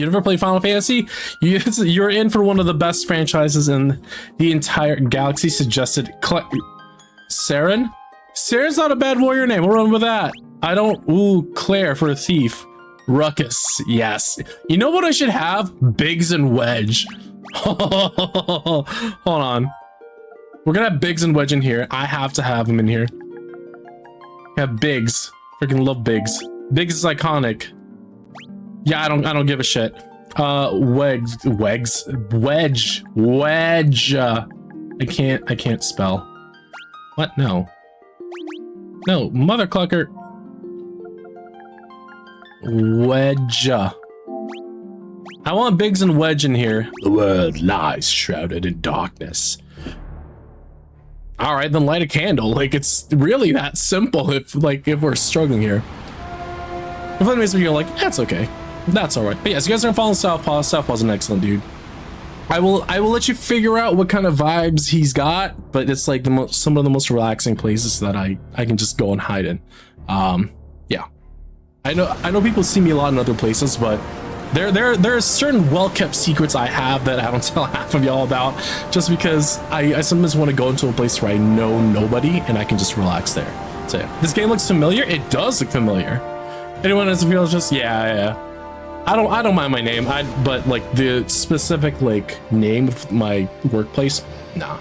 You never played Final Fantasy? You're in for one of the best franchises in the entire galaxy. Suggested Saren? Saren's not a bad warrior name. We'll run with that. I don't. Ooh, Claire for a thief. Ruckus. Yes. You know what I should have? Biggs and Wedge. Hold on. We're gonna have Biggs and Wedge in here. I have to have them in here. Have Biggs. Freaking love Biggs. Biggs is iconic. Yeah, I don't give a shit. Wedge. I can't spell. What? No. No, mother clucker. Wedge. I want Biggs and Wedge in here. The world lies shrouded in darkness. All right, then light a candle. Like, it's really that simple. If we're struggling here. If that makes me feel like that's okay. That's all right. But yes, you guys are following Southpaw. Southpaw's an excellent dude. I will let you figure out what kind of vibes he's got, but it's like some of the most relaxing places that I can just go and hide in. Yeah. I know people see me a lot in other places, but there are certain well-kept secrets I have that I don't tell half of y'all about, just because I sometimes want to go into a place where I know nobody and I can just relax there. So yeah. This game looks familiar. It does look familiar. Anyone has a feel just yeah. I don't mind my name, but like the specific like name of my workplace, nah.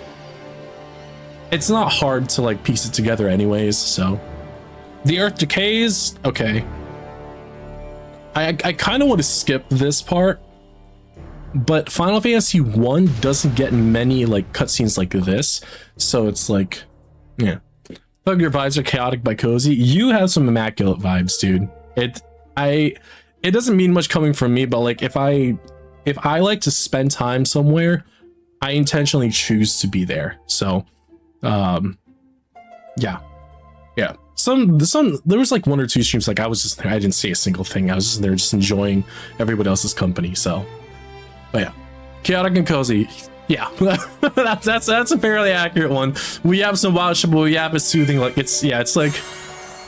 It's not hard to like piece it together anyways, so. The Earth decays, okay. I kind of want to skip this part, but Final Fantasy 1 doesn't get many like cutscenes like this, so it's like, yeah. Thug your vibes are chaotic by Cozy. You have some immaculate vibes, dude. It doesn't mean much coming from me, but like if I like to spend time somewhere, I intentionally choose to be there. So yeah. There was like 1 or 2 streams like I was just there, I didn't say a single thing. I was just there just enjoying everybody else's company. So but yeah, chaotic and cozy. Yeah. that's a fairly accurate one. We have some wild shit, but we have a soothing, like it's like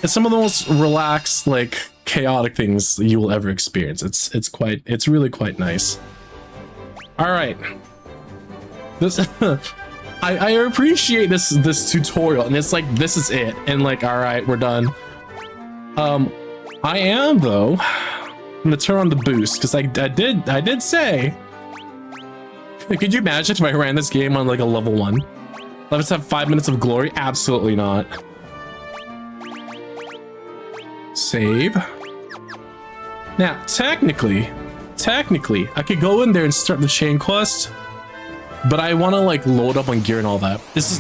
it's some of the most relaxed, like chaotic things you will ever experience. It's really quite nice. All right, this I appreciate this tutorial, and it's like this is it, and like all right, we're done. I am though gonna turn on the boost because I did say, could you imagine if I ran this game on like a level 1? Let us have 5 minutes of glory. Absolutely not. Save. Now, technically, I could go in there and start the chain quest, but I want to like load up on gear and all that. This is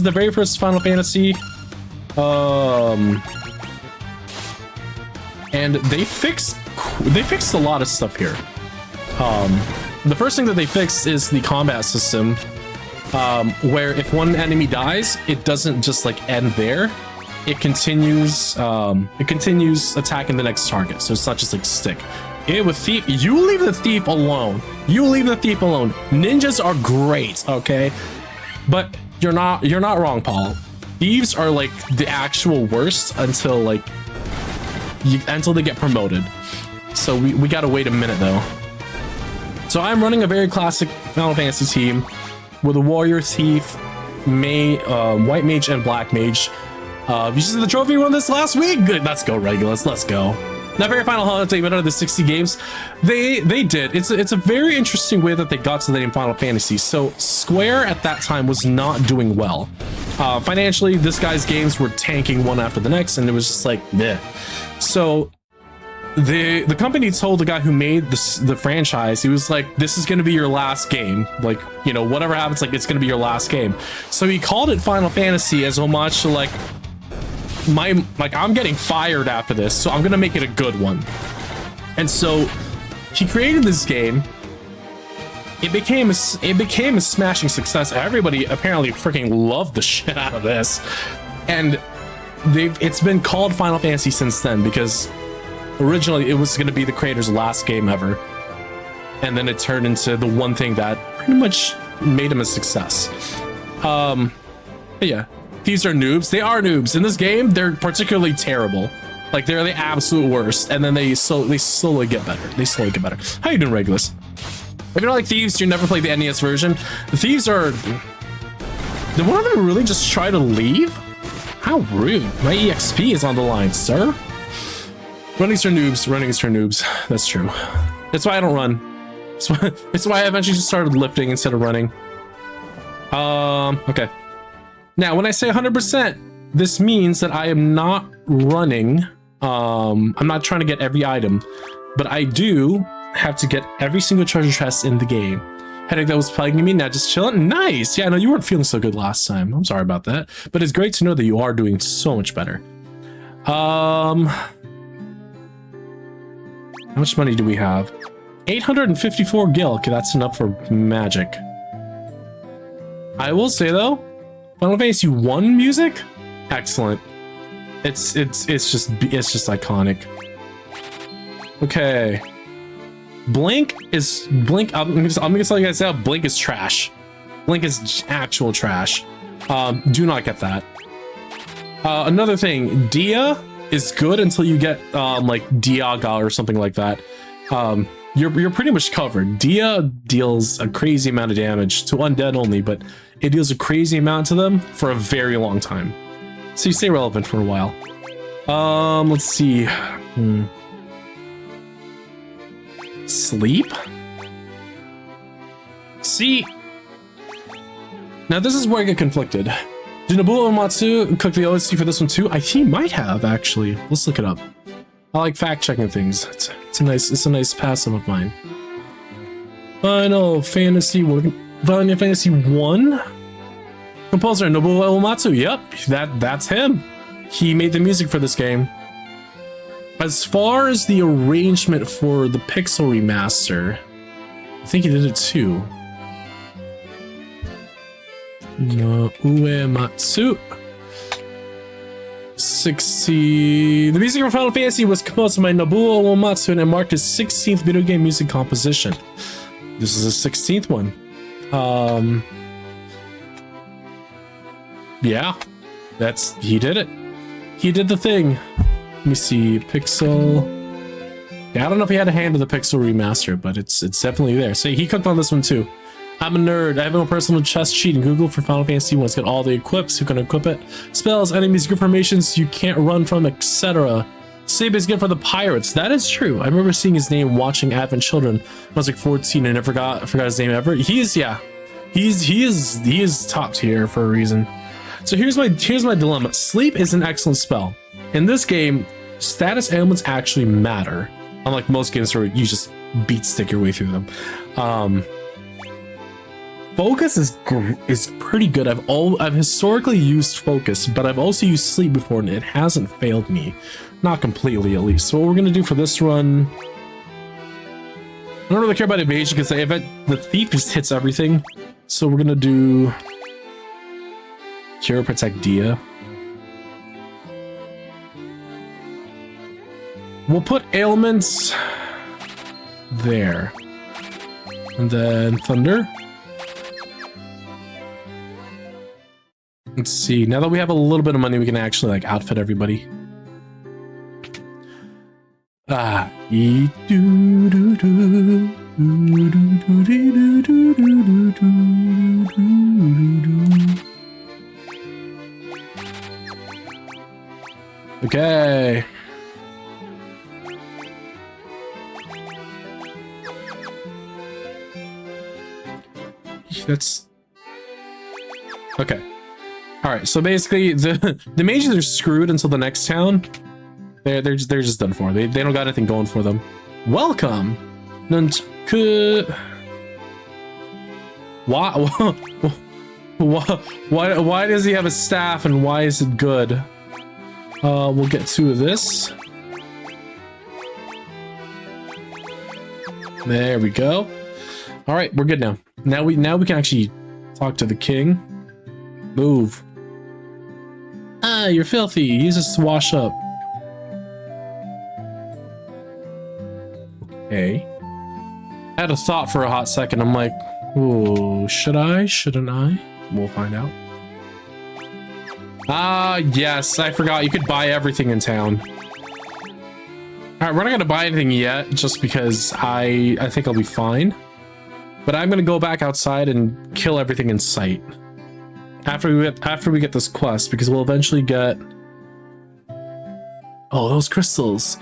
the very first Final Fantasy, and they fixed a lot of stuff here. The first thing that they fixed is the combat system, where if one enemy dies, it doesn't just like end there. It continues attacking the next target, so it's not just like stick. With thief, you leave the thief alone. Ninjas are great, okay, but you're not wrong, Paul. Thieves are like the actual worst until they get promoted. So we gotta wait a minute though. So I'm running a very classic Final Fantasy team with a warrior, thief, white mage, and black mage. You see the trophy won this last week. Good, let's go Regulus, let's go. Not very Final Fantasy, but out of the 60 games, they did. It's a very interesting way that they got to the name Final Fantasy. So Square at that time was not doing well. Financially, this guy's games were tanking one after the next, and it was just like, meh. So the company told the guy who made the franchise, he was like, this is gonna be your last game. Like, you know, whatever happens, like it's gonna be your last game. So he called it Final Fantasy as homage to like, I'm getting fired after this, so I'm gonna make it a good one. And so he created this game. It became a smashing success. Everybody apparently freaking loved the shit out of this, and it's been called Final Fantasy since then, because originally it was going to be the creator's last game ever, and then it turned into the one thing that pretty much made him a success. But yeah, these are noobs. They are noobs in this game. They're particularly terrible. Like they're the absolute worst, and then they slowly get better. They slowly get better. How you doing, Regulus? If you don't like Thieves, you never played the NES version. The Thieves are... Did one of them really just try to leave? How rude. My EXP is on the line, sir. Running's for noobs. Running's for noobs. That's true. That's why I don't run. It's why I eventually just started lifting instead of running. Okay. Now, when I say 100%, this means that I am not running. I'm not trying to get every item, but I do have to get every single treasure chest in the game. Headache that was plaguing me, now just chilling. Nice. Yeah, I know you weren't feeling so good last time. I'm sorry about that, but it's great to know that you are doing so much better. How much money do we have? 854 gil. Okay, that's enough for magic. I will say though, Final Fantasy 1 music, excellent. It's just iconic. Okay. Blink. I'm gonna tell you guys now, Blink is trash. Blink is actual trash. Do not get that. Another thing, Dia is good until you get like Diaga or something like that. You're pretty much covered. Dia deals a crazy amount of damage to undead only, but it deals a crazy amount to them for a very long time. So you stay relevant for a while. Let's see. Sleep? See, now this is where I get conflicted. Did Nobuo Uematsu cook the OST for this one too? He might have, actually. Let's look it up. I like fact-checking things. It's a nice passive of mine. Final Fantasy 1. Composer Nobuo Uematsu. Yep, that's him. He made the music for this game. As far as the arrangement for the Pixel Remaster, I think he did it too. No, Uematsu. 60. The music for Final Fantasy was composed by Nobuo Uematsu and it marked his 16th video game music composition. This is his 16th one. Yeah, he did it. He did the thing. Let me see, Pixel. Yeah, I don't know if he had a hand in the Pixel Remaster, but it's definitely there. So he cooked on this one too. I'm a nerd. I have no personal chess cheat and Google for Final Fantasy 1. It's got all the equips, who can equip it, spells, enemies, good formations you can't run from, etc. Sleep is good for the pirates. That is true. I remember seeing his name watching Advent Children when I was like 14 and I forgot his name ever. He is top tier for a reason. So here's my dilemma. Sleep is an excellent spell. In this game, status ailments actually matter, unlike most games where you just beat stick your way through them. Focus is pretty good. I've historically used focus, but I've also used sleep before and it hasn't failed me, not completely at least. So what we're gonna do for this run, I don't really care about evasion because the thief just hits everything. So we're gonna do Cure, Protect, Dia. We'll put ailments there. And then Thunder. Let's see. Now that we have a little bit of money, we can actually like outfit everybody. Okay. That's okay. All right, so basically the mages are screwed until the next town. They're just done for. They don't got anything going for them. Welcome. Why does he have a staff and why is it good? We'll get 2 of this. There we go. All right, we're good now. Now we can actually talk to the king. Move. Ah, you're filthy. Use this to wash up. Okay. I had a thought for a hot second. I'm like, oh, should I? Shouldn't I? We'll find out. Ah, yes. I forgot. You could buy everything in town. All right, we're not gonna buy anything yet, just because I think I'll be fine. But I'm gonna go back outside and kill everything in sight after we get this quest, because we'll eventually get. Oh, those crystals!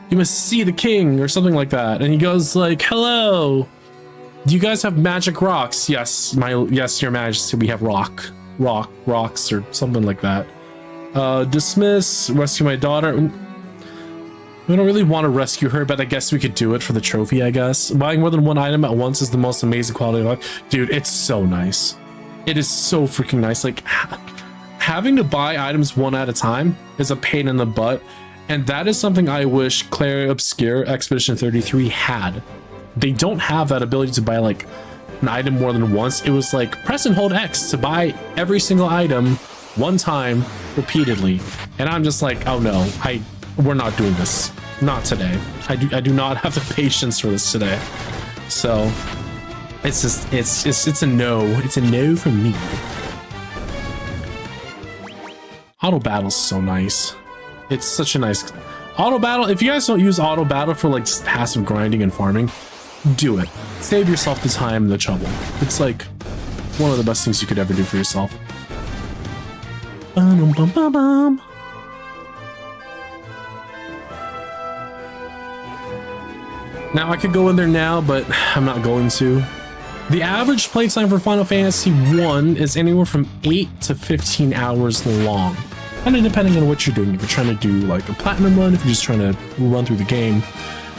You must see the king, or something like that. And he goes like, "Hello, do you guys have magic rocks?" Yes, your majesty, we have rocks, or something like that. Dismiss, rescue my daughter. We don't really want to rescue her, but I guess we could do it for the trophy, I guess. Buying more than one item at once is the most amazing quality of life. Dude, it's so nice. It is so freaking nice. Like, having to buy items one at a time is a pain in the butt. And that is something I wish Claire Obscure Expedition 33 had. They don't have that ability to buy, like, an item more than once. It was like, press and hold X to buy every single item one time repeatedly. And I'm just like, oh no, we're not doing this. Not today. I do not have the patience for this today. So it's just it's a no. It's a no from me. Auto battle's so nice. It's such a nice auto battle. If you guys don't use auto battle for like just passive grinding and farming, do it. Save yourself the time and the trouble. It's like one of the best things you could ever do for yourself. Now I could go in there now, but I'm not going to. The average playtime for Final Fantasy 1 is anywhere from 8 to 15 hours long. Kind of depending on what you're doing. If you're trying to do like a platinum run, if you're just trying to run through the game.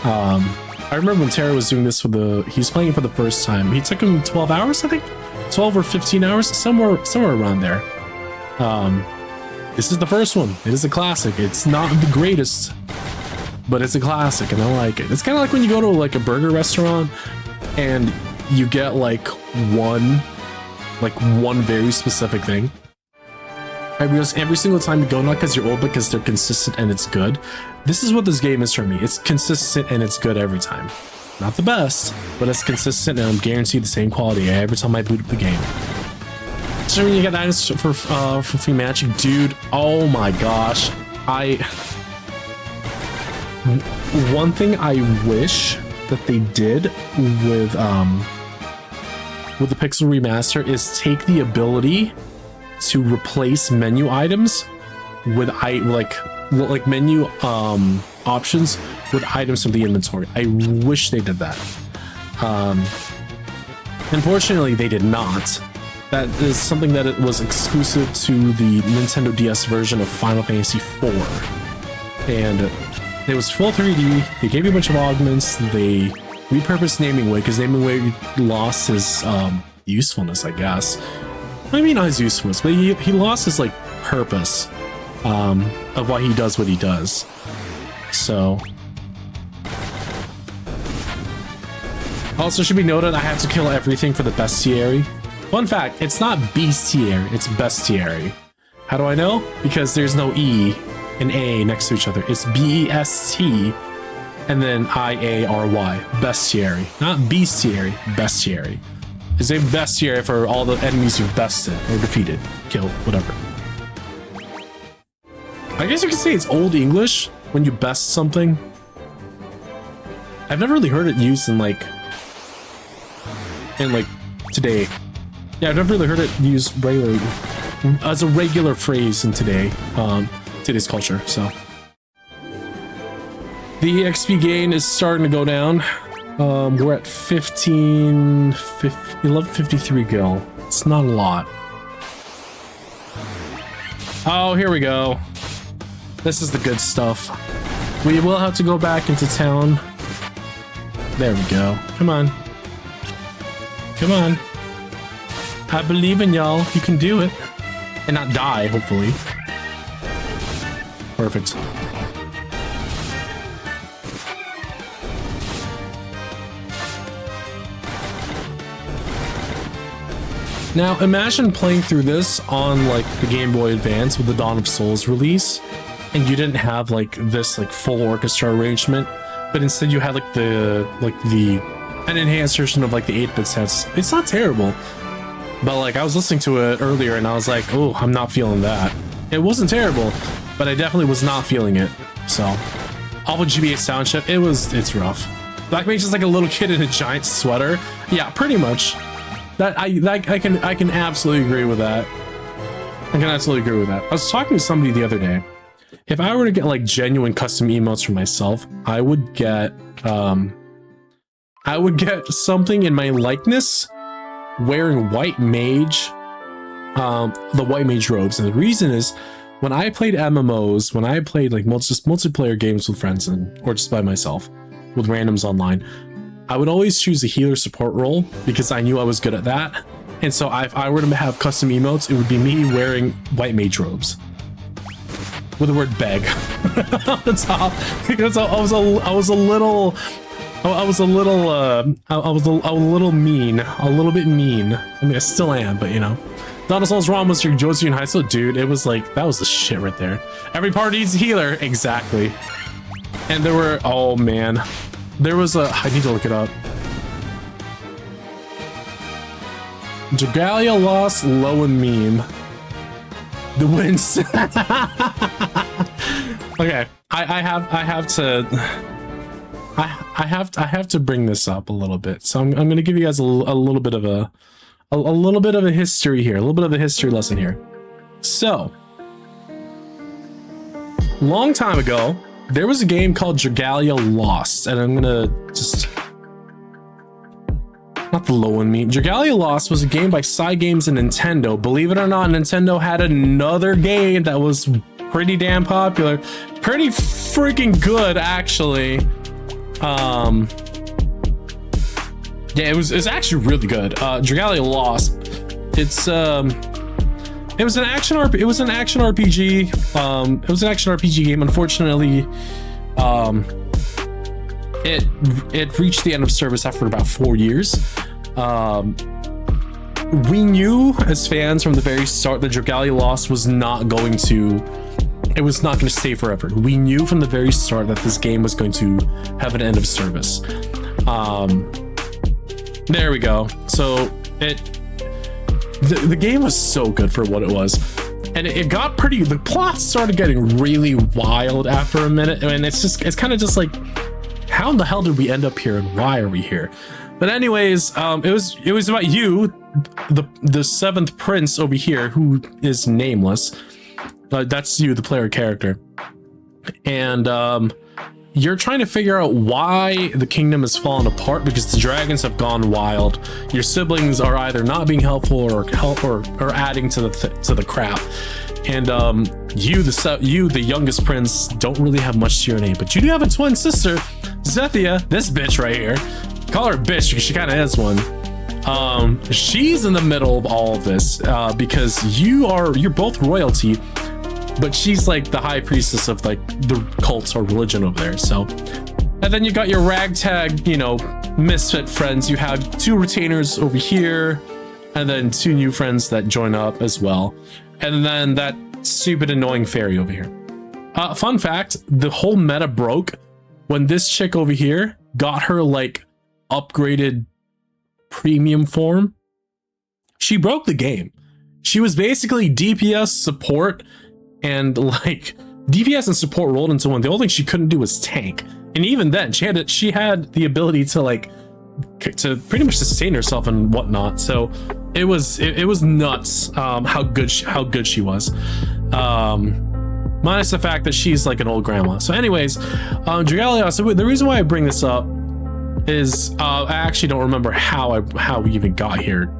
I remember when Terry was doing this he was playing it for the first time. He took him 12 hours, I think? 12 or 15 hours, somewhere around there. This is the first one. It is a classic. It's not the greatest, but it's a classic and I like it. It's kind of like when you go to like a burger restaurant and you get like one very specific thing. I realize every single time you go, not because you're old, but because they're consistent and it's good. This is what this game is for me. It's consistent and it's good every time. Not the best, but it's consistent and I'm guaranteed the same quality every time I boot up the game. So when you get items for free magic, dude, oh my gosh. One thing I wish that they did with the Pixel Remaster is take the ability to replace menu items with like menu options with items from the inventory. I wish they did that. Unfortunately, they did not. That is something that it was exclusive to the Nintendo DS version of Final Fantasy IV. And it was full 3D. They gave you a bunch of augments. They repurposed Naming Way because Naming Way lost his usefulness, I guess. I mean, not his usefulness, but he lost his like purpose of why he does what he does. So, also should be noted, I had to kill everything for the bestiary. Fun fact: it's not bestiary, it's bestiary. How do I know? Because there's no E and A next to each other. It's B-E-S-T and then I-A-R-Y. Bestiary, not bestiary. Bestiary. It's a bestiary for all the enemies you've bested or defeated, killed, whatever. I guess you could say it's Old English when you best something. I've never really heard it used in like today. Yeah, I've never really heard it used regularly as a regular phrase in today's culture. So the XP gain is starting to go down. We're at 1153 gil. It's not a lot. Oh, here we go. This is the good stuff. We will have to go back into town. There we go. Come on. Come on. I believe in y'all. You can do it. And not die, hopefully. Perfect. Now, imagine playing through this on like the Game Boy Advance with the Dawn of Souls release, and you didn't have like this like full orchestra arrangement, but instead you had like an enhanced version of like the 8-bit sets. It's not terrible, but like I was listening to it earlier and I was like, oh, I'm not feeling that. It wasn't terrible, but I definitely was not feeling it. So Off of GBA sound chip, it's rough. Black Mage is like a little kid in a giant sweater. Yeah, pretty much. I can absolutely agree with that. I can absolutely agree with that. I was talking to somebody the other day. If I were to get like genuine custom emotes for myself, I would get something in my likeness wearing white mage, the white mage robes. And the reason is, when I played MMOs, when I played like just multiplayer games with friends or just by myself with randoms online, I would always choose a healer support role because I knew I was good at that. And so if I were to have custom emotes, it would be me wearing white mage robes with the word beg on the top, because I was a little mean, a little bit mean. I mean, I still am, but you know. Donald Souls ROM was your Josie in high school, dude. It was like, that was the shit right there. Every party needs a healer, exactly. And there were, oh man, there was a, I need to look it up. Dragalia lost Lowen meme. The wins. Okay, I have to bring this up a little bit. So I'm gonna give you guys a little bit of a history here, a little bit of a history lesson here. So, long time ago, there was a game called Dragalia Lost, and I'm gonna just, not the low one me. Dragalia Lost was a game by Cygames and Nintendo. Believe it or not, Nintendo had another game that was pretty damn popular, pretty freaking good actually. Yeah, it was actually really good. Dragalia Lost. It was an action RPG. It was an action RPG game. Unfortunately, it reached the end of service after about 4 years. We knew as fans from the very start that Dragalia Lost was not going to stay forever. We knew from the very start that this game was going to have an end of service. There we go. So the game was so good for what it was, and it got pretty, the plot started getting really wild after a minute, and it's kind of just like, how in the hell did we end up here and why are we here? But anyways, it was about you, the seventh prince over here, who is nameless. That's you, the player character, and you're trying to figure out why the kingdom has fallen apart, because the dragons have gone wild. Your siblings are either not being helpful or adding to the crap. And you, the youngest prince, don't really have much to your name, but you do have a twin sister, Zethia, this bitch right here. Call her a bitch because she kind of is one. She's in the middle of all of this because you're both royalty, but she's like the high priestess of like the cult or religion over there. So, and then you got your ragtag, you know, misfit friends. You have 2 retainers over here, and then 2 new friends that join up as well, and then that stupid annoying fairy over here. Fun fact, the whole meta broke when this chick over here got her like upgraded premium form. She broke the game. She was basically DPS support, and like DPS and support rolled into one. The only thing she couldn't do was tank, and even then she had the ability to like to pretty much sustain herself and whatnot. So it was nuts how good she was, minus the fact that she's like an old grandma. So anyways, Dragalia, so the reason why I bring this up is I actually don't remember how we even got here.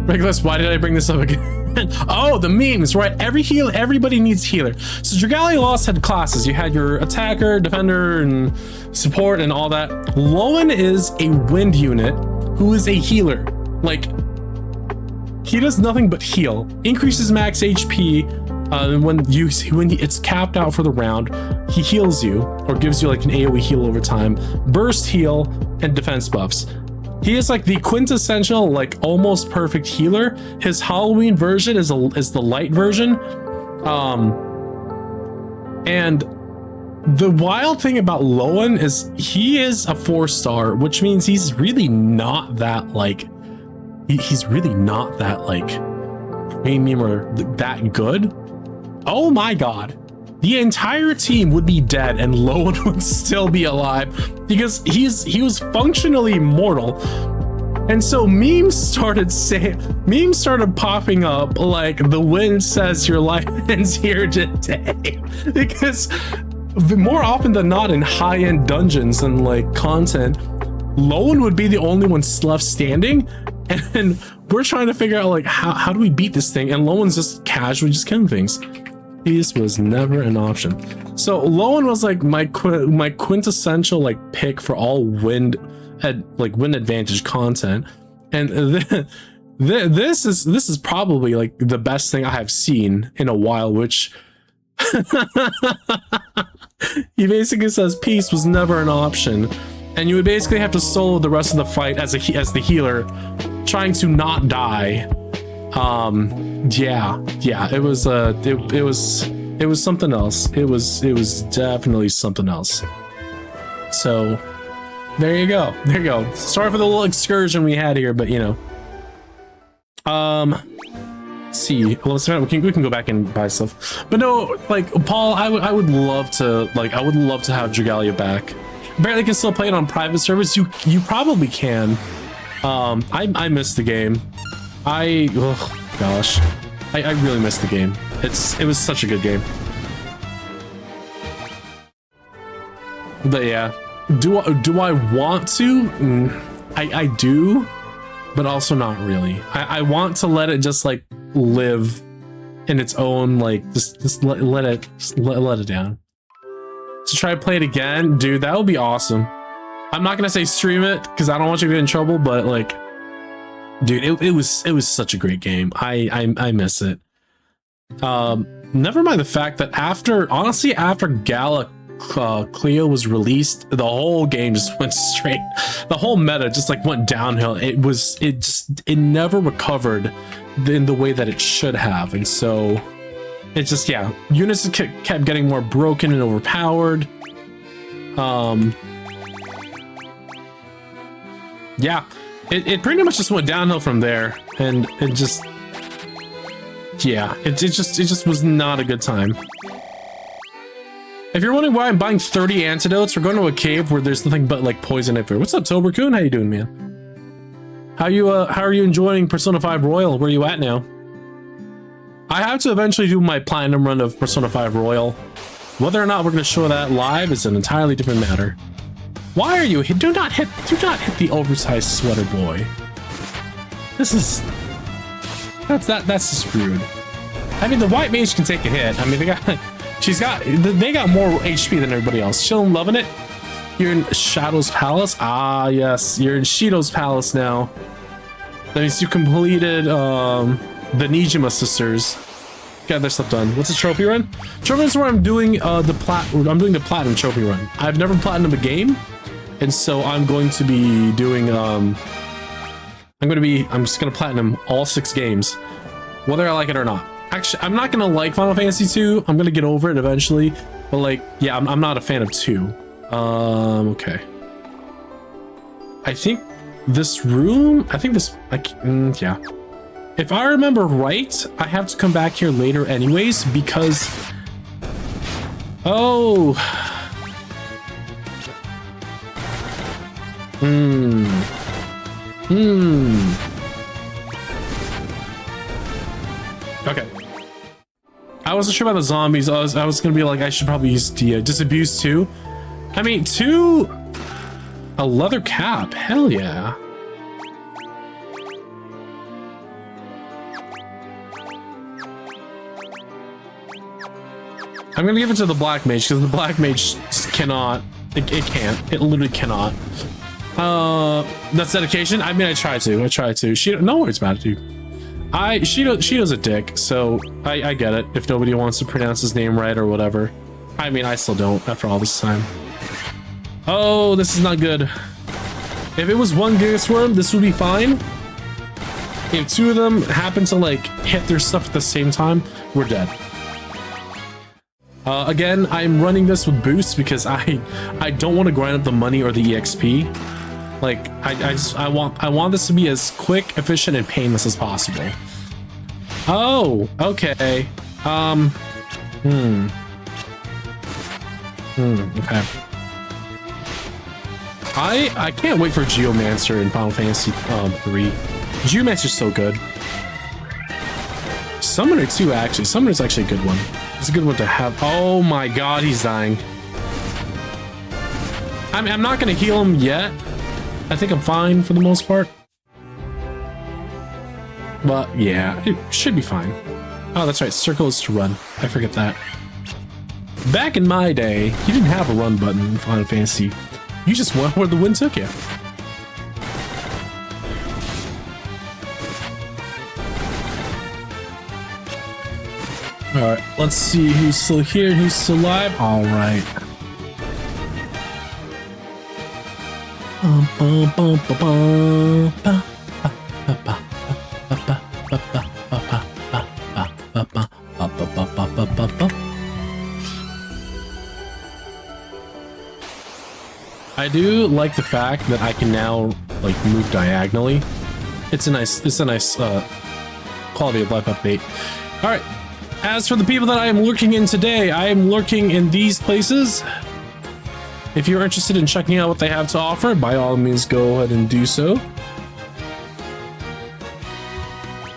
Regulus, why did I bring this up again? Oh, the memes, right? Everybody needs healer. So Dragalia Lost had classes. You had your attacker, defender, and support, and all that. Lowen is a wind unit who is a healer. Like, he does nothing but heal. Increases max HP. When it's capped out for the round, he heals you or gives you like an AoE heal over time, burst heal, and defense buffs. He is like the quintessential, like almost perfect healer. His Halloween version is the light version. And the wild thing about Lowen is he is a 4-star, which means he's really not that like he's really not that like premium or that good. Oh my god. the entire team would be dead and Lowen would still be alive because he was functionally immortal. And so memes started popping up like the wind says your life ends here today. Because more often than not in high-end dungeons and like content, Lowen would be the only one left standing, and we're trying to figure out like how do we beat this thing, and Lowen's just casually just killing things. Peace was never an option. So Lowen was like my quintessential like pick for all wind advantage content, and this is probably like the best thing I have seen in a while, which he basically says peace was never an option, and you would basically have to solo the rest of the fight as the healer, trying to not die. Yeah, it was something else. It was definitely something else. So there you go. Sorry for the little excursion we had here, but you know. Let's see. Well, we can go back and buy stuff. But no, like Paul, I would love to have Dragalia back. Apparently, you can still play it on private servers. You probably can. I missed the game. Oh gosh, I really missed the game. It was such a good game. But yeah. Do I want to? I do, but also not really. I want to let it just like live in its own, like just let it down. To try to play it again, dude, that would be awesome. I'm not gonna say stream it because I don't want you to get in trouble, but like, dude, it was such a great game. I miss it. Never mind the fact that after Gala Cleo was released, the whole game just went straight. The whole meta just like went downhill. It never recovered in the way that it should have, and so it's just, yeah, units kept getting more broken and overpowered. Yeah, it pretty much just went downhill from there, and it just, yeah, it just was not a good time. If you're wondering why I'm buying 30 antidotes, we're going to a cave where there's nothing but like poison everywhere. What's up, Tobercoon? How you doing, man? How are you enjoying Persona 5 Royal? Where are you at now? I have to eventually do my platinum run of Persona 5 Royal. Whether or not we're going to show that live is an entirely different matter. Why are you? Do not hit the oversized sweater boy. That's just rude. I mean, the white mage can take a hit. I mean, they got more HP than everybody else. Chillin', loving it. You're in Shadow's Palace. Ah, yes, you're in Shido's Palace now. That means you completed the Nijima sisters. Got their stuff done. What's the trophy run? Trophy run is where I'm doing the platinum trophy run. I've never platinumed a game, and so I'm going to be doing I'm just gonna platinum all 6 games, whether I like it or not. Actually, I'm not gonna like Final Fantasy 2. I'm gonna get over it eventually, but like, yeah, I'm not a fan of 2. Okay. I think this room. Yeah. If I remember right, I have to come back here later anyways because. Oh. Okay. I wasn't sure about the zombies. I was gonna be like, I should probably use the disabuse too. I mean, a leather cap. Hell yeah. I'm gonna give it to the black mage because the black mage just cannot. It can't. It literally cannot. That's dedication. I mean, I try to. She no worries about it, dude. She does a dick, so I get it if nobody wants to pronounce his name right or whatever. I mean, I still don't after all this time. Oh, this is not good. If it was one Giga Swarm, this would be fine. If 2 of them happen to like hit their stuff at the same time, we're dead. Again, I'm running this with boosts because I don't want to grind up the money or the EXP. Like I want this to be as quick, efficient, and painless as possible. Oh, okay. Okay. I can't wait for Geomancer in Final Fantasy 3. Geomancer's so good. Summoner too, actually. Summoner's actually a good one. It's a good one to have. Oh my god, he's dying. I'm not gonna heal him yet. I think I'm fine for the most part. But yeah, it should be fine. Oh, that's right. Circle is to run. I forget that. Back in my day, you didn't have a run button in Final Fantasy. You just went where the wind took you. Alright, let's see who's still here and who's still alive. Alright. I do like the fact that I can now like move diagonally. It's a nice quality of life update. All right. As for the people that I am lurking in today, I am lurking in these places. If you're interested in checking out what they have to offer, by all means, go ahead and do so.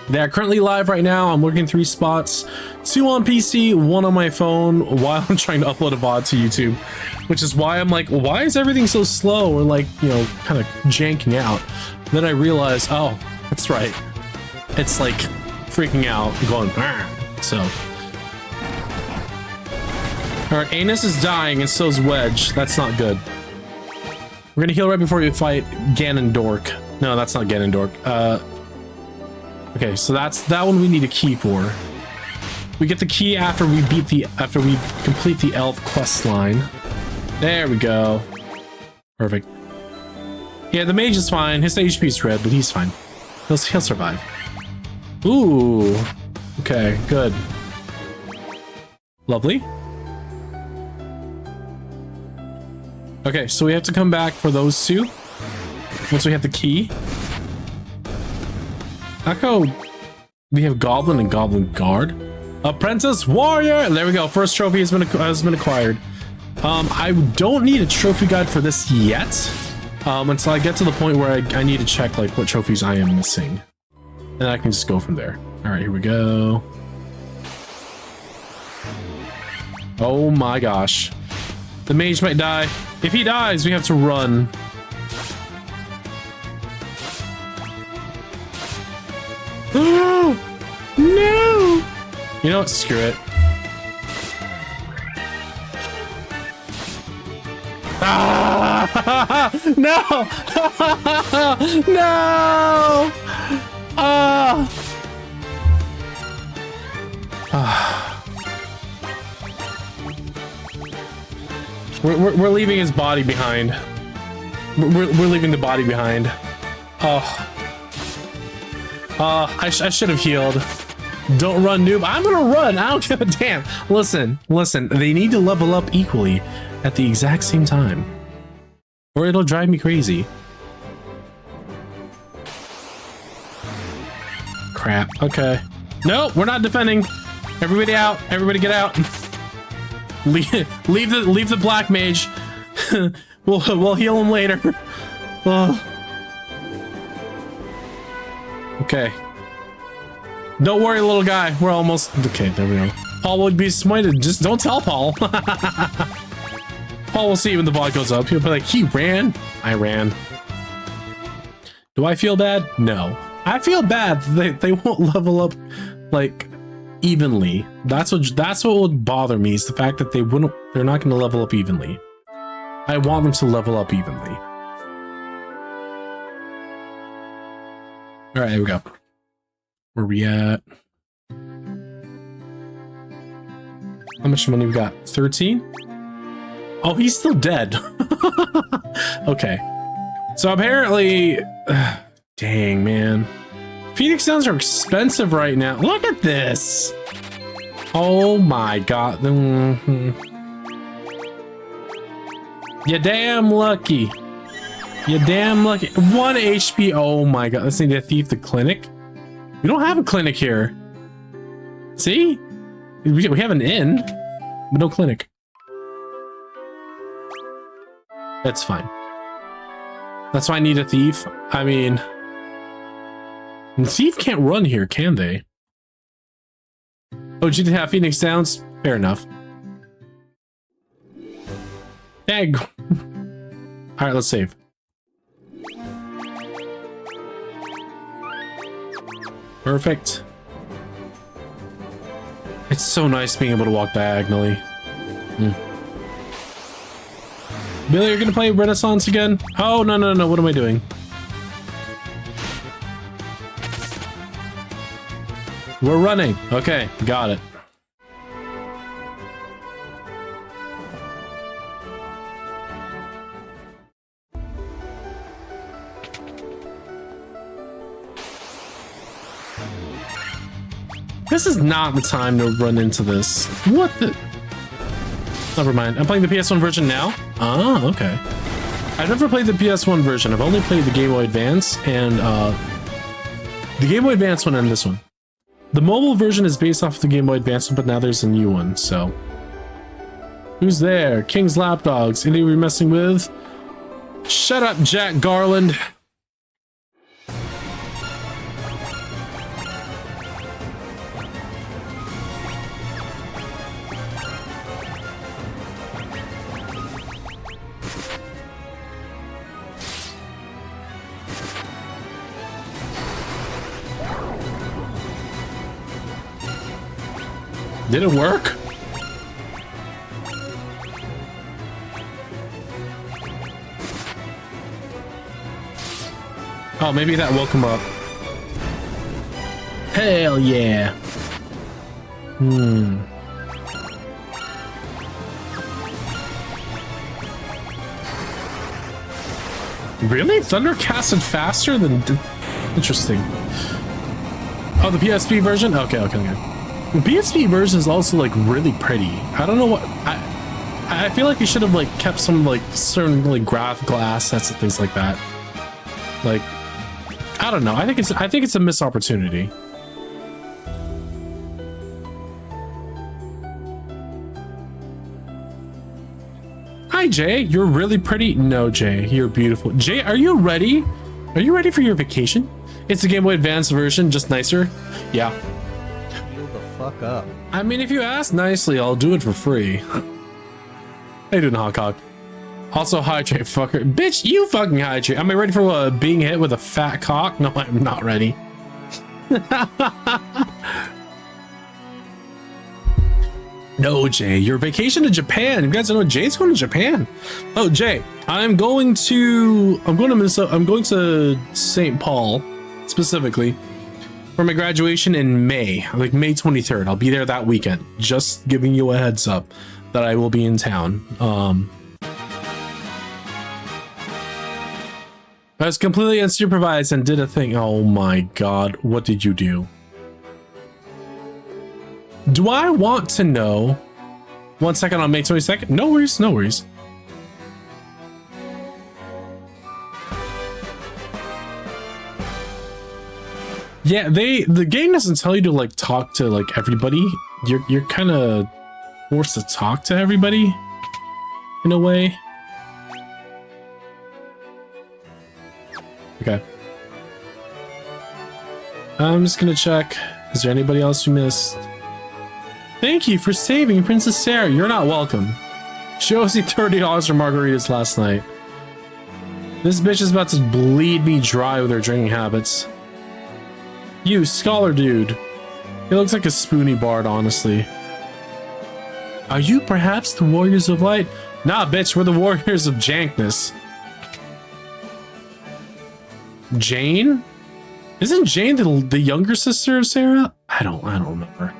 They are currently live right now. I'm looking 3 spots, 2 on PC, 1 on my phone while I'm trying to upload a VOD to YouTube, which is why I'm like, why is everything so slow or like, you know, kind of janking out? Then I realized, oh, that's right. It's like freaking out, going, argh. So. All right, Anus is dying and so is Wedge. That's not good. We're gonna heal right before we fight Ganondorf. No, that's not Ganondorf. Okay, so that's that one we need a key for. We get the key after we complete the elf quest line. There we go. Perfect. Yeah, the mage is fine. His HP is red, but he's fine. He'll survive. Ooh. Okay, good. Lovely. Okay, so we have to come back for those 2. Once we have the key. Echo, we have Goblin and Goblin Guard. Apprentice Warrior! There we go. First trophy has been acquired. I don't need a trophy guide for this yet. Until I get to the point where I need to check like what trophies I am missing. And I can just go from there. Alright, here we go. Oh my gosh. The mage might die. If he dies, we have to run. Oh no! You know what? Screw it. Ah! No! No! Ah! We're leaving his body behind. We're leaving the body behind. Oh. I should have healed. Don't run, noob. I'm gonna run. I don't give a damn. Listen. They need to level up equally at the exact same time, or it'll drive me crazy. Crap. Okay. No, we're not defending. Everybody out. Everybody get out. Leave the black mage. we'll heal him later. Okay. Don't worry, little guy. We're almost... Okay, there we go. Paul would be smited. Just don't tell Paul. Paul will see when the VOD goes up. He'll be like, he ran. I ran. Do I feel bad? No. I feel bad. They won't level up, like, evenly. That's what would bother me, is the fact that they're not going to level up evenly. I want them to level up evenly. All right, here we go. Where we at? How much money we got? 13? Oh, he's still dead. Okay. So apparently... dang, man. Phoenix Downs are expensive right now. Look at this! Oh my god. You're damn lucky. You're damn lucky. 1 HP. Oh my god. Let's need to thief the clinic. We don't have a clinic here. See? We have an inn, but no clinic. It's fine. That's why I need a thief. I mean, the thief can't run here, can they? Oh, you didn't have Phoenix Downs? Fair enough. Dang. Alright, let's save. Perfect. It's so nice being able to walk diagonally. Billy, you're gonna play Renaissance again? Oh, no, no, no, what am I doing? We're running. Okay, got it. This is not the time to run into this. What the? Never mind. I'm playing the PS1 version now? Ah, okay. I've never played the PS1 version. I've only played the Game Boy Advance and the Game Boy Advance one and this one. The mobile version is based off the Game Boy Advance one, but now there's a new one, so. Who's there? King's Lapdogs. Any we're messing with? Shut up, Jack Garland. Did it work? Oh, maybe that woke him up. Hell yeah. Really? Thunder casted faster than... Interesting. Oh, the PSP version? Okay, okay, okay. The PSP version is also like really pretty. I don't know what I feel like they should have like kept some like certain like graphical assets and things like that. Like I don't know. I think it's a missed opportunity. Hi Jay, you're really pretty. No Jay, you're beautiful. Jay, are you ready? Are you ready for your vacation? It's the Game Boy Advance version, just nicer. Yeah. Fuck up. I mean, if you ask nicely, I'll do it for free. How you doing, Hawk? Also, hydrate, fucker. Bitch, you fucking hydrate. Am I ready for being hit with a fat cock? No, I'm not ready. No, Jay, your vacation to Japan. You guys don't know Jay's going to Japan. Oh, Jay, I'm going to Minnesota. I'm going to St. Paul, specifically. For my graduation in May, like May 23rd. I'll be there that weekend. Just giving you a heads up that I will be in town. I was completely unsupervised and did a thing. Oh my god, what did you do? Do I want to know? 1 second on May 22nd? No worries, no worries. Yeah, the game doesn't tell you to like talk to like everybody. You're kind of forced to talk to everybody in a way. Okay. I'm just gonna check. Is there anybody else we missed? Thank you for saving Princess Sarah. You're not welcome. She owes you $30 for margaritas last night. This bitch is about to bleed me dry with her drinking habits. You, scholar dude. He looks like a spoony bard, honestly. Are you perhaps the Warriors of Light? Nah, bitch, we're the Warriors of Jankness. Jane? Isn't Jane the younger sister of Sarah? I don't remember.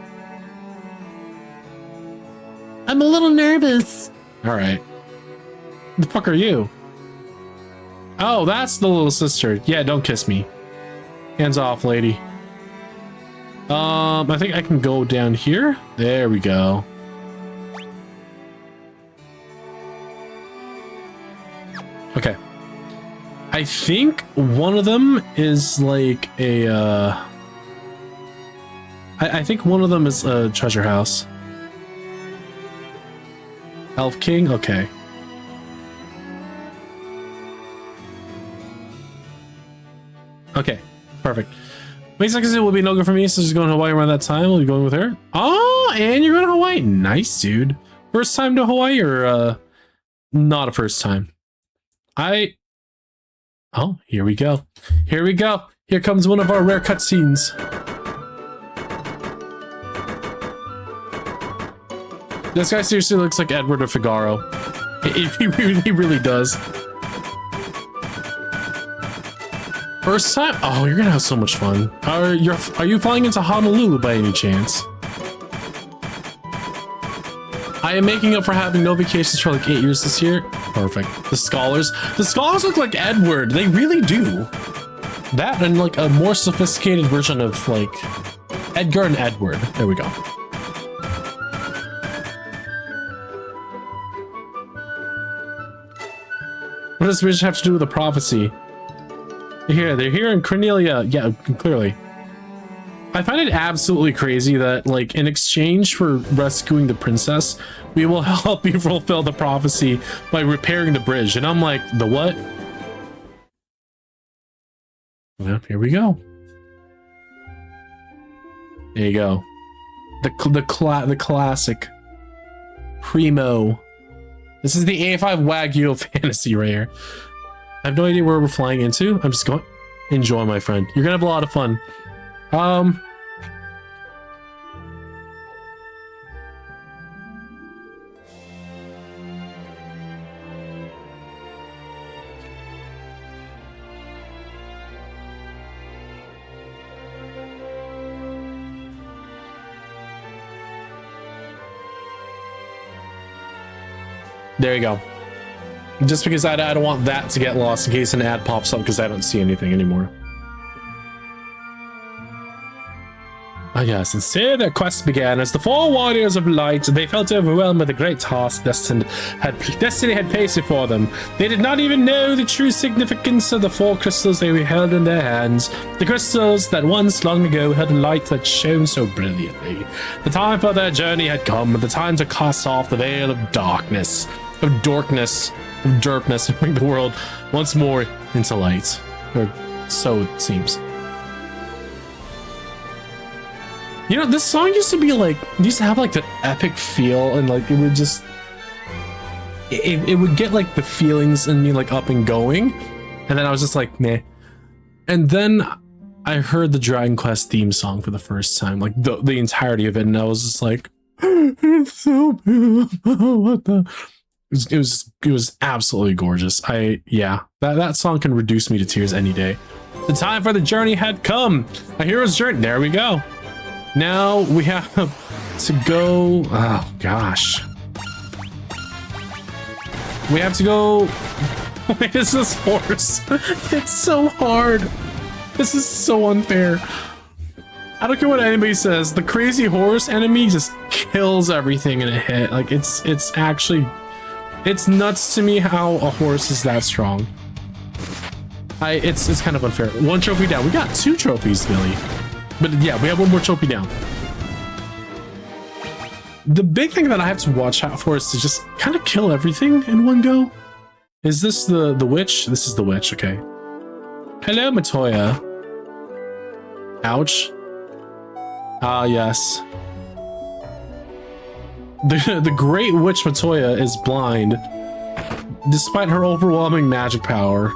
I'm a little nervous. Alright. The fuck are you? Oh, that's the little sister. Yeah, don't kiss me. Hands off, lady. I think I can go down here. There we go. Okay. I think one of them is like a, I think one of them is a treasure house. Elf King? Okay. Perfect. May 2nd it will be no good for me, so she's going to Hawaii around that time. We'll be going with her. Oh, and you're going to Hawaii. Nice, dude. First time to Hawaii or not a first time? Oh, here we go. Here we go. Here comes one of our rare cutscenes. This guy seriously looks like Edward or Figaro. He really does. First time? Oh, you're gonna have so much fun. Are you flying into Honolulu by any chance? I am making up for having no vacations for like 8 years this year. Perfect. The scholars look like Edward. They really do. That and like a more sophisticated version of like Edgar and Edward. There we go. What does Bridge have to do with the prophecy? They're here in Cornelia. Yeah, clearly. I find it absolutely crazy that, like, in exchange for rescuing the princess, we will help you fulfill the prophecy by repairing the bridge. And I'm like, the what? Well, here we go. There you go. The classic primo. This is the A5 Wagyu of fantasy right here. I have no idea where we're flying into. I'm just going. Enjoy, my friend. You're gonna have a lot of fun. There you go. Just because I don't want that to get lost in case an ad pops up because I don't see anything anymore. Ah yes, and so their quest began. As the 4 warriors of light, they felt overwhelmed with the great task destiny had placed before them. They did not even know the true significance of the 4 crystals they held in their hands. The crystals that once long ago had a light that shone so brilliantly. The time for their journey had come, the time to cast off the veil of darkness, of darkness, of derpness, and bring the world once more into light. Or so it seems. You know, this song used to be like, used to have like that epic feel, and like it would just, it would get like the feelings in me like up and going, and then I was just like, meh. And then I heard the Dragon Quest theme song for the first time, like the entirety of it, and I was just like, it's so beautiful. What the? It was absolutely gorgeous. Yeah, that song can reduce me to tears any day. The time for the journey had come. A hero's journey. There we go. Now we have to go. Oh gosh. We have to go. What is this horse? It's so hard. This is so unfair. I don't care what anybody says. The crazy horse enemy just kills everything in a hit. Like it's actually. It's nuts to me how a horse is that strong. It's kind of unfair. 1 trophy down. We got 2 trophies, Billy. But yeah, we have 1 more trophy down. The big thing that I have to watch out for is to just kind of kill everything in one go. Is this the witch? This is the witch, okay. Hello, Matoya. Ouch. Ah, yes. The great witch Matoya is blind, despite her overwhelming magic power.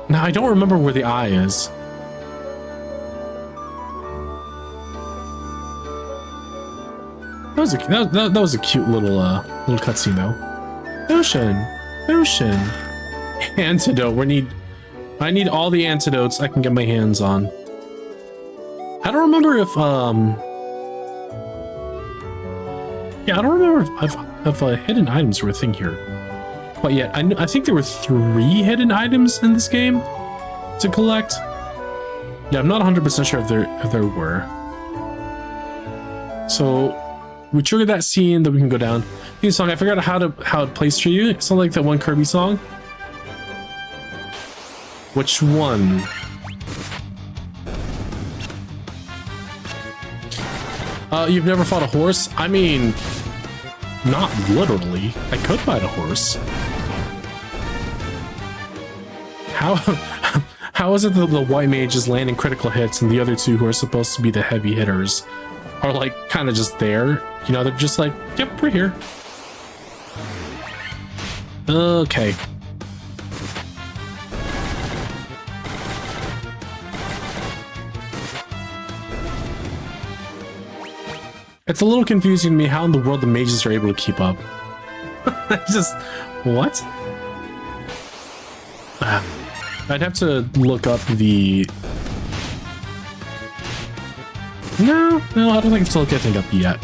Now I don't remember where the eye is. That was a cute little cutscene though. Ocean. Antidote. I need all the antidotes I can get my hands on. I don't remember if I don't remember if hidden items were a thing here. But yeah, I think there were 3 hidden items in this game to collect. Yeah, I'm not 100% sure if there were. So we triggered that scene that we can go down. Theme song, I figured out how it plays for you. It's not like that one Kirby song. Which one? You've never fought a horse? I mean, not literally. I could fight a horse. How how is it that the white mage is landing critical hits and the other two who are supposed to be the heavy hitters are like kind of just there? You know, they're just like, yep, we're here. Okay. It's a little confusing to me how in the world the mages are able to keep up. Just, what? I'd have to look up the... No, I don't think I have to look anything up yet.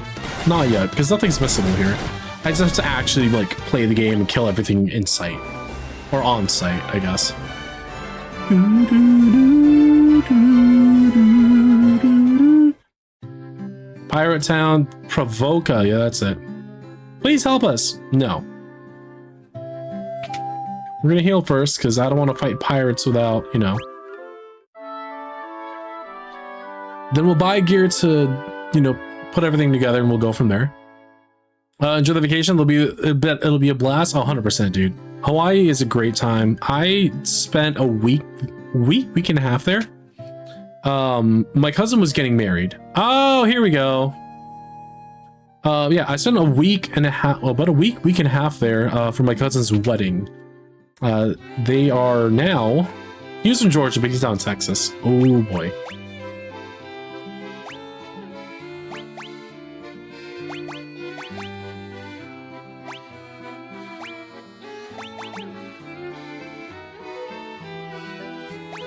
Not yet, because nothing's missable here. I just have to actually, like, play the game and kill everything in sight. Or on sight, I guess. Pirate Town, Provoca, yeah, that's it. Please help us. No. We're gonna heal first, because I don't want to fight pirates without, you know. Then we'll buy gear to, you know, put everything together, and we'll go from there. Enjoy the vacation. It'll be a blast. 100%, dude. Hawaii is a great time. I spent a week and a half there. My cousin was getting married. Oh, here we go. Yeah, I spent a week and a half, well, about a week and a half there for my cousin's wedding. They are now, he was from Georgia, but he's down in Texas. Oh boy.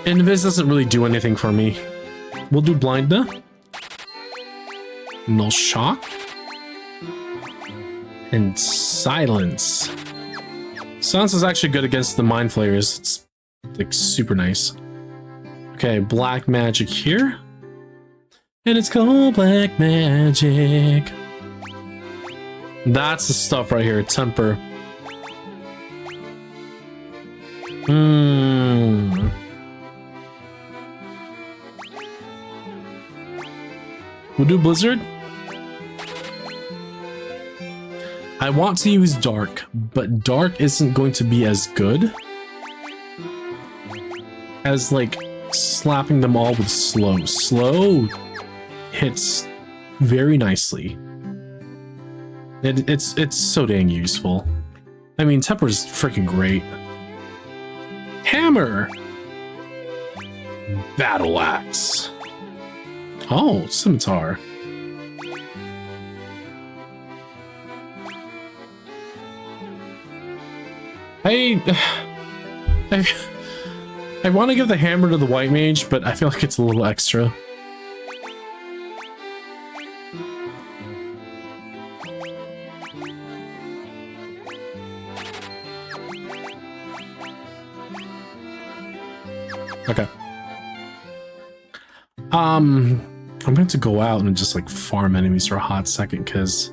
Invis doesn't really do anything for me. We'll do Blinda. No shock. And silence. Silence is actually good against the mind flayers. It's like super nice. Okay, black magic here. And it's called black magic. That's the stuff right here. Temper. We'll do Blizzard. I want to use Dark, but Dark isn't going to be as good as like slapping them all with Slow. Slow hits very nicely. It's so dang useful. I mean, Temper's freaking great. Hammer. Battle Axe. Oh, Scimitar. I want to give the hammer to the white mage, but I feel like it's a little extra. Okay. I'm going to go out and just like farm enemies for a hot second, because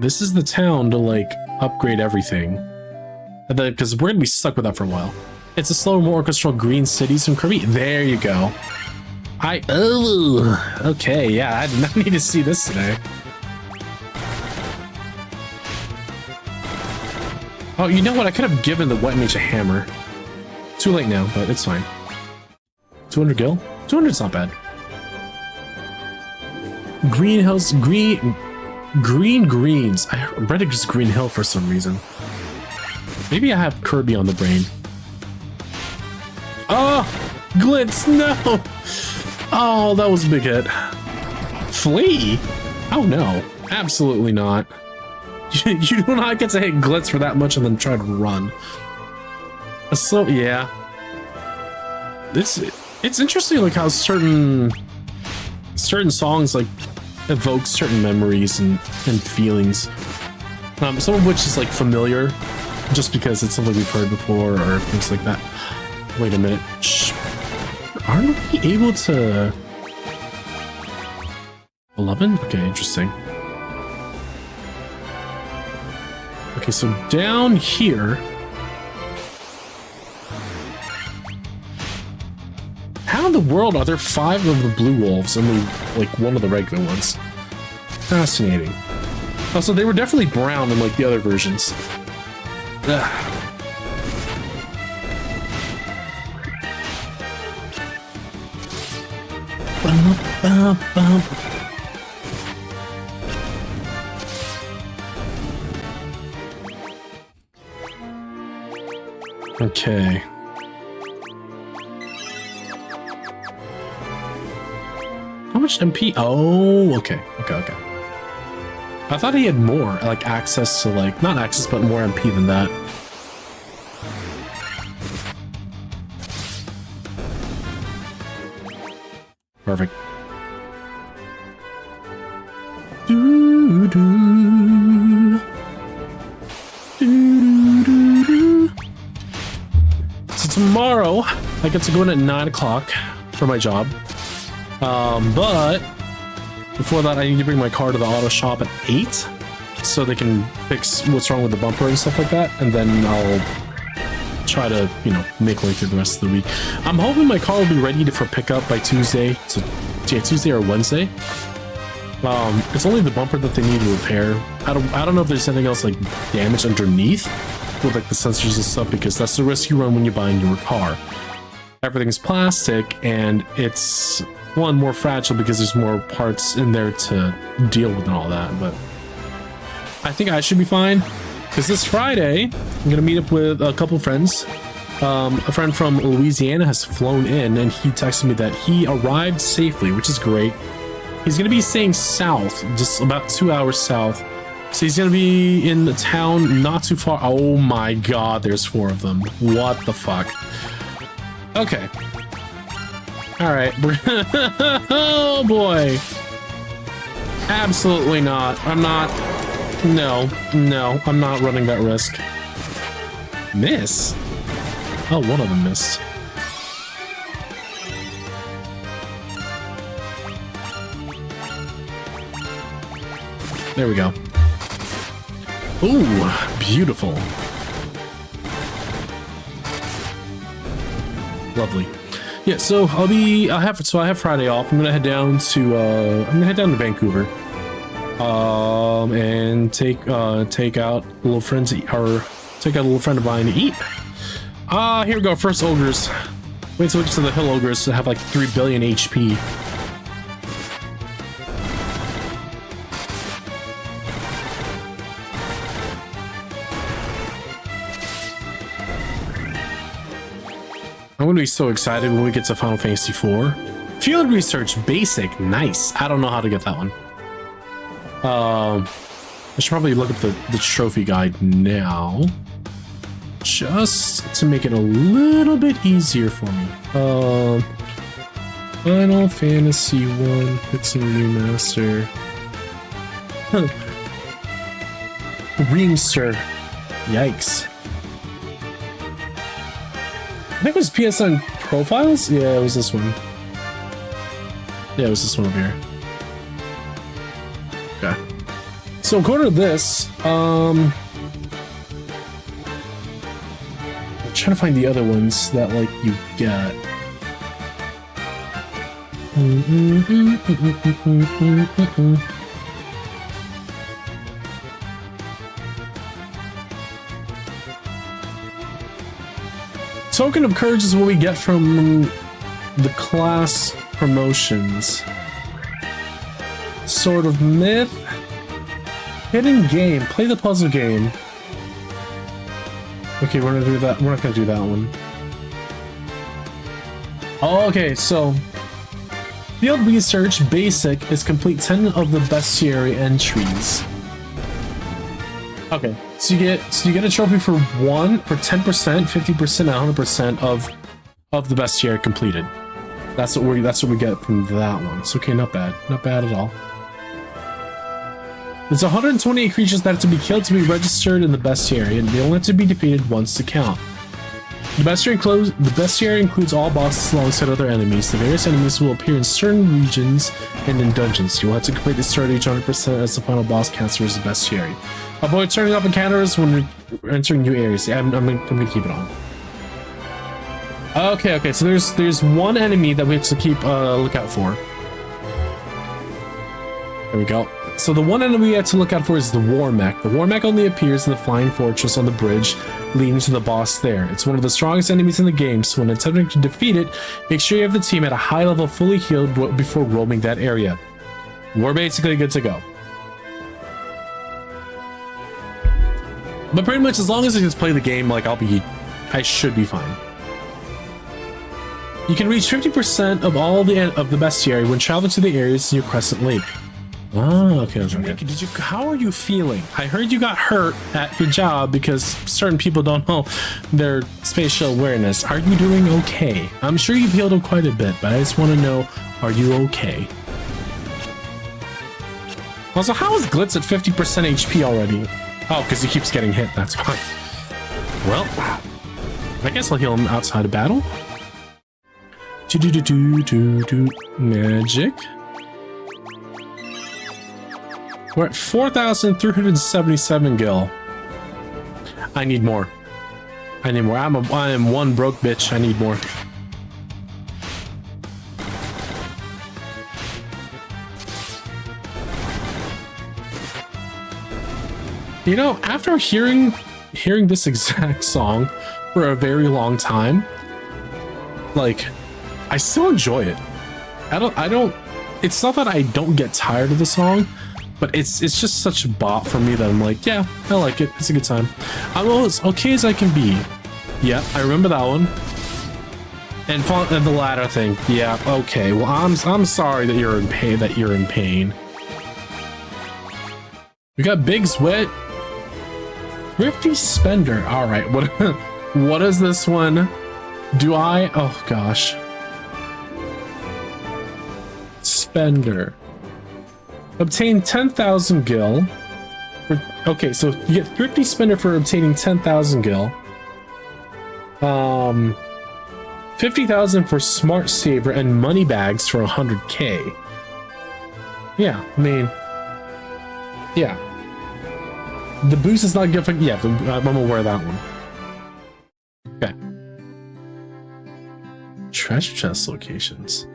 this is the town to like upgrade everything. Because we're gonna be stuck with that for a while. It's a slower, more orchestral green cities from Kirby. There you go. Oh, okay, yeah, I did not need to see this today. Oh, you know what? I could have given the white mage a hammer. Too late now, but it's fine. 200 gil? 200's not bad. Greenhouse, greens. I read it was Green Hill for some reason. Maybe I have Kirby on the brain. Oh, Glitz, no! Oh, that was a big hit. Flee? Oh no, absolutely not. You do not get to hit Glitz for that much and then try to run. So yeah, it's interesting like how certain songs like evoke certain memories and feelings. Some of which is like familiar, just because it's something we've heard before or things like that. Wait a minute. Shh. Aren't we able to... 11? Okay, interesting. Okay, so down here... How in the world are there 5 of the blue wolves and only, like, one of the regular ones? Fascinating. Also, they were definitely brown in, like, the other versions. Ugh. Okay. How much MP? Oh, okay. I thought he had more, like access to like, not access, but more MP than that. Perfect. Doo -doo. Doo -doo. So tomorrow, I get to go in at 9 o'clock for my job. But before that, I need to bring my car to the auto shop at 8 so they can fix what's wrong with the bumper and stuff like that. And then I'll try to, you know, make way through the rest of the week. I'm hoping my car will be ready for pickup by Tuesday. So yeah, Tuesday or Wednesday. It's only the bumper that they need to repair. I don't know if there's anything else like damage underneath with like the sensors and stuff, because that's the risk you run when you buy a newer car. Everything's plastic and it's one more fragile because there's more parts in there to deal with and all that. But I think I should be fine, because this Friday I'm gonna meet up with a couple friends. A friend from Louisiana has flown in and he texted me that he arrived safely, which is great. He's gonna be staying south, just about 2 hours south. So he's gonna be in the town not too far. Oh my god, there's 4 of them. What the fuck? Okay. Alright. Oh boy. Absolutely not. I'm not. No, I'm not running that risk. Miss? Oh, one of them missed. There we go. Ooh, beautiful. Lovely. Yeah, so I have Friday off. I'm gonna head down to Vancouver. And take out a little friend of mine to eat. Here we go. First ogres. Wait till we get to the hill ogres to have like 3 billion HP. I'm gonna be so excited when we get to Final Fantasy IV. Field research basic, nice. I don't know how to get that one. I should probably look up the trophy guide now, just to make it a little bit easier for me. Final Fantasy 1 fixing remaster. Remaster. Yikes. I think it was PSN profiles? Yeah, it was this one. Yeah, it was this one over here. Okay. So according to this, I'm trying to find the other ones that like you get. Token of Courage is what we get from the class promotions. Sword of Myth. Hidden game. Play the puzzle game. Okay, we're gonna do that. We're not gonna do that one. Oh, okay, so Field Research Basic is complete 10 of the bestiary entries. Okay, so you get a trophy for 10%, 50%, and 100% of the bestiary completed. That's what we get from that one. It's okay, not bad at all. There's 128 creatures that have to be killed to be registered in the bestiary, and they only have to be defeated once to count. The bestiary includes all bosses alongside other enemies. The various enemies will appear in certain regions and in dungeons. You will have to complete the story to reach 100% as the final boss counts towards the bestiary. Avoid turning up encounters when entering new areas. Yeah, I'm gonna keep it on. Okay, so there's one enemy that we have to keep lookout for. There we go. so the one enemy we have to look out for is the War Mech. The War Mech only appears in the Flying Fortress on the bridge leading to the boss there. It's one of the strongest enemies in the game, so when attempting to defeat it, make sure you have the team at a high level fully healed before roaming that area. We're basically good to go. But pretty much as long as I just play the game, like I should be fine. You can reach 50% of all the bestiary when traveling to the areas near Crescent Lake. Oh, okay. How are you feeling? I heard you got hurt at your job because certain people don't know their spatial awareness. Are you doing okay? I'm sure you've healed up quite a bit, but I just want to know, are you okay? Also, how is Glitz at 50% HP already? Oh, because he keeps getting hit, that's why. Well, I guess I'll heal him outside of battle. Magic. We're at 4,377 gil. I need more. I need more. I am one broke bitch. I need more. You know, after hearing this exact song for a very long time, like, I still enjoy it. I don't it's not that I don't get tired of the song, but it's just such a bop for me that I'm like, yeah, I like it. It's a good time. I'm as okay as I can be. Yeah, I remember that one. And the ladder thing. Yeah, okay. Well, I'm sorry that you're in pain. We got Big's Wet. Thrifty Spender. All right. What is this one? Oh gosh. Spender. Obtain 10,000 gil. Okay, so you get Thrifty Spender for obtaining 10,000 gil. 50,000 for Smart Saver and money bags for 100k. Yeah, I mean, yeah. The boost is not good for, yeah, I'm gonna wear that one. Okay. Treasure chest locations.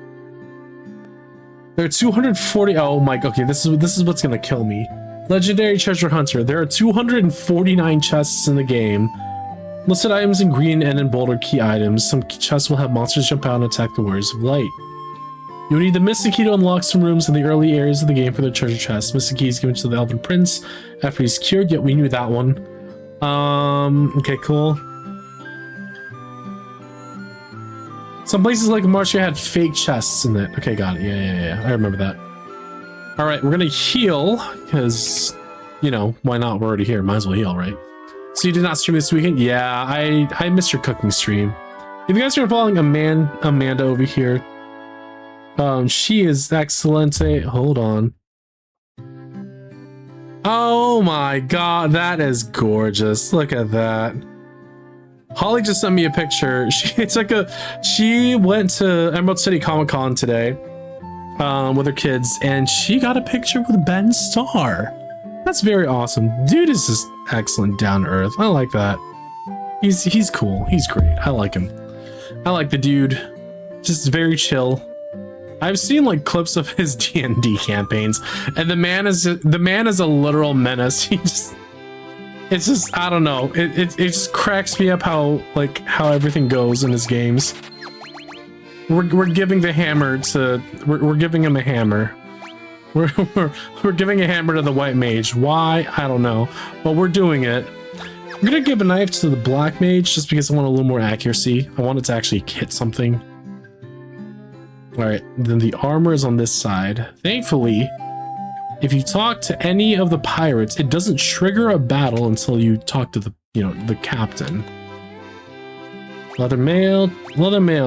There are 240. Oh my. Okay, this is what's gonna kill me. Legendary Treasure Hunter. There are 249 chests in the game. Listed items in green and in bolded key items. Some chests will have monsters jump out and attack the Warriors of Light. You'll need the Mystic Key to unlock some rooms in the early areas of the game for the treasure chest. Mystic Key is given to the Elven Prince after he's cured. Yet we knew that one. Okay, cool. Some places like Marcia had fake chests in it. Okay, got it. Yeah. I remember that. All right, we're gonna heal because, you know, why not? We're already here. Might as well heal, right? So you did not stream this weekend? Yeah, I missed your cooking stream. If you guys are following Amanda over here, she is excellent. Hold on. Oh my god, that is gorgeous. Look at that. Holly just sent me a picture. She went to Emerald City Comic Con today with her kids, and she got a picture with Ben Starr. That's very awesome. Dude is just excellent, down to earth. I like that. He's cool. He's great. I like him. I like the dude. Just very chill. I've seen like clips of his D&D campaigns, and the man is a literal menace. It's just, I don't know. It just cracks me up how everything goes in his games. We're giving the hammer to we're giving him a hammer. We're giving a hammer to the white mage. Why? I don't know. But we're doing it. I'm gonna give a knife to the black mage just because I want a little more accuracy. I want it to actually hit something. All right, then the armor is on this side. Thankfully, if you talk to any of the pirates, it doesn't trigger a battle until you talk to the captain. Leather mail,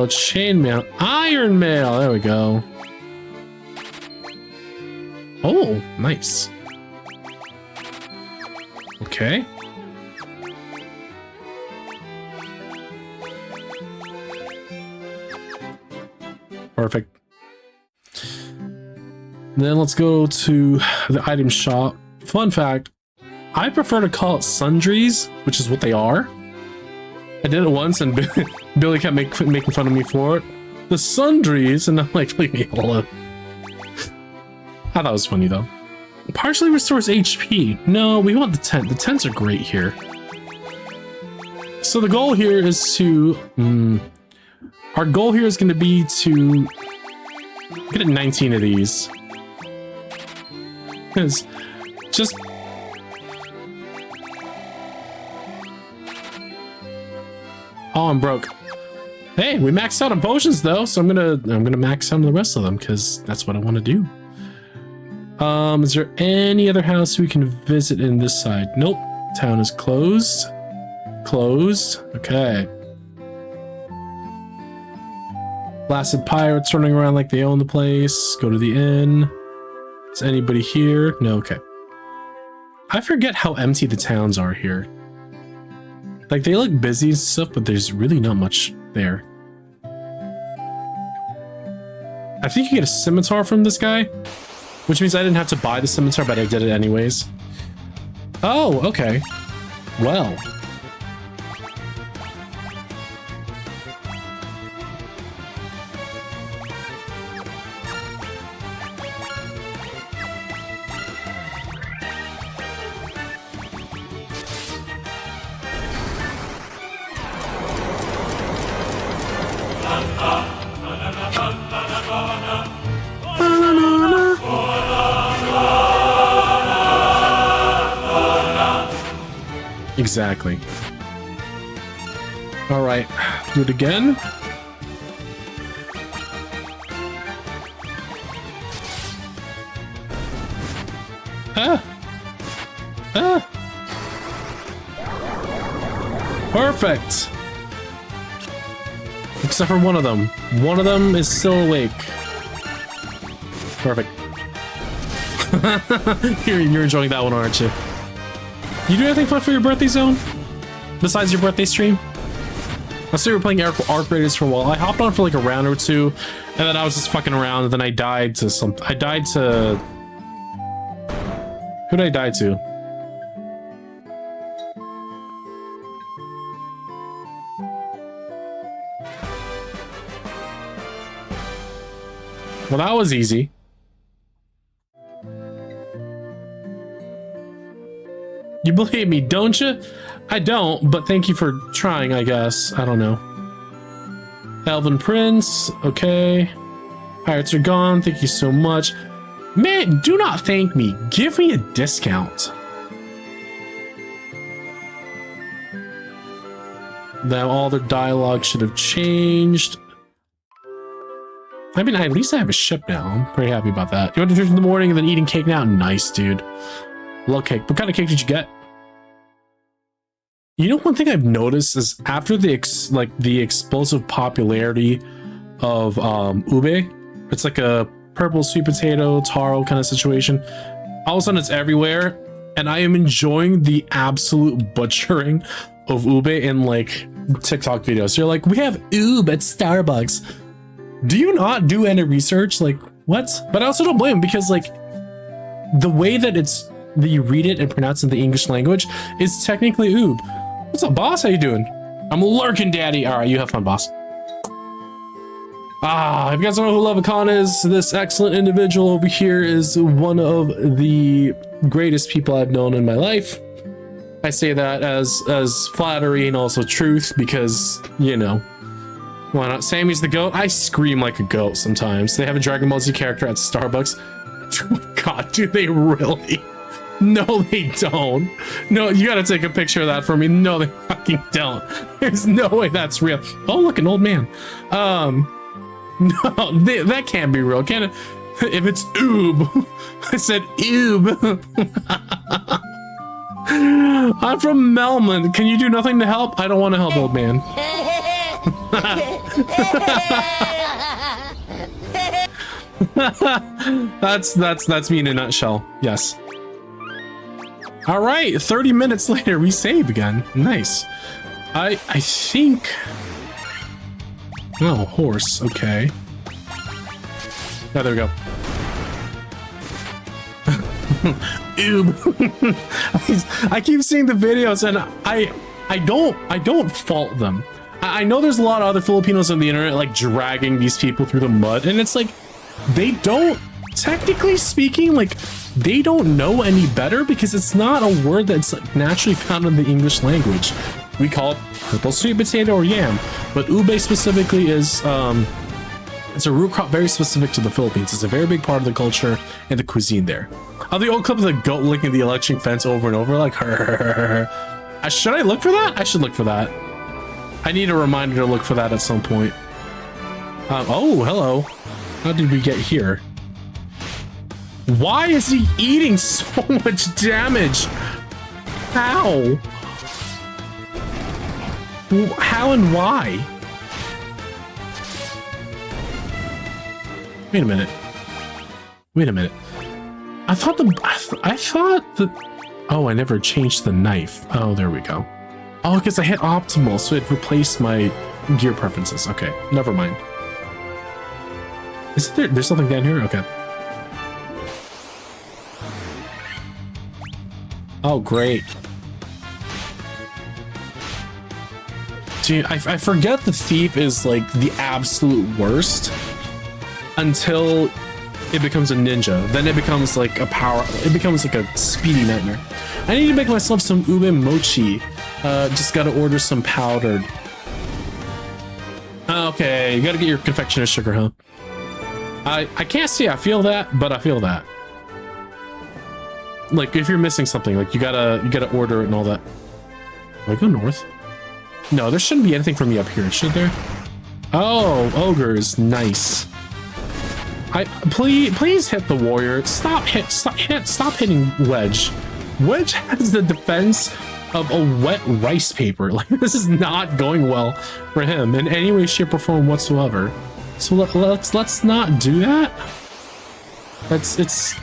chain mail, iron mail. There we go. Oh, nice. Okay. Perfect. Then let's go to the item shop. Fun fact, I prefer to call it sundries, which is what they are. I did it once and Billy kept making fun of me for it. The sundries, and I'm like, leave me alone. I thought it was funny though. Partially restores HP. No, we want the tent. The tents are great here. So the goal here is to... our goal here is going to be to get 19 of these. Because just... Oh, I'm broke. Hey, we maxed out on potions though, so I'm gonna max out on the rest of them because that's what I want to do. Is there any other house we can visit in this side? Nope. Town is closed. Closed. Okay. Blasted pirates running around like they own the place. Go to the inn. Is anybody here? No, okay. I forget how empty the towns are here. Like, they look busy and stuff, but there's really not much there. I think you get a scimitar from this guy, which means I didn't have to buy the scimitar, but I did it anyways. Oh, okay. Well. Exactly. All right, do it again. Perfect. Except for one of them. One of them is still awake. Perfect. You're enjoying that one, aren't you? You do anything fun for your birthday zone? Besides your birthday stream? I saw you were playing Arc Raiders for a while. I hopped on for like a round or two, and then I was just fucking around, and then I died to something. I died to... Who did I die to? Well, that was easy. You believe me, don't you? I don't, but thank you for trying, I guess. I don't know. Elven Prince, okay. Pirates are gone, thank you so much. Man, do not thank me. Give me a discount. Now all their dialogue should have changed. I mean, at least I have a ship now. I'm pretty happy about that. You want to drink in the morning and then eating cake now? Nice, dude. Love cake. What kind of cake did you get? You know, one thing I've noticed is after the explosive popularity of ube, it's like a purple sweet potato taro kind of situation. All of a sudden it's everywhere, and I am enjoying the absolute butchering of ube in like TikTok videos. You're like, we have ube at Starbucks. Do you not do any research? Like, what? But I also don't blame him, because like the way that you read it and pronounce it in the English language is technically oob. What's up, boss? How you doing? I'm lurking, daddy. All right, you have fun, boss. If you guys don't know who Levicon is, this excellent individual over here is one of the greatest people I've known in my life. I say that as flattery and also truth, because, you know, why not? Sammy's the goat. I scream like a goat sometimes. They have a Dragon Ball Z character at Starbucks. God, do they really? No, they don't. No, you gotta take a picture of that for me. No, they fucking don't. There's no way that's real. Oh, look, an old man. No, that can't be real, can it? If it's oob. I said oob. I'm from Melman. Can you do nothing to help? I don't want to help, old man. That's me in a nutshell. Yes. All right, 30 minutes later, we save again. Nice. I think... Oh, horse. Okay. Oh, there we go. Oob. I keep seeing the videos, and I don't fault them. I know there's a lot of other Filipinos on the internet like dragging these people through the mud, and it's like they don't technically speaking, like, they don't know any better because it's not a word that's like naturally found in the English language. We call it purple sweet potato or yam, but ube specifically is it's a root crop very specific to the Philippines. It's a very big part of the culture and the cuisine there. Oh, the old clip of the goat licking the electric fence over and over, like her. Should I look for that? I should look for that. I need a reminder to look for that at some point. Oh, hello. How did we get here? Why is he eating so much damage? How? How and why? Wait a minute. Wait a minute. I thought the oh, I never changed the knife. Oh, there we go. Oh, because I hit optimal, so it replaced my gear preferences. Okay, never mind. Is there's something down here? Okay. Oh, great. Dude, I forget the thief is like the absolute worst until it becomes a ninja. Then it becomes like a power. It becomes like a speedy nightmare. I need to make myself some ube mochi. Just gotta order some powdered. Okay, you gotta get your confectioner sugar, huh? I can't see I feel that, but I feel that. Like if you're missing something, like you gotta order it and all that. Do I go north? No, there shouldn't be anything for me up here, should there? Oh, ogres, nice. Please hit the warrior. Stop hitting Wedge. Wedge has the defense of a wet rice paper. Like this is not going well for him in any way, shape, or form whatsoever. So let's not do that.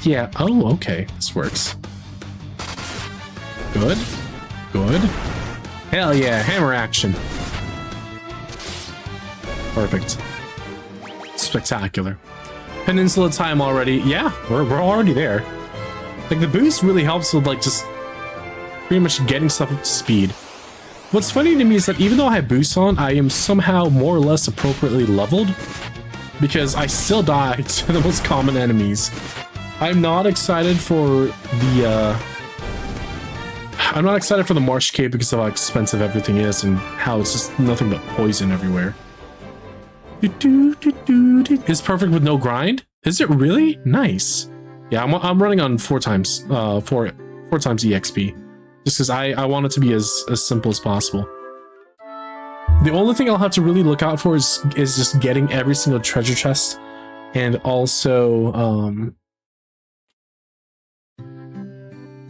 Yeah. Oh, okay. This works. Good. Good. Hell yeah, hammer action. Perfect. Spectacular. Peninsula time already. Yeah, we're already there. Like the boost really helps with like just pretty much getting stuff up to speed. What's funny to me is that even though I have boosts on, I am somehow more or less appropriately leveled because I still die to the most common enemies. I'm not excited for the I'm not excited for the Marsh Cave because of how expensive everything is and how it's just nothing but poison everywhere. It's perfect with no grind. Is it really? Nice. Yeah, I'm running on 4 times EXP just because I want it to be as simple as possible. The only thing I'll have to really look out for is just getting every single treasure chest and also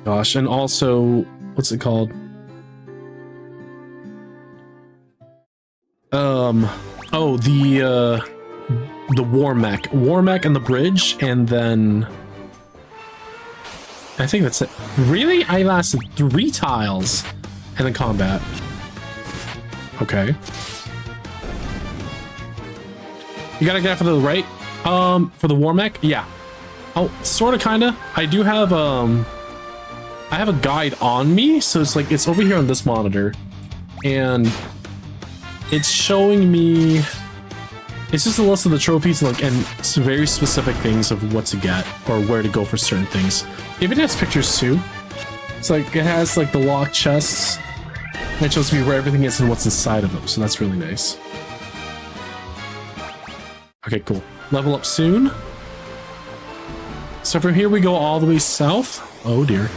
gosh, and also what's it called? Oh, the war mech and the bridge, and then I think that's it. Really? I lasted 3 tiles and then combat. Okay. You gotta get out for the right. For the war mech? Yeah. Oh, sorta, kinda. I do have I have a guide on me, so it's like it's over here on this monitor, and it's showing me. It's just a list of the trophies, like, and some very specific things of what to get or where to go for certain things. It even has pictures too. It's like it has like the locked chests, and it shows me where everything is and what's inside of them. So that's really nice. Okay, cool. Level up soon. So from here we go all the way south. Oh dear.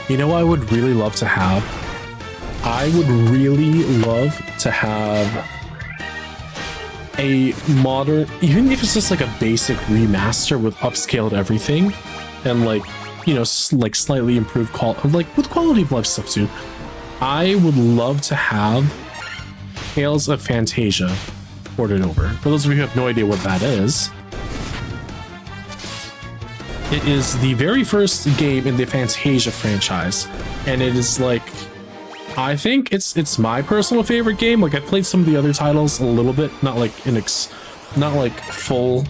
You know what I would really love to have? I would really love to have a modern, even if it's just like a basic remaster with upscaled everything and like, you know, like slightly improved quality, like with quality of life stuff too. I would love to have Tales of Fantasia ported over. For those of you who have no idea what that is, it is the very first game in the Fantasia franchise, and it is like, I think it's my personal favorite game. Like I've played some of the other titles a little bit, not like full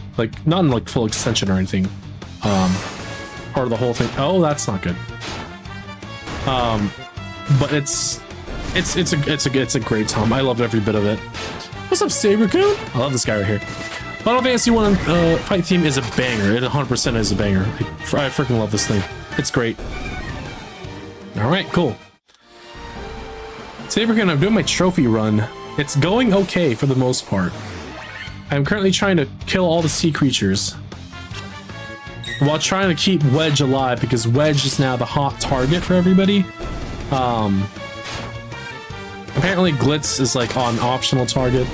extension or anything, or the whole thing. Oh, that's not good. but it's a great time. I love every bit of it. What's up, Sabercoon? I love this guy right here. Final Fantasy 1 fight theme is a banger. It 100% is a banger. I freaking love this thing. It's great. All right, cool. Sabercoon, I'm doing my trophy run. It's going okay for the most part. I'm currently trying to kill all the sea creatures while trying to keep Wedge alive, because Wedge is now the hot target for everybody. Apparently Glitz is like an optional target.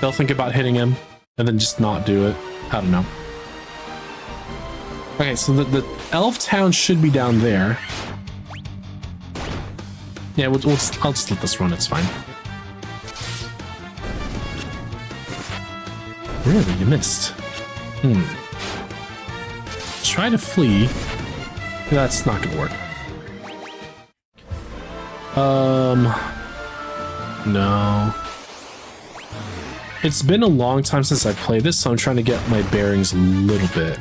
They'll think about hitting him and then just not do it. I don't know. Okay, so the elf town should be down there. Yeah, I'll just let this run, it's fine. Really, you missed. Try to flee. That's not gonna work. No. It's been a long time since I played this, so I'm trying to get my bearings a little bit.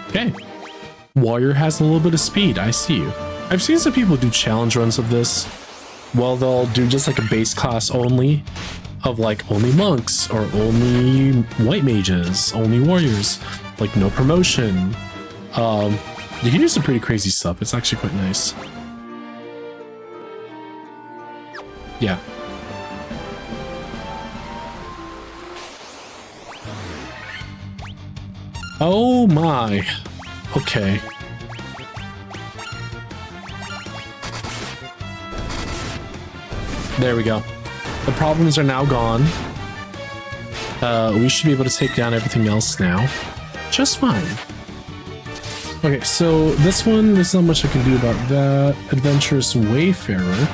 Okay. Warrior has a little bit of speed, I see you. I've seen some people do challenge runs of this. Well, they'll do just like a base class only, of like only monks, or only white mages, only warriors, like no promotion. You can do some pretty crazy stuff. It's actually quite nice. Yeah. Oh my. Okay. There we go. The problems are now gone. We should be able to take down everything else now. Just fine. Okay, so this one, there's not much I can do about that. Adventurous Wayfarer.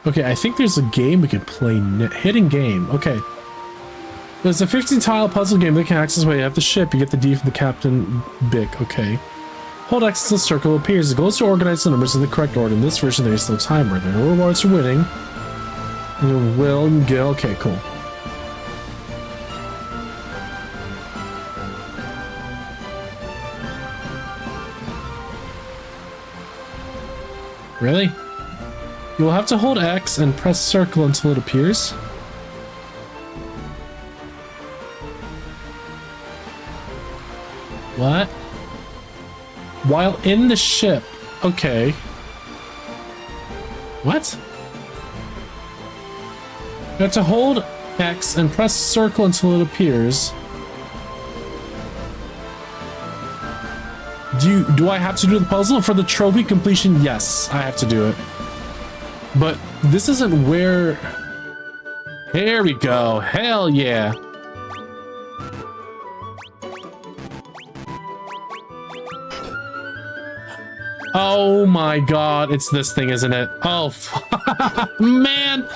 Okay, I think there's a game we can play. Hidden game. Okay. There's a 15-tile puzzle game that can access while you have the ship. You get the D from the Captain Bick. Okay. Hold X until circle appears. The goal is to organize the numbers in the correct order. In this version, there is no timer. There are no rewards for winning. You will get... Okay, cool. Really? You will have to hold X and press circle until it appears. What? While in the ship. Okay. What? You have to hold X and press circle until it appears. Do I have to do the puzzle for the trophy completion? Yes, I have to do it. But this isn't where... Here we go. Hell yeah. Oh my god, it's this thing, isn't it? Oh, man.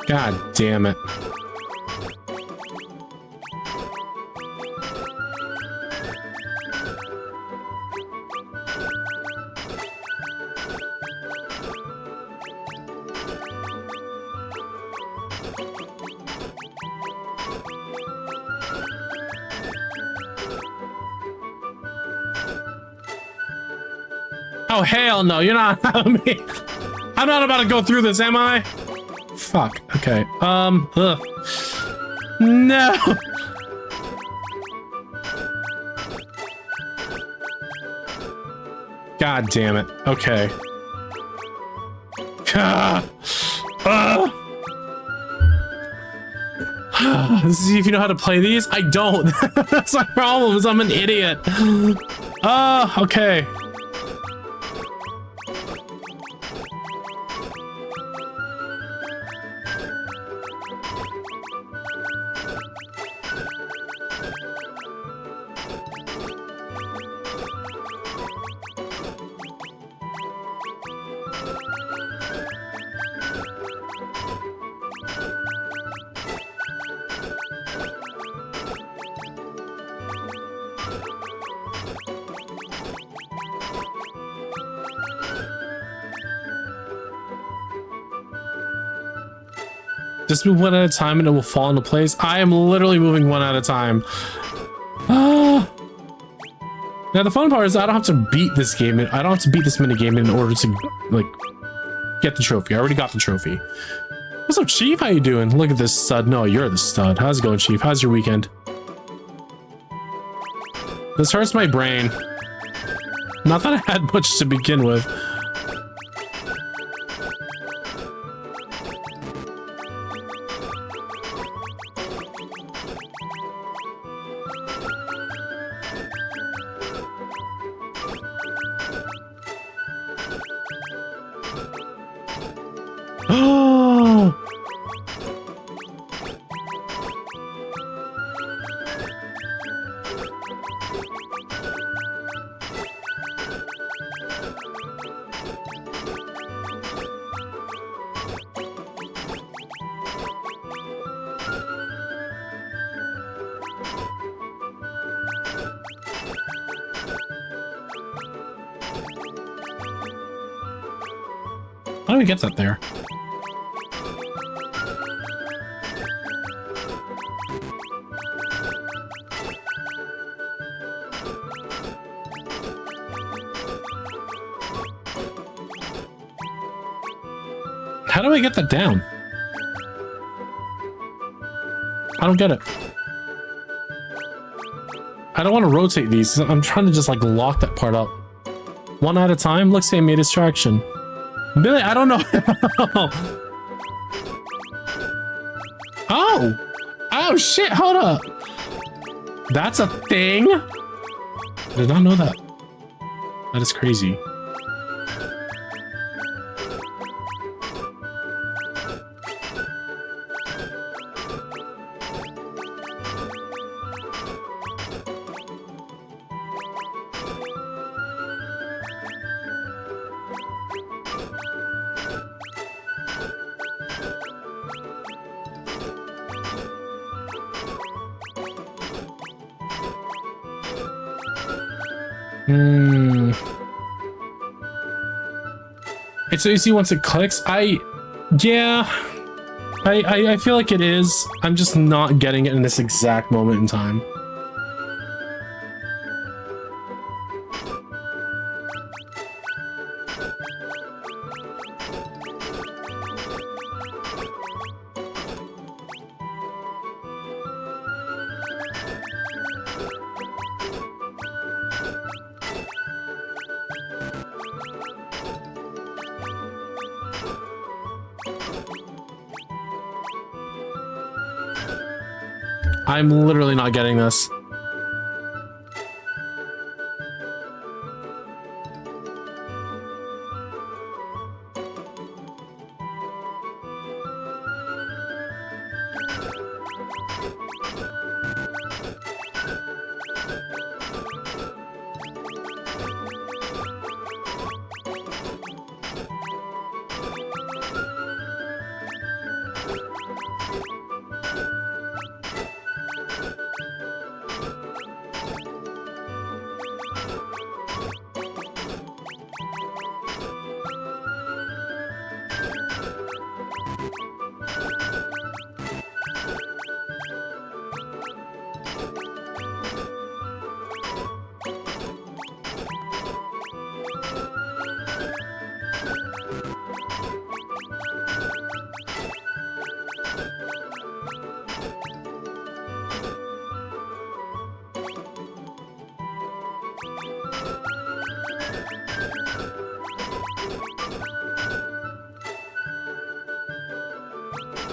God damn it. Oh, hell no, you're not having me. I'm not about to go through this, am I? Fuck. Okay. Ugh. No. God damn it. Okay. See if you know how to play these. I don't. That's my problem. Is I'm an idiot. Okay. Just move one at a time and it will fall into place. I am literally moving one at a time. Ah. Now the fun part is I don't have to beat this game. I don't have to beat this minigame in order to like get the trophy. I already got the trophy. What's up, Chief? How you doing? Look at this stud. No, you're the stud. How's it going, Chief? How's your weekend? This hurts my brain. Not that I had much to begin with. Oh! How do we get that there? How do I get that down? I don't get it. I don't want to rotate these. I'm trying to just like lock that part up. One at a time? Looks like I made a distraction. Billy, I don't know. Oh! Oh shit, hold up. That's a thing? I did not know that. That is crazy. It's so easy once it clicks. Yeah. I feel like it is. I'm just not getting it in this exact moment in time. I'm literally not getting this.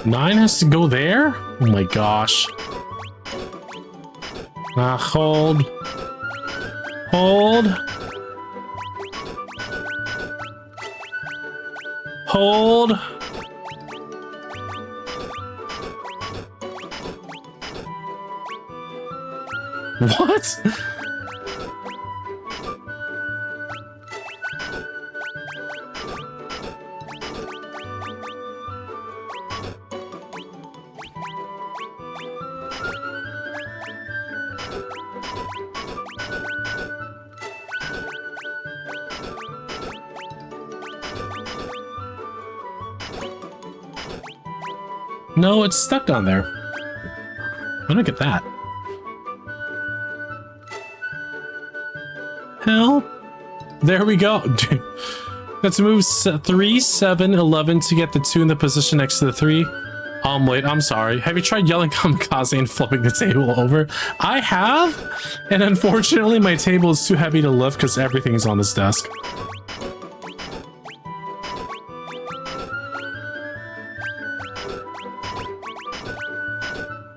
Nine has to go there? Oh my gosh. Hold. Hold. Hold. What? No, it's stuck on there. I don't get that. Help. There we go. Let's move 3, 7, 11 to get the 2 in the position next to the 3. Wait, I'm sorry. Have you tried yelling kamikaze and flipping the table over? I have, and unfortunately my table is too heavy to lift because everything is on this desk.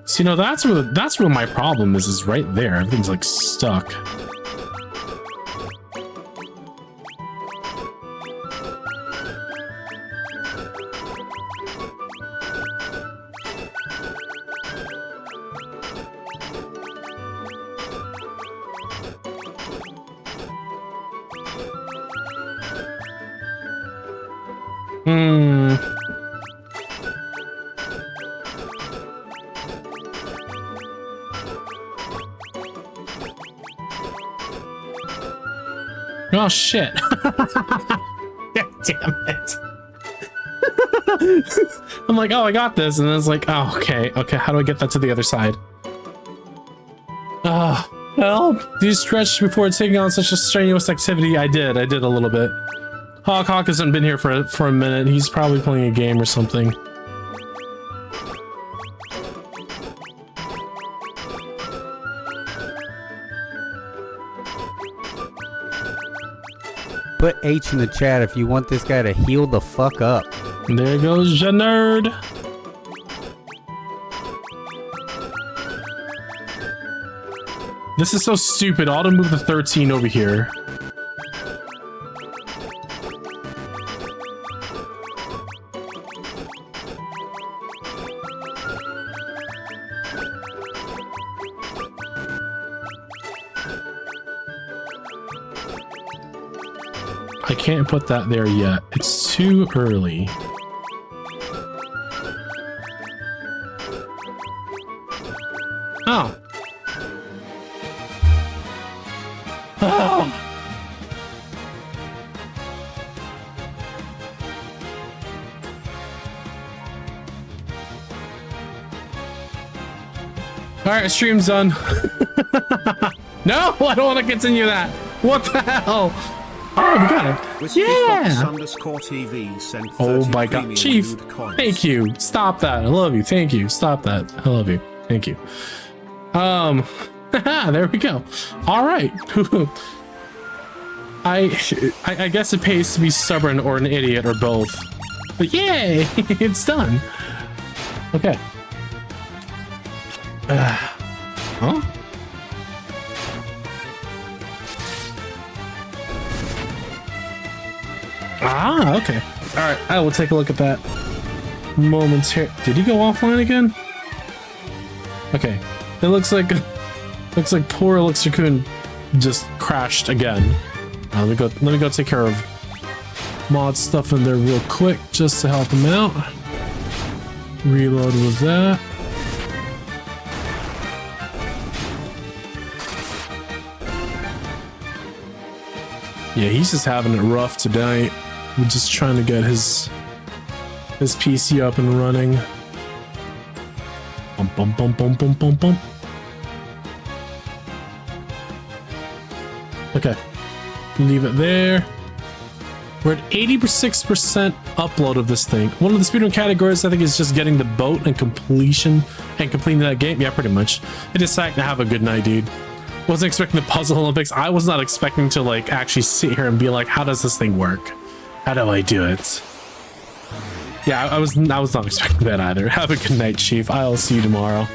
So, you know, that's where my problem is right there. Everything's like stuck. Oh shit. Damn it. I'm like, oh, I got this, and then it's like, oh, okay, how do I get that to the other side? Help! Do you stretch before taking on such a strenuous activity? I did a little bit. Hawk hasn't been here for a minute. He's probably playing a game or something. Put H in the chat if you want this guy to heal the fuck up. There goes ya nerd. This is so stupid. I ought to move the 13 over here. I can't put that there yet. It's too early. Oh. Oh. All right, stream's done. No, I don't want to continue that. What the hell? Oh, we got it. Yeah. Oh my god. Chief, thank you. Stop that. I love you. Thank you. Stop that. I love you. Thank you. There we go. All right. I guess it pays to be stubborn or an idiot or both. But yay, it's done. Okay. Huh? Ah, okay. All right, I will take a look at that moments here. Did he go offline again? Okay, it looks like poor Elixir-kun just crashed again. Let me go take care of mod stuff in there real quick just to help him out. Reload with that. Yeah, he's just having it rough tonight. We're just trying to get his PC up and running. Bum bum bum bum bum bum bum. Okay, leave it there. We're at 86% upload of this thing. One of the speedrun categories I think is just getting the boat and completing that game. Yeah, pretty much. I decided to have a good night, dude. Wasn't expecting the Puzzle Olympics. I was not expecting to like actually sit here and be like, how does this thing work? How do I do it? Yeah, I was not expecting that either. Have a good night, Chief. I'll see you tomorrow.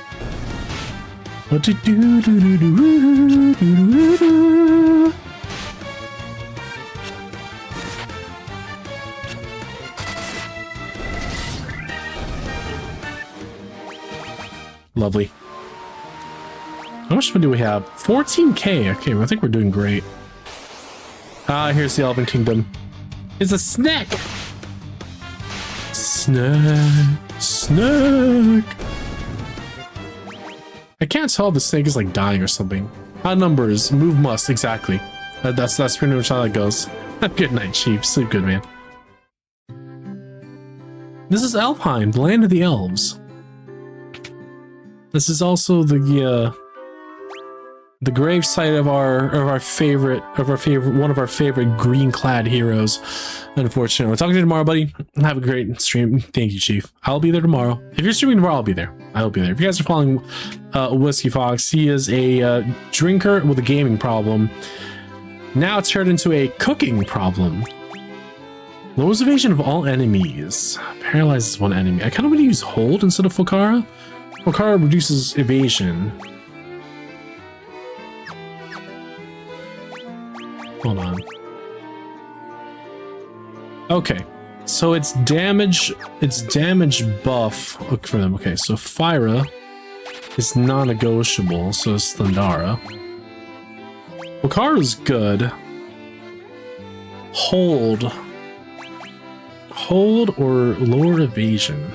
Lovely. How much money do we have? 14k. Okay, well, I think we're doing great. Here's the Elven Kingdom. It's a snack. Snack. I can't tell if the snake is like dying or something. Odd numbers, move must, exactly. That's pretty much how that goes. Have a good night, Chief. Sleep good, man. This is Elfheim, the land of the elves. This is also the grave site of one of our favorite green clad heroes. Unfortunately, we'll talk to you tomorrow, buddy. Have a great stream. Thank you, Chief. I'll be there tomorrow. If you're streaming tomorrow, I'll be there. I'll be there. If you guys are following Whiskey Fox, he is a drinker with a gaming problem. Now it's turned into a cooking problem. Lowers evasion of all enemies. Paralyzes one enemy. I kind of want to use hold instead of Fokara. Fokara reduces evasion. Hold on. Okay, so it's damage buff. Look for them. Okay, so Fyra is non-negotiable, so is Thundara. Fokara is good. Hold or lower evasion.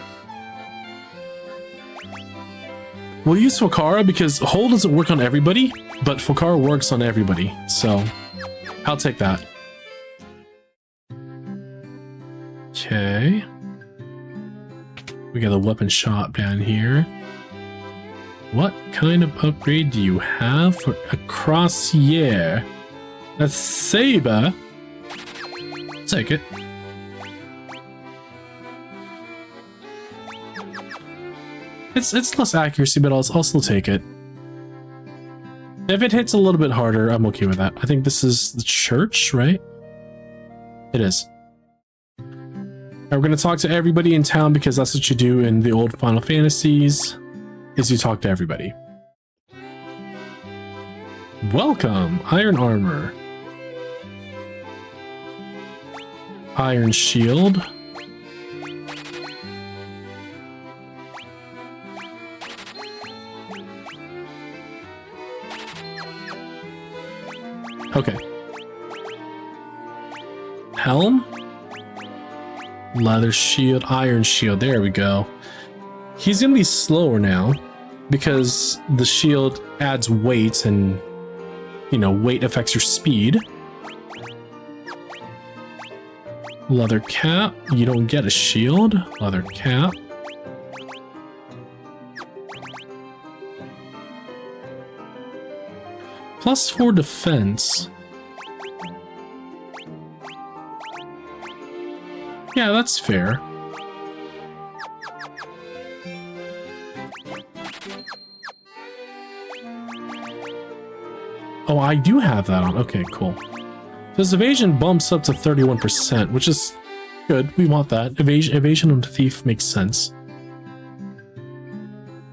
We'll use Fokara because hold doesn't work on everybody, but Fokara works on everybody, so I'll take that. Okay. We got a weapon shop down here. What kind of upgrade do you have for a crossier? A saber? I'll take it. It's less accuracy, but I'll still take it. If it hits a little bit harder, I'm okay with that. I think this is the church, right? It is. Alright, we're gonna talk to everybody in town because that's what you do in the old Final Fantasies, is you talk to everybody. Welcome, iron armor. Iron shield. Okay. Helm? Leather shield, iron shield, there we go. He's gonna be slower now because the shield adds weight and, you know, weight affects your speed. Leather cap, you don't get a shield. Leather cap. +4 defense. Yeah, that's fair. Oh, I do have that on. Okay, cool. This evasion bumps up to 31%, which is good. We want that. Evasion on Thief makes sense.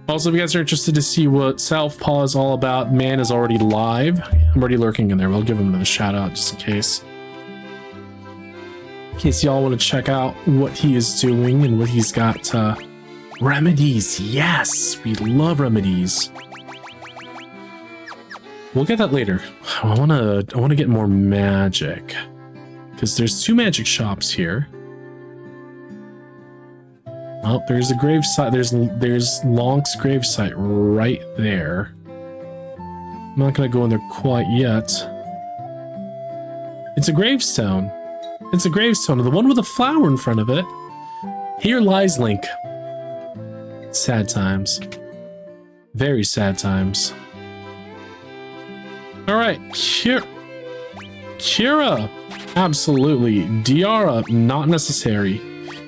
Also, if you guys are interested to see what Southpaw is all about, man is already live. I'm already lurking in there. We'll give him another shout out just in case. In case y'all want to check out what he is doing and what he's got. Remedies. Yes, we love remedies. We'll get that later. I want to get more magic because there's 2 magic shops here. Oh, there's a grave site. There's Lonk's grave site right there. I'm not gonna go in there quite yet. It's a gravestone. It's a gravestone, the one with a flower in front of it. Here lies Link. Sad times. Very sad times. All right, Kira. Absolutely. Diara, not necessary.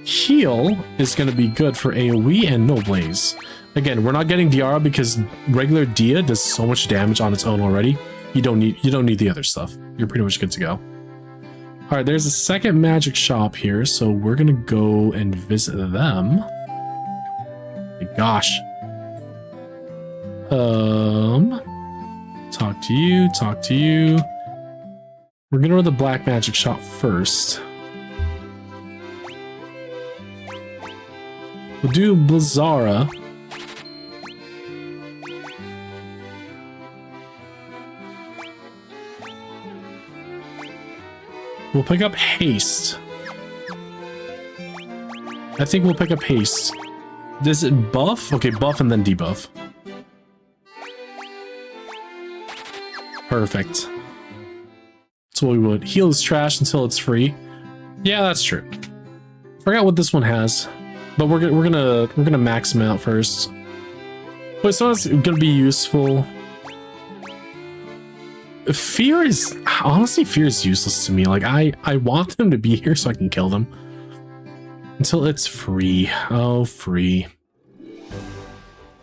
Heal is going to be good for AoE and no blaze. Again, we're not getting Diara because regular Dia does so much damage on its own already. You don't need the other stuff. You're pretty much good to go. All right, there's a second magic shop here, so we're going to go and visit them. My gosh. Talk to you. We're going to go to the black magic shop first. We'll do Blizzara. We'll pick up Haste. I think we'll pick up Haste. Does it buff? Okay, buff and then debuff. Perfect. That's what we would. Heal is trash until it's free. Yeah, that's true. Forgot what this one has. But we're gonna max him out first. But so it's gonna be useful. Fear is honestly useless to me. Like I want them to be here so I can kill them. Until it's free. Oh, free.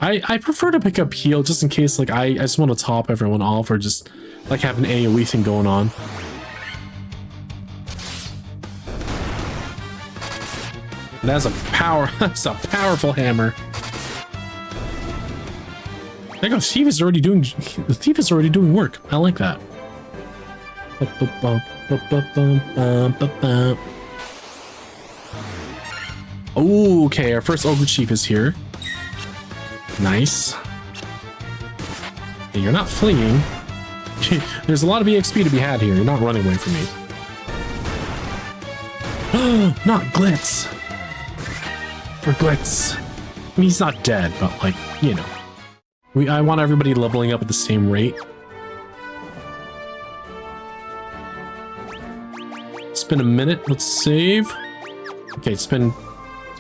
I prefer to pick up heal just in case like I just want to top everyone off or just like have an AoE thing going on. That's a powerful hammer. There you go, Thief is already doing work. I like that. Oh, okay, our first Ogre Chief is here. Nice. Hey, you're not fleeing. There's a lot of EXP to be had here. You're not running away from me. Not Glitz. For Glitz. I mean, he's not dead, but like, you know. I want everybody leveling up at the same rate. It's been a minute. Let's save. Okay, it's been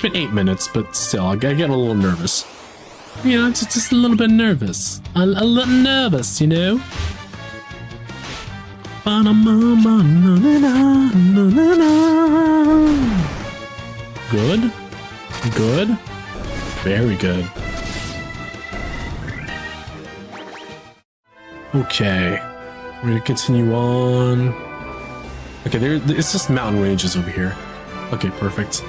8 minutes, but still, I get a little nervous. You know, just a little bit nervous. A little nervous, you know? Good. Good. Very good. Okay. We're gonna continue on. Okay, it's just mountain ranges over here. Okay, perfect.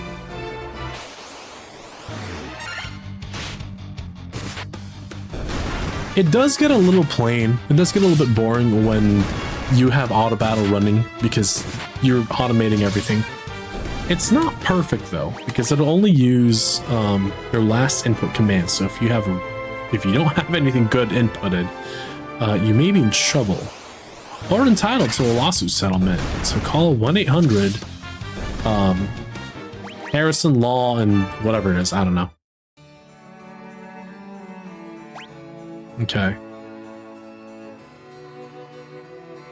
It does get a little plain. It does get a little bit boring when you have auto battle running because you're automating everything. It's not perfect though, because it'll only use your last input command. So if you don't have anything good inputted, you may be in trouble or entitled to a lawsuit settlement. So call 1-800 Harrison Law and whatever it is. I don't know. Okay.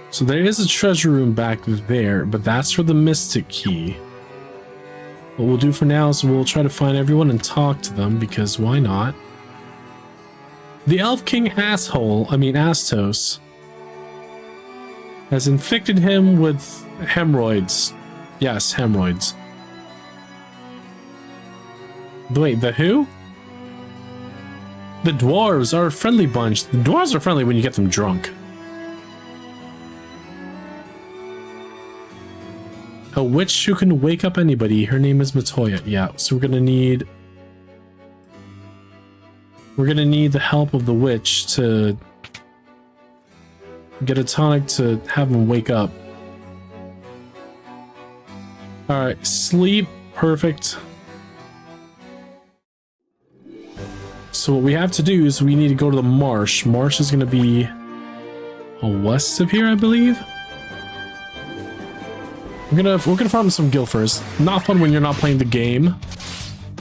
So there is a treasure room back there, but that's for the Mystic Key. What we'll do for now is we'll try to find everyone and talk to them, because why not? The Elf King Astos, has infected him with hemorrhoids. Yes, hemorrhoids. Wait, the who? The dwarves are a friendly bunch. The dwarves are friendly when you get them drunk. A witch who can wake up anybody. Her name is Matoya. Yeah, so we're gonna need the help of the witch to get a tonic to have him wake up. Alright, sleep. Perfect. So what we have to do is we need to go to the marsh. Marsh is going to be west of here, I believe. We're gonna farm some Guilfers. Not fun when you're not playing the game.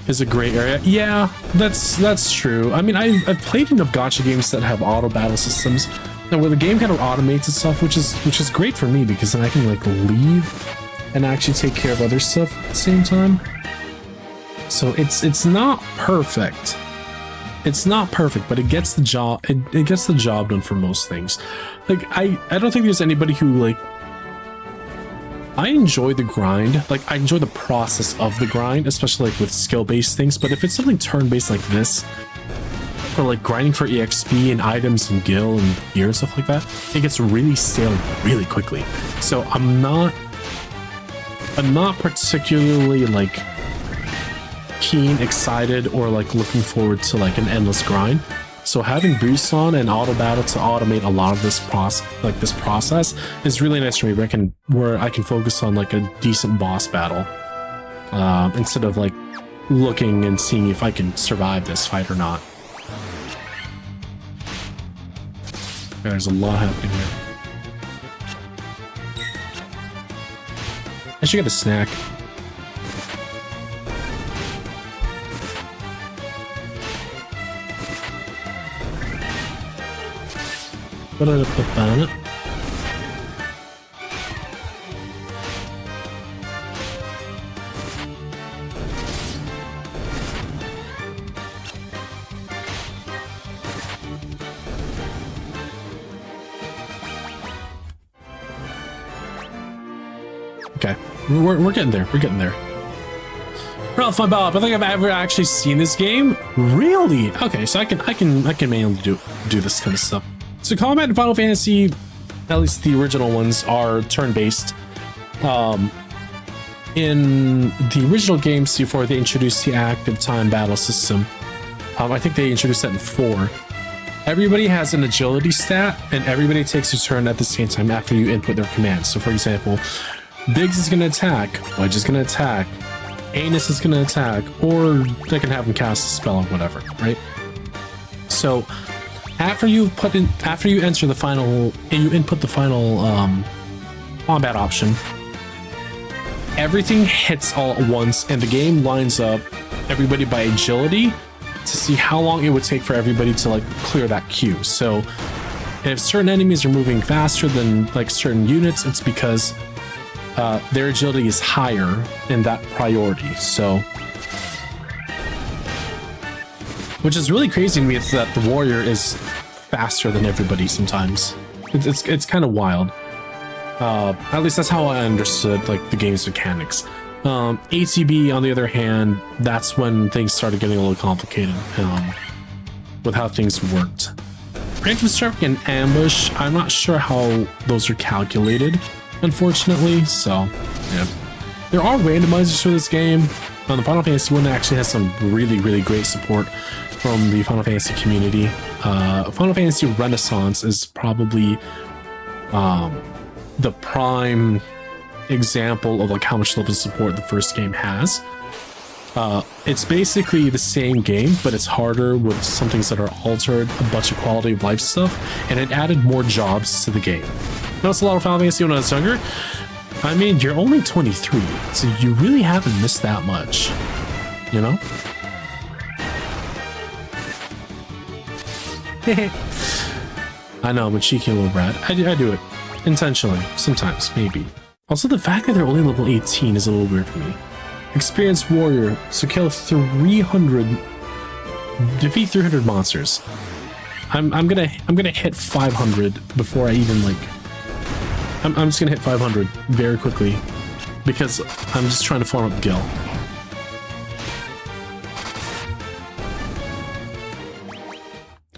Is a great area. Yeah, that's true. I mean, I've played enough gacha games that have auto battle systems, and where the game kind of automates itself, which is great for me because then I can like leave and actually take care of other stuff at the same time. So it's not perfect. It's not perfect, but it gets the job. It gets the job done for most things. Like I don't think there's anybody who like. I enjoy the grind. Like I enjoy the process of the grind, especially like with skill-based things. But if it's something turn-based like this, or like grinding for EXP and items and gil and gear and stuff like that, it gets really stale really quickly. So I'm not particularly like keen, excited, or like looking forward to like an endless grind. So having boost on and auto battle to automate a lot of this process is really nice for me, where I can focus on like a decent boss battle instead of like looking and seeing if I can survive this fight or not. There's a lot happening here. I should get a snack. What did I put on it? Okay, we're getting there. We're getting there. Ralph, my Bob, I don't think I've ever actually seen this game. Really? Okay, so I can manually do this kind of stuff. So combat in Final Fantasy, at least the original ones, are turn-based. In the original games before they introduced the active time battle system, I think they introduced that in 4. Everybody has an agility stat, and everybody takes a turn at the same time after you input their commands. So for example, Biggs is going to attack, Wedge is going to attack, Anus is going to attack, or they can have him cast a spell or whatever, right? So after you enter the final, you input the final combat option, everything hits all at once, and the game lines up everybody by agility to see how long it would take for everybody to like clear that queue. So if certain enemies are moving faster than like certain units, it's because their agility is higher in that priority. So, which is really crazy to me, is that the warrior is faster than everybody sometimes. It's kind of wild. At least that's how I understood like the game's mechanics. ATB, on the other hand, that's when things started getting a little complicated with how things worked. Preemptive strike and ambush, I'm not sure how those are calculated, unfortunately. So yeah, there are randomizers for this game. The Final Fantasy one actually has some really great support from the Final Fantasy community. Final Fantasy Renaissance is probably the prime example of like how much level of support the first game has. It's basically the same game, but it's harder with some things that are altered, a bunch of quality of life stuff, and it added more jobs to the game. Noticed a lot of Final Fantasy when I was younger. I mean, you're only 23, so you really haven't missed that much, you know? I know, I'm a cheeky little brat. I do it intentionally, sometimes, maybe. Also, the fact that they're only level 18 is a little weird for me. Experienced warrior, so kill 300, defeat 300 monsters. I'm gonna hit 500 before I even like. I'm just gonna hit 500 very quickly because I'm just trying to farm up Gil.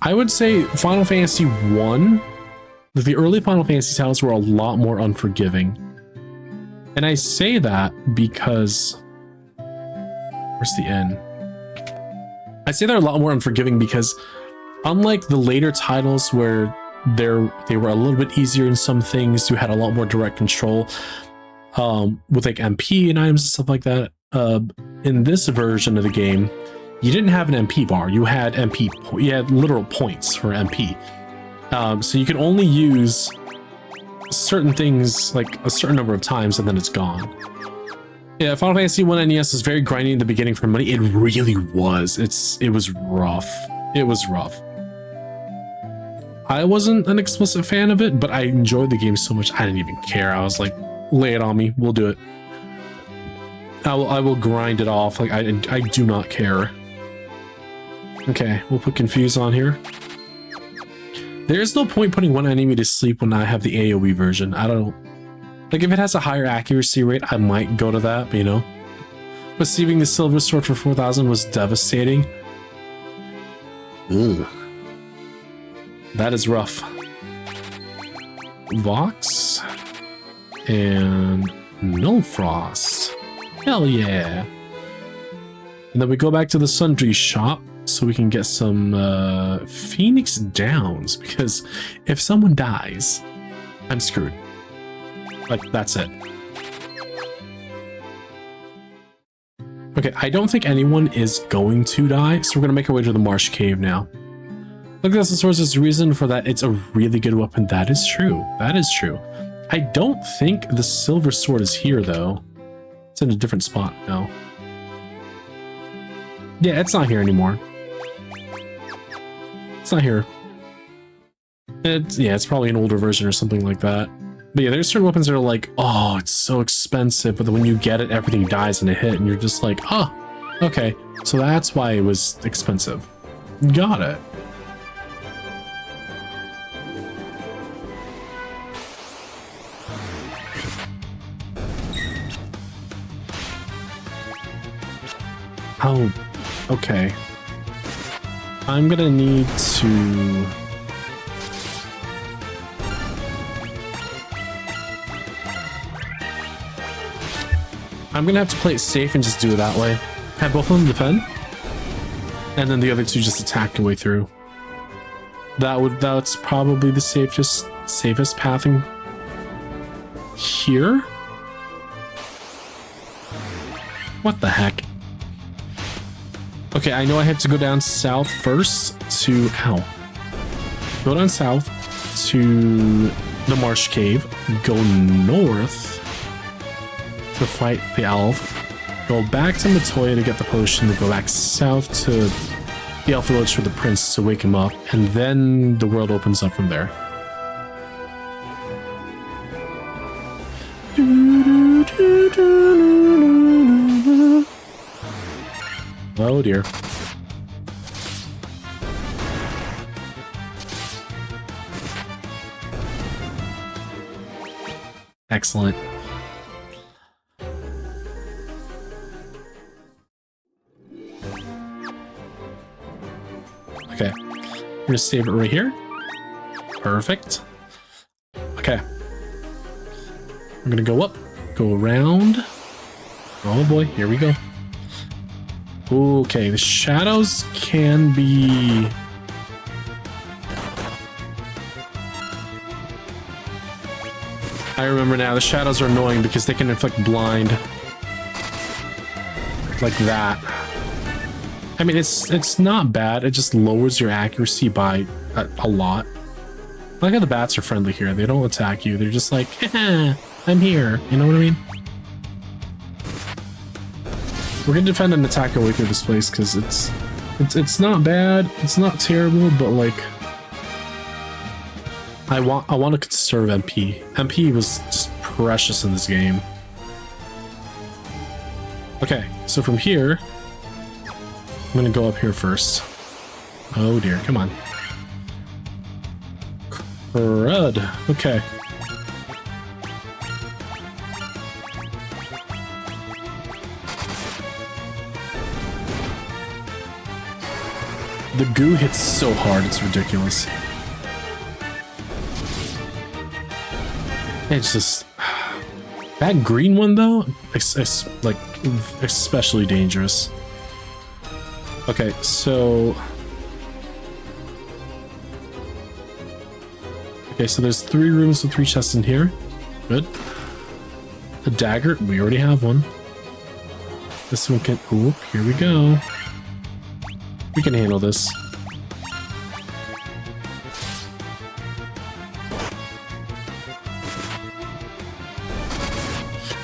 I would say Final Fantasy 1, the early Final Fantasy titles were a lot more unforgiving. And I say that because... Where's the N? I say they're a lot more unforgiving because unlike the later titles where they were a little bit easier in some things, you had a lot more direct control with like MP and items and stuff like that. In this version of the game, you didn't have an MP bar. You had you had literal points for MP. So you could only use certain things like a certain number of times and then it's gone. Yeah, Final Fantasy 1 NES was very grindy in the beginning for money. It really was. It was rough. It was rough. I wasn't an explicit fan of it, but I enjoyed the game so much I didn't even care. I was like, lay it on me. We'll do it. I will grind it off. Like I do not care. Okay, we'll put Confuse on here. There's no point putting one enemy to sleep when I have the AoE version. I don't... Like, if it has a higher accuracy rate, I might go to that, but, you know. Receiving the Silver Sword for 4,000 was devastating. Ugh. That is rough. Vox. And No Frost. Hell yeah. And then we go back to the Sundry shop so we can get some Phoenix Downs, because if someone dies, I'm screwed. Like, that's it. Okay, I don't think anyone is going to die, so we're gonna make our way to the Marsh Cave now. Look, that's the source. There's a reason for that. It's a really good weapon. That is true. That is true. I don't think the Silver Sword is here, though. It's in a different spot now. Yeah, it's not here anymore. It's not here. It's probably an older version or something like that. But yeah, there's certain weapons that are like, oh, it's so expensive, but then when you get it, everything dies in a hit, and you're just like, oh, okay. So that's why it was expensive. Got it. Oh, okay. I'm gonna need to... I'm gonna have to play it safe and just do it that way. Have both of them defend, and then the other two just attack their way through. That's probably the safest pathing here. What the heck? Okay, I know I have to go down south first to... Ow. Go down south to the marsh cave. Go north to fight the elf. Go back to Matoya to get the potion. To go back south to the elf village for the prince to wake him up. And then the world opens up from there. Oh dear. Excellent. Okay. I'm gonna save it right here. Perfect. Okay. I'm gonna go up, go around. Oh boy, here we go. Okay, the shadows can be... I remember now, the shadows are annoying because they can inflict blind. Like that. I mean, it's not bad, it just lowers your accuracy by a lot. I like how the bats are friendly here, they don't attack you, they're just like, haha, I'm here, you know what I mean? We're gonna defend and attack our way through this place because it's not bad, it's not terrible, but like I want to conserve MP. MP was just precious in this game. Okay, so from here, I'm gonna go up here first. Oh dear, come on. Crud. Okay. The goo hits so hard, it's ridiculous. It's just... That green one, though, like, especially dangerous. Okay, so... Okay, so there's 3 rooms with 3 chests in here. Good. A dagger, we already have one. This one can... Ooh, here we go. We can handle this.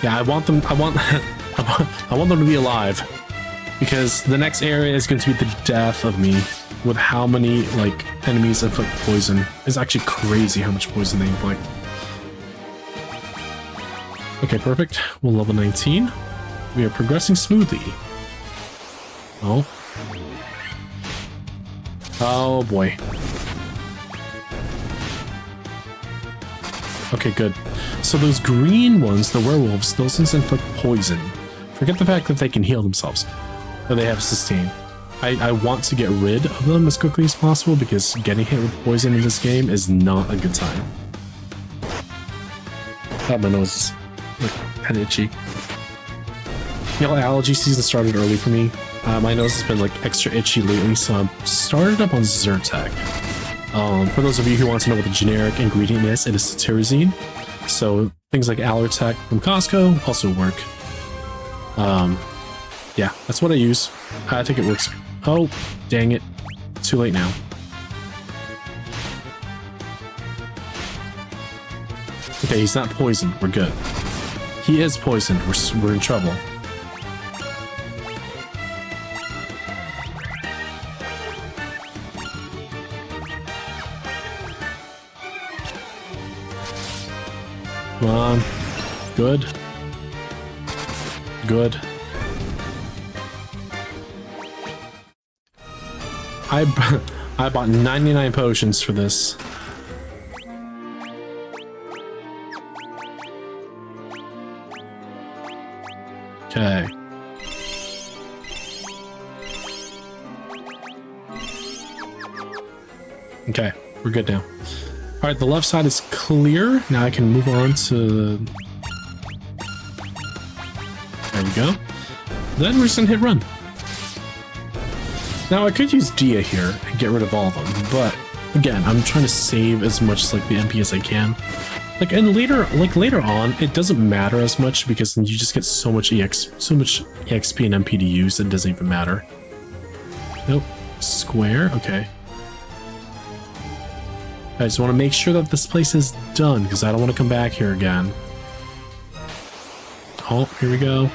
Yeah, I want them to be alive. Because the next area is going to be the death of me with how many, like, enemies inflict poison. It's actually crazy how much poison they inflict. Okay, perfect. We'll level 19. We are progressing smoothly. Oh. Oh boy. Okay, good. So those green ones, the werewolves, those ones inflict poison. Forget the fact that they can heal themselves, or they have sustain. I want to get rid of them as quickly as possible because getting hit with poison in this game is not a good time. Oh, my nose is like kind of itchy. You know, allergy season started early for me. My nose has been like extra itchy lately, so I'm started up on Zyrtec. For those of you who want to know what the generic ingredient is, it is cetirizine. So things like Allertec from Costco also work. Yeah, that's what I use. I think it works. Oh, dang it. Too late now. Okay, he's not poisoned. We're good. He is poisoned. We're in trouble. Come on. Good. Good. I bought 99 potions for this. Okay. Okay, we're good now. All right, the left side is clear. Now I can move on to... There we go. Then we're just gonna hit run. Now I could use Dia here and get rid of all of them, but again, I'm trying to save as much like the MP as I can. Like, and later on, it doesn't matter as much because you just get so much EXP and MP to use, it doesn't even matter. Nope. Square, okay. I just want to make sure that this place is done because I don't want to come back here again. Oh, here we go.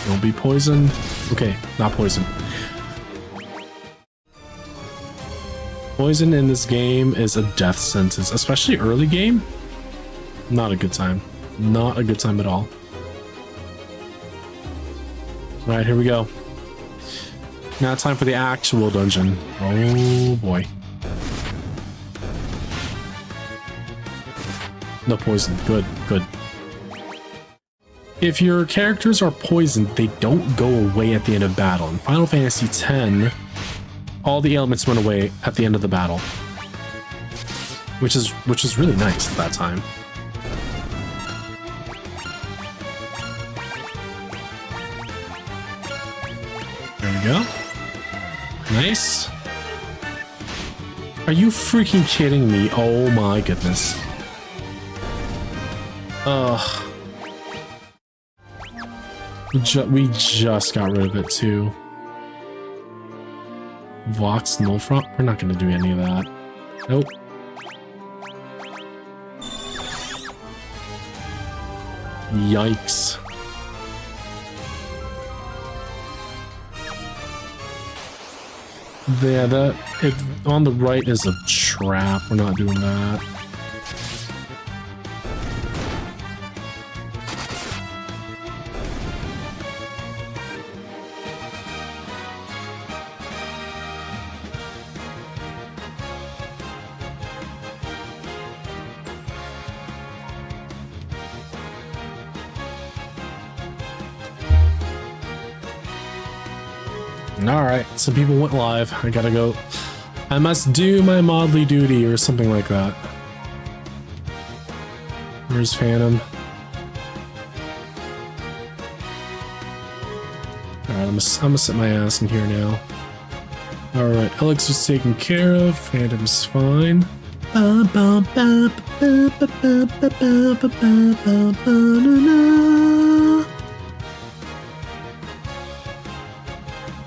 Don't be poisoned. Okay, not poisoned. Poison in this game is a death sentence, especially early game. Not a good time. Not a good time at all. All right, here we go. Now time for the actual dungeon. Oh boy. No poison. Good, good. If your characters are poisoned, they don't go away at the end of battle. In Final Fantasy X, all the ailments went away at the end of the battle, which is really nice at that time. There we go. Nice. Are you freaking kidding me? Oh my goodness. Ugh. We just got rid of it too. Vox Nullfront? We're not gonna do any of that. Nope. Yikes. Yeah, that on the right is a trap. We're not doing that. Alright, some people went live. I gotta go. I must do my modly duty or something like that. Where's Phantom? Alright, I'm gonna sit my ass in here now. Alright, Alex is taken care of. Phantom's fine.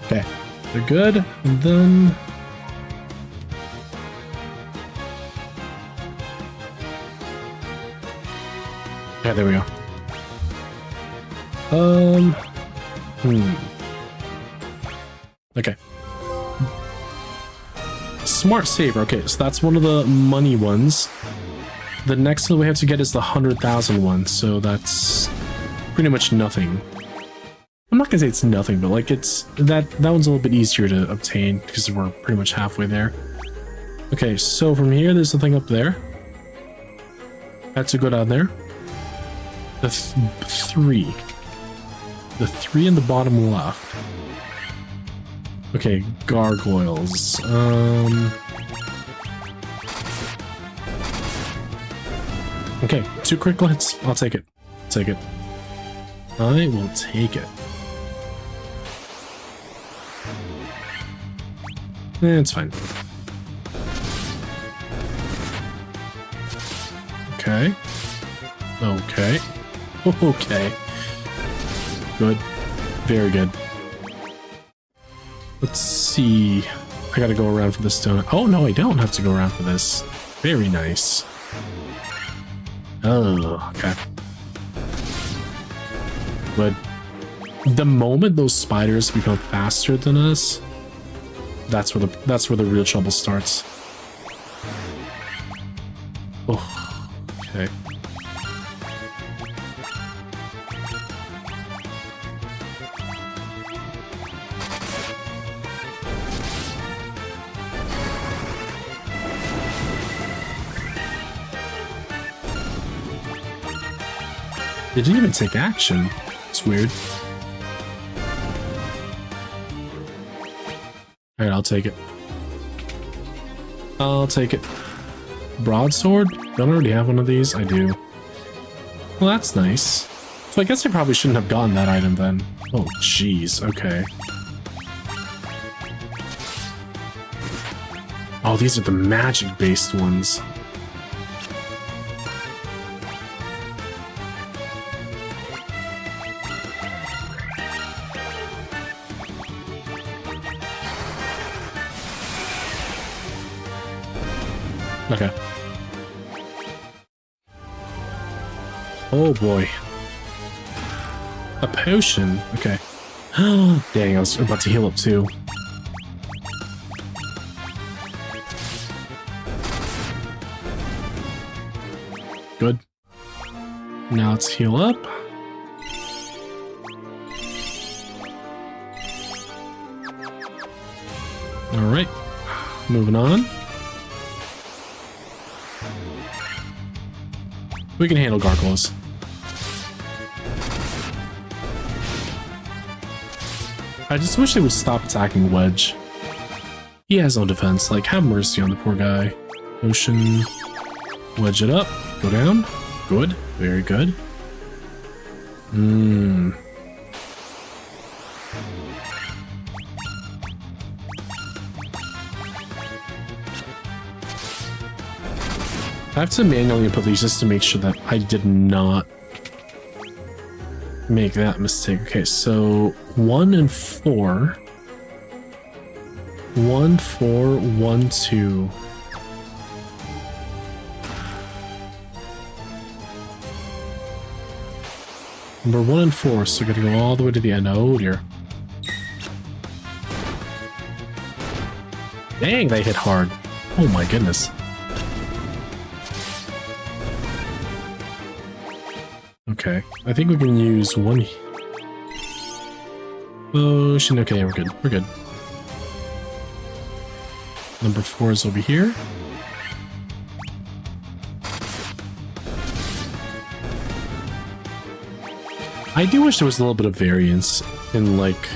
Okay, they're good, and then... Yeah, there we go. Okay. Smart saver. Okay, so that's one of the money ones. The next one we have to get is the 100,000 one, so that's pretty much nothing. I'm not gonna say it's nothing, but like it's that one's a little bit easier to obtain because we're pretty much halfway there. Okay, so from here, there's the thing up there. Had to go down there. The three in the bottom left. Okay, gargoyles. Okay, 2 critical hits. I'll take it. Take it. I will take it. It's fine. Okay. Okay. Okay. Good. Very good. Let's see. I gotta go around for this donut. Oh, no, I don't have to go around for this. Very nice. Oh, okay. But the moment those spiders become faster than us, that's where the real trouble starts. Oh, okay. They didn't even take action. It's weird. Alright, I'll take it. I'll take it. Broadsword? Don't I already have one of these? I do. Well, that's nice. So I guess I probably shouldn't have gotten that item then. Oh, jeez. Okay. Oh, these are the magic-based ones. Okay. Oh boy. A potion. Okay. Dang, I was about to heal up too. Good. Now let's heal up. Alright. Moving on. We can handle gargoyles. I just wish they would stop attacking Wedge. He has no defense. Like, have mercy on the poor guy. Ocean. Wedge it up. Go down. Good. Very good. I have to manually input these just to make sure that I did not make that mistake. Okay, so 1 and 4. 1, 4, 1, 2. Number 1 and 4, so I gotta go all the way to the end. Oh dear. Dang, they hit hard. Oh my goodness. Okay, I think we can use one. Potion. Okay, we're good. We're good. Number 4 is over here. I do wish there was a little bit of variance in like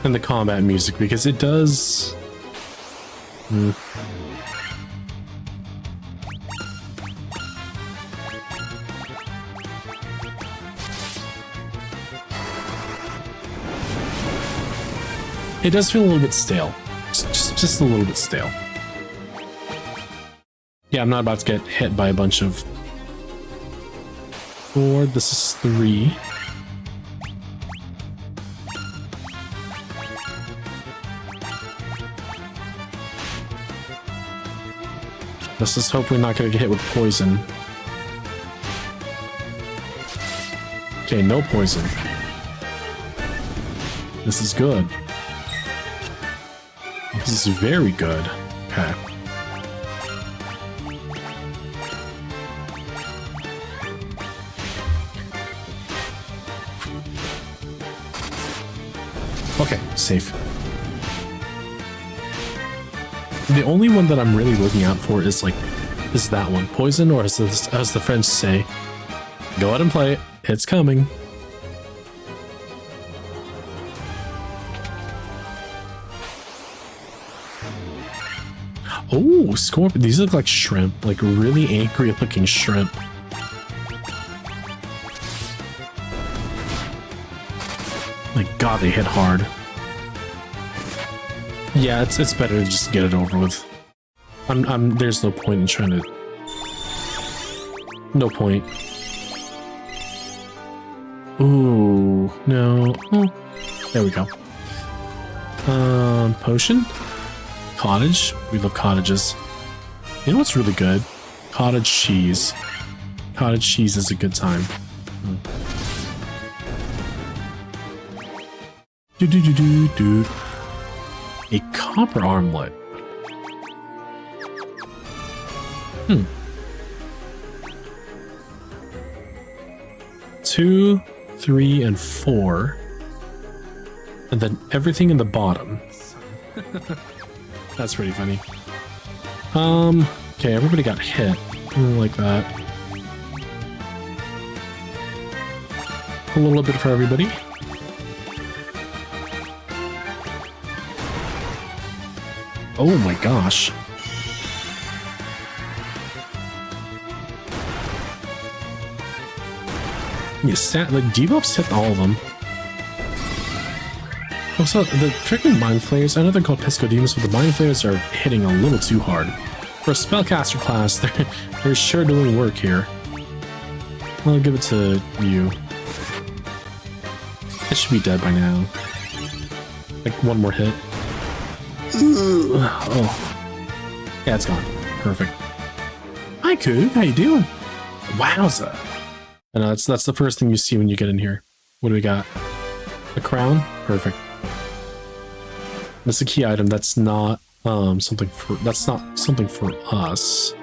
in the combat music because it does. It does feel a little bit stale. Just a little bit stale. Yeah, I'm not about to get hit by a bunch of 4. This is 3. Let's just hope we're not going to get hit with poison. Okay, no poison. This is good. This is very good. Okay. Okay, safe. The only one that I'm really looking out for is like, is that one. Poison, or as the French say, go ahead and play it. It's coming. Oh, scorpion. These look like shrimp. Like really angry looking shrimp. My god, they hit hard. Yeah, it's better to just get it over with. There's no point in trying to... No point. Ooh, no. Oh, there we go. Potion? Cottage? We love cottages. You know what's really good? Cottage cheese. Cottage cheese is a good time. Do. A copper armlet. 2, 3, and 4. And then everything in the bottom. That's pretty funny. Okay, everybody got hit. Like that. A little bit for everybody. Oh my gosh. Yeah, like debuffs hit all of them. Also, the freaking mind flayers, I know they're called Pisco Demons, but the mind flayers are hitting a little too hard. For a spellcaster class, they're sure doing work here. I'll give it to you. It should be dead by now. Like one more hit. Oh. Yeah, it's gone. Perfect. Hi, Coog. How you doing? Wowza. I know, that's the first thing you see when you get in here. What do we got? A crown? Perfect. That's a key item. That's not something for us.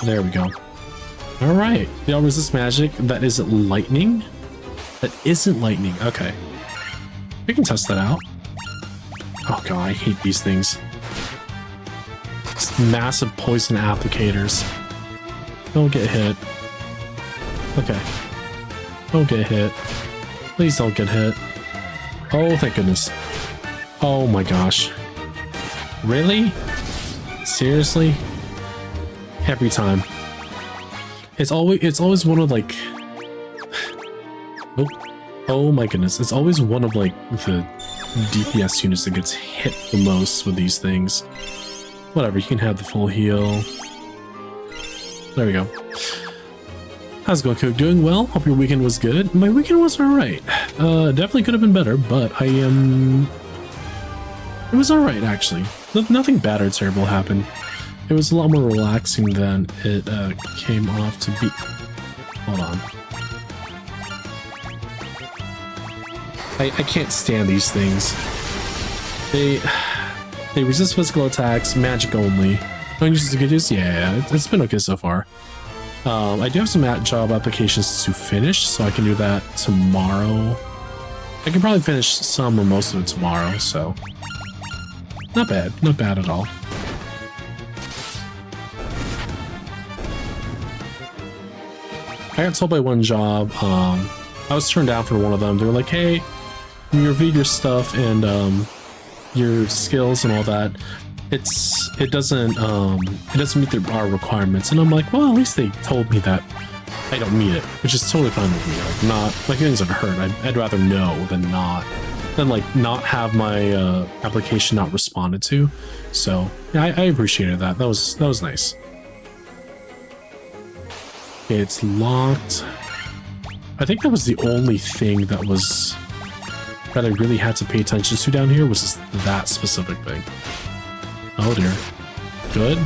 There we go. All right. They all resist magic. That isn't lightning. That isn't lightning. Okay. We can test that out. Oh god, I hate these things. It's massive poison applicators. Don't get hit. Okay. Don't get hit. Please don't get hit. Oh, thank goodness. Oh my gosh. Really? Seriously? Every time. It's always one of like... Oh my goodness. It's always one of like the DPS units that gets hit the most with these things. Whatever, you can have the full heal. There we go. How's it going, Cook? Doing well? Hope your weekend was good. My weekend was alright. Definitely could have been better, but it was alright, actually. Nothing bad or terrible happened. It was a lot more relaxing than it came off to be. Hold on. I can't stand these things. They resist physical attacks, magic only. Don't use the good use? Yeah, it's been okay so far. I do have some job applications to finish, so I can do that tomorrow. I can probably finish some or most of it tomorrow, so not bad at all. I got told by one job, I was turned down for one of them. They were like, hey, you reviewed your stuff and your skills and all that. It doesn't meet our requirements. And I'm like, well, at least they told me that I don't meet it, which is totally fine with me. Like, not my feelings aren't hurt. I'd rather know than not have my application not responded to. So yeah, I appreciated that. That was nice. Okay, it's locked. I think that was the only thing that I really had to pay attention to down here was just that specific thing. Oh dear. Good.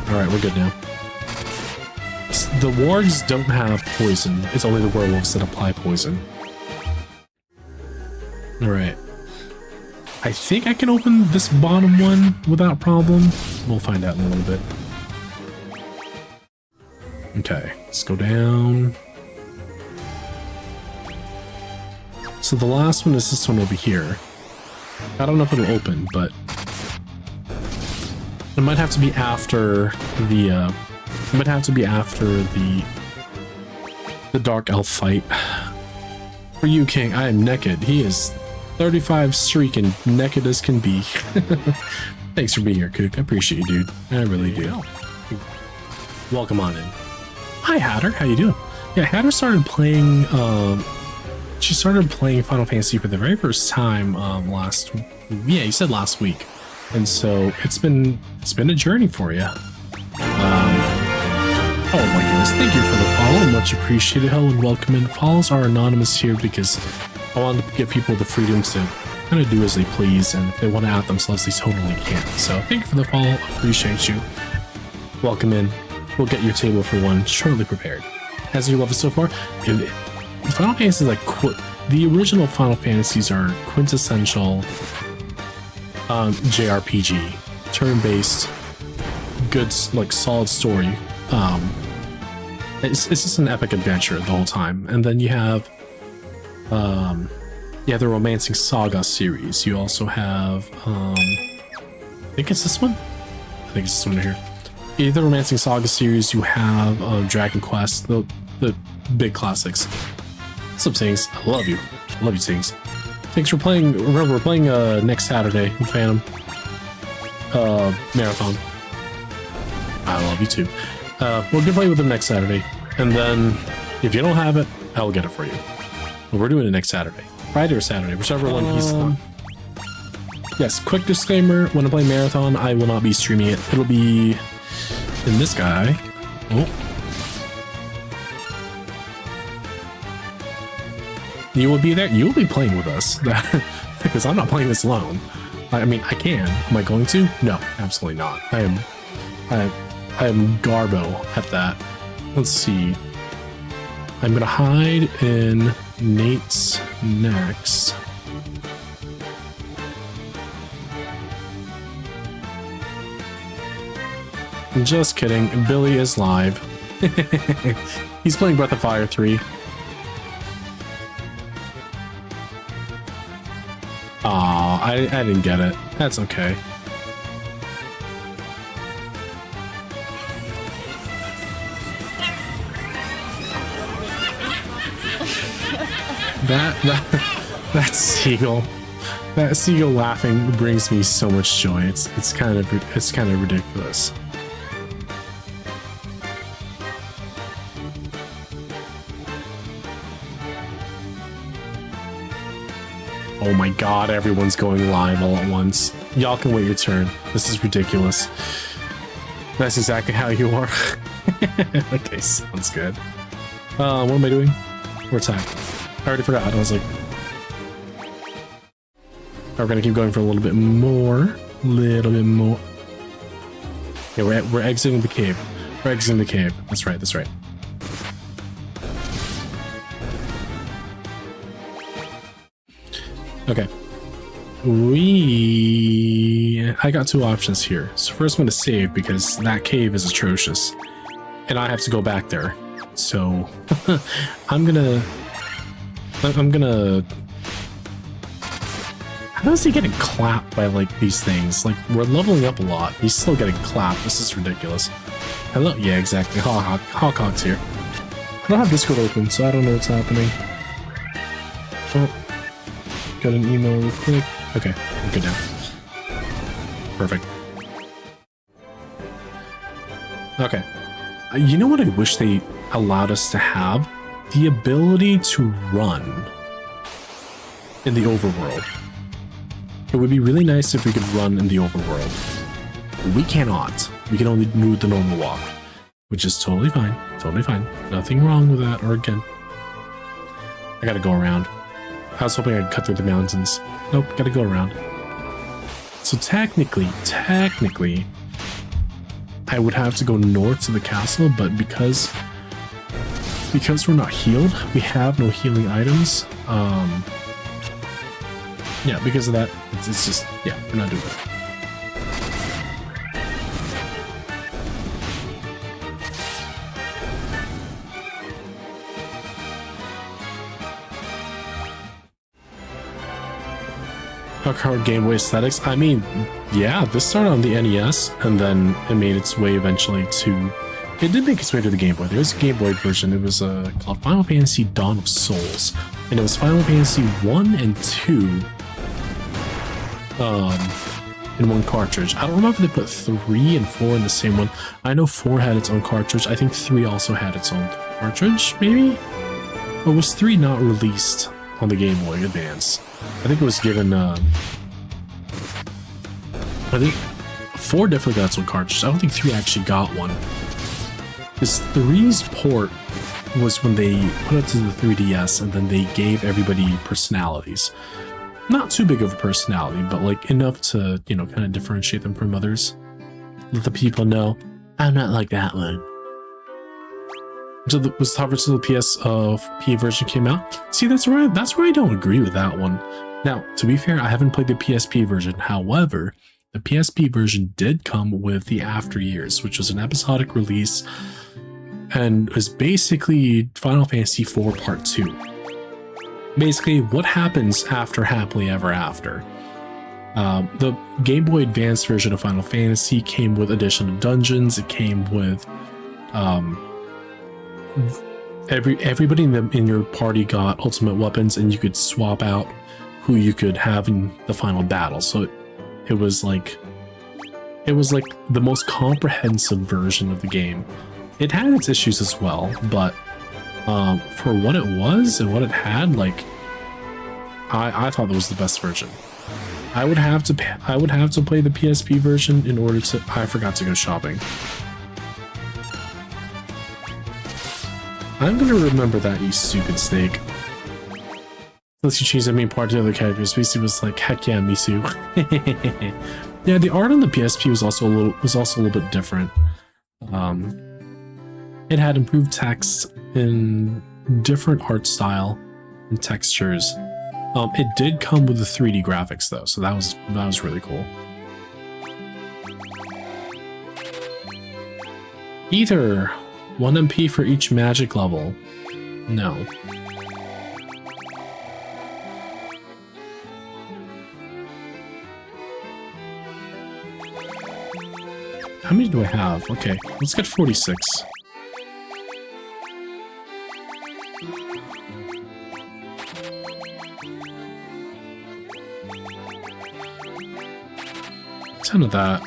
Alright, we're good now. The wargs don't have poison. It's only the werewolves that apply poison. Alright. I think I can open this bottom one without problem. We'll find out in a little bit. Okay, let's go down. So the last one is this one over here. I don't know if it'll open, but it might have to be after the the dark elf fight. For you, King, I am naked. He is 35 streaking, naked as can be. Thanks for being here, Cook. I appreciate you, dude. I really do. Welcome on in. Hi, Hatter. How you doing? Yeah, Hatter started playing. She started playing Final Fantasy for the very first time last week, and so it's been a journey for you. Oh my goodness! Thank you for the follow, much appreciated. Hello and welcome in. Follows are anonymous here because I wanted to give people the freedom to kind of do as they please, and if they want to out themselves, they totally can. So thank you for the follow. Appreciate you. Welcome in. We'll get your table for one shortly prepared. As you love it so far. Final Fantasy is like the original Final Fantasies are quintessential JRPG, turn-based, good like solid story. It's just an epic adventure the whole time, and then you have the Romancing Saga series. You also have I think it's this one. I think it's this one right here. Either Romancing Saga series. You have Dragon Quest, the big classics. What's up, Tings? I love you. I love you, Tings. Thanks for playing. Remember, we're playing next Saturday in Phantom Marathon. I love you too. We're gonna play with them next Saturday, and then if you don't have it, I'll get it for you. But we're doing it next Saturday, Friday or Saturday, whichever one he's on. Yes, quick disclaimer: when I play Marathon, I will not be streaming it. It'll be in this guy. Oh. You will be there. You will be playing with us because I'm not playing this alone. I mean, I can. Am I going to? No, absolutely not. I am Garbo at that. Let's see. I'm gonna hide in Nate's next. Just kidding. Billy is live. He's playing Breath of Fire 3. Aw, I didn't get it. That's okay. That seagull laughing brings me so much joy. It's kind of ridiculous. Oh my god, everyone's going live all at once. Y'all can wait your turn. This is ridiculous. That's exactly how you are. Okay, sounds good. What am I doing? We're attack. I already forgot. I was like... We're gonna keep going for a little bit more. Yeah, we're exiting the cave. We're exiting the cave. That's right, that's right. Okay. I got two options here. So first I'm going to save because that cave is atrocious. And I have to go back there. So I'm gonna how is he getting clapped by like these things? Like we're leveling up a lot. He's still getting clapped. This is ridiculous. Hello? Yeah, exactly. Hawk's here. I don't have Discord open, so I don't know what's happening. Oh. Got an email real quick. Okay, I'm good now. Perfect. Okay. You know what I wish they allowed us to have? The ability to run in the overworld. It would be really nice if we could run in the overworld. We cannot. We can only do the normal walk, which is totally fine. Totally fine. Nothing wrong with that. Or again, I gotta go around. I was hoping I'd cut through the mountains. Nope, gotta go around. So technically, I would have to go north to the castle, but because we're not healed, we have no healing items. Yeah, because of that, it's just, yeah, we're not doing that. Hard Game Boy aesthetics. I mean, yeah, this started on the NES, and then it made its way eventually to... It did make its way to the Game Boy. There's a Game Boy version. It was called Final Fantasy Dawn of Souls, and it was Final Fantasy 1 and 2 in one cartridge. I don't remember if they put 3 and 4 in the same one. I know 4 had its own cartridge. I think 3 also had its own cartridge, maybe? Or was 3 not released on the Game Boy Advance? I think it was given, I think 4 definitely got its own cartridge. I don't think 3 actually got one. This 3's port was when they put it to the 3DS and then they gave everybody personalities. Not too big of a personality, but like enough to, you know, kind of differentiate them from others. Let the people know, I'm not like that one. So was the version of the PSP version came out? See, that's where I don't agree with that one. Now, to be fair, I haven't played the PSP version. However, the PSP version did come with the After Years, which was an episodic release and was basically Final Fantasy IV Part 2. Basically, what happens after Happily Ever After. The Game Boy Advance version of Final Fantasy came with additional dungeons. It came with everybody in your party got ultimate weapons, and you could swap out who you could have in the final battle. So it was like the most comprehensive version of the game. It had its issues as well, but for what it was and what it had, like I thought it was the best version. I would have to play the PSP version in order to. I forgot to go shopping. I'm gonna remember that, you stupid snake. Unless you change the main part to the other characters. Macy was like, heck yeah, me too. Yeah, the art on the PSP was also a little bit different. It had improved text in different art style and textures. It did come with the 3D graphics though, so that was really cool. Either 1 MP for each magic level. No. How many do I have? Okay, let's get 46. Ton of that.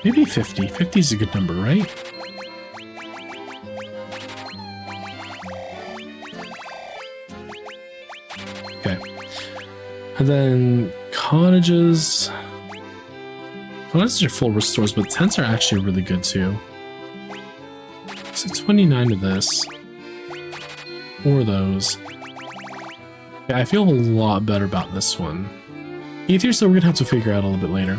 Maybe 50. 50 is a good number, right? Okay. And then cottages. Cottages are full restores, but tents are actually really good too. So 29 of this. 4 of those. Yeah, I feel a lot better about this one. Aether, so we're gonna have to figure out a little bit later.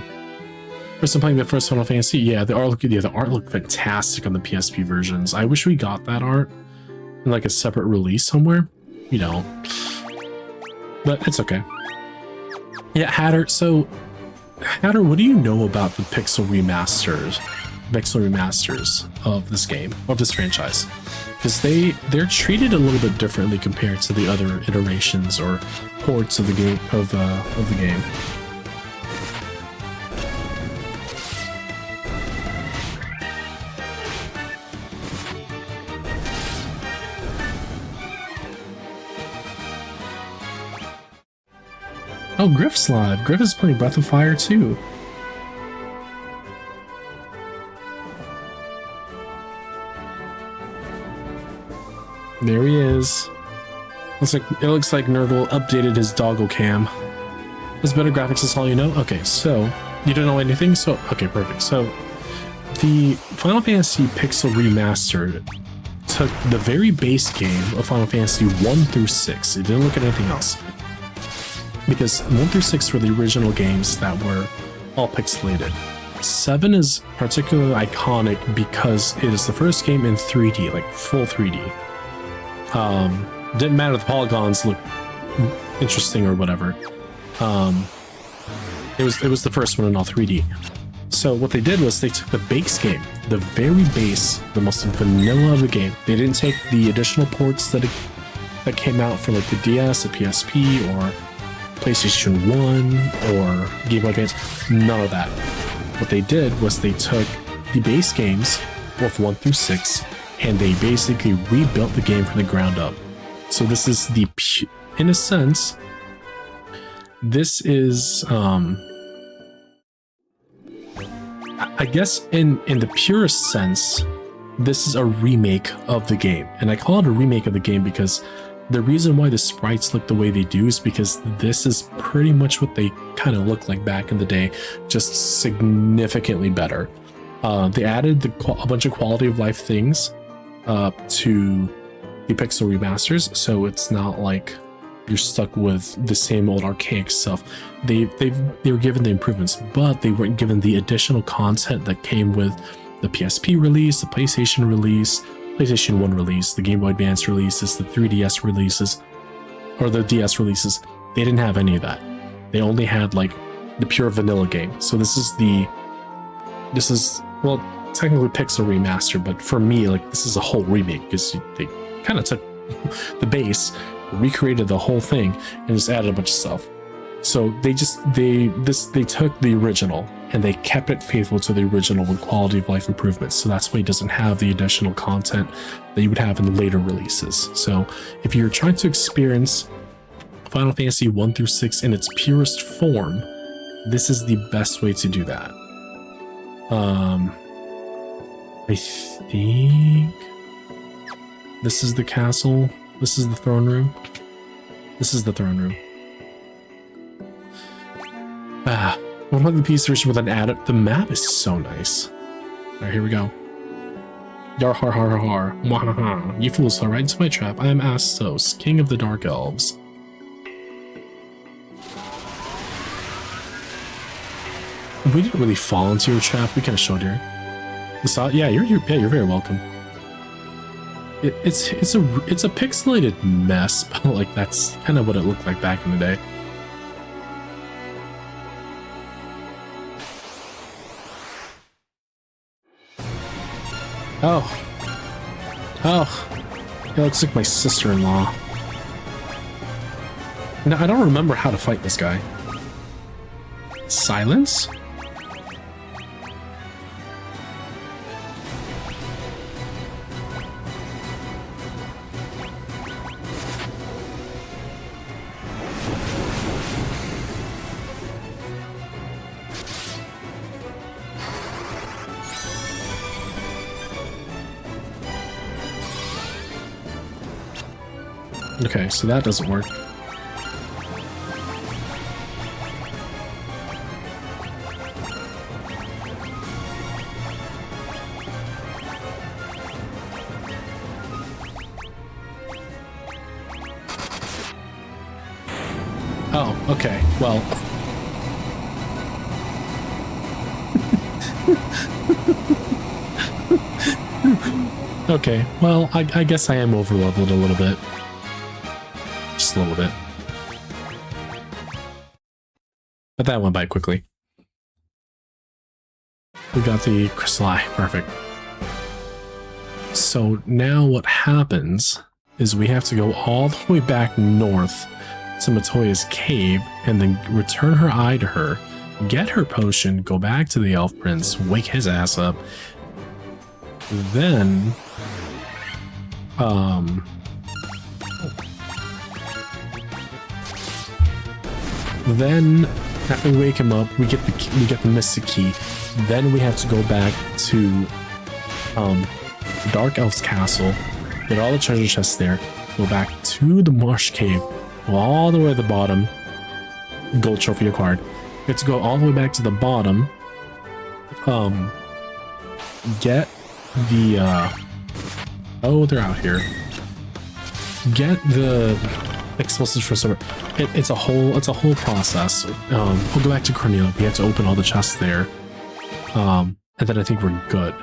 First, I'm playing the first Final Fantasy. Yeah, the art looked fantastic on the PSP versions. I wish we got that art in like a separate release somewhere. You know, but it's okay. Yeah, Hatter. So, Hatter, what do you know about the pixel remasters of this game, of this franchise? Because they're treated a little bit differently compared to the other iterations or ports of the game of the game. Oh, Griff's live. Griff is playing Breath of Fire too. There he is. It looks like Nurgle updated his doggle cam. There's better graphics, that's all you know? Okay, so you don't know anything? So okay, perfect. So the Final Fantasy Pixel Remastered took the very base game of Final Fantasy 1 through 6. It didn't look at anything else. Because 1 through 6 were the original games that were all pixelated. 7 is particularly iconic because it is the first game in 3D, like full 3D. Didn't matter if the polygons looked interesting or whatever. It was the first one in all 3D. So what they did was they took the base game, the very base, the most vanilla of the game. They didn't take the additional ports that came out for like the DS, the PSP, or PlayStation 1 or Game Boy Advance. None of that. What they did was they took the base games of 1 through 6 and they basically rebuilt the game from the ground up. So this is in a sense, this is I guess in the purest sense, this is a remake of the game. And I call it a remake of the game because the reason why the sprites look the way they do is because this is pretty much what they kind of look like back in the day, just significantly better. They added a bunch of quality of life things to the pixel remasters, so it's not like you're stuck with the same old archaic stuff. They were given the improvements, but they weren't given the additional content that came with the PSP release, the PlayStation release, PlayStation 1 release, the Game Boy Advance releases, the 3DS releases, or the DS releases. They didn't have any of that. They only had like the pure vanilla game. So this is well, technically pixel remaster, but for me, like, this is a whole remake because they kind of took the base, recreated the whole thing, and just added a bunch of stuff. So they took the original and they kept it faithful to the original with quality of life improvements. So that's why it doesn't have the additional content that you would have in the later releases. So if you're trying to experience Final Fantasy 1 through 6 in its purest form, this is the best way to do that. I think this is the castle. This is the throne room. This is the throne room. Ah, one like the piece version with an added. The map is so nice. Alright, here we go. Yar har har har har. Mwahaha. You fools fell right into my trap. I am Astos, king of the dark elves. We didn't really fall into your trap. We kind of showed you. Yeah, you're very welcome. It's a pixelated mess, but like that's kind of what it looked like back in the day. Oh, it looks like my sister-in-law. Now I don't remember how to fight this guy. Silence? Okay, so that doesn't work. Oh, okay, well. Okay, well, I guess I am over-leveled a little bit. Just a little bit. But that went by quickly. We got the crystal eye, perfect. So now what happens is we have to go all the way back north to Matoya's cave and then return her eye to her, get her potion, go back to the elf prince, wake his ass up, then after we wake him up, we get the mystic key. Then we have to go back to the Dark Elf's castle, get all the treasure chests there, go back to the marsh cave, go all the way to the bottom. Gold trophy acquired. We have to go all the way back to the bottom. Get the oh, they're out here. Get the explosives for server. It's a whole process. We'll go back to Cornelia. We have to open all the chests there. And then I think we're good.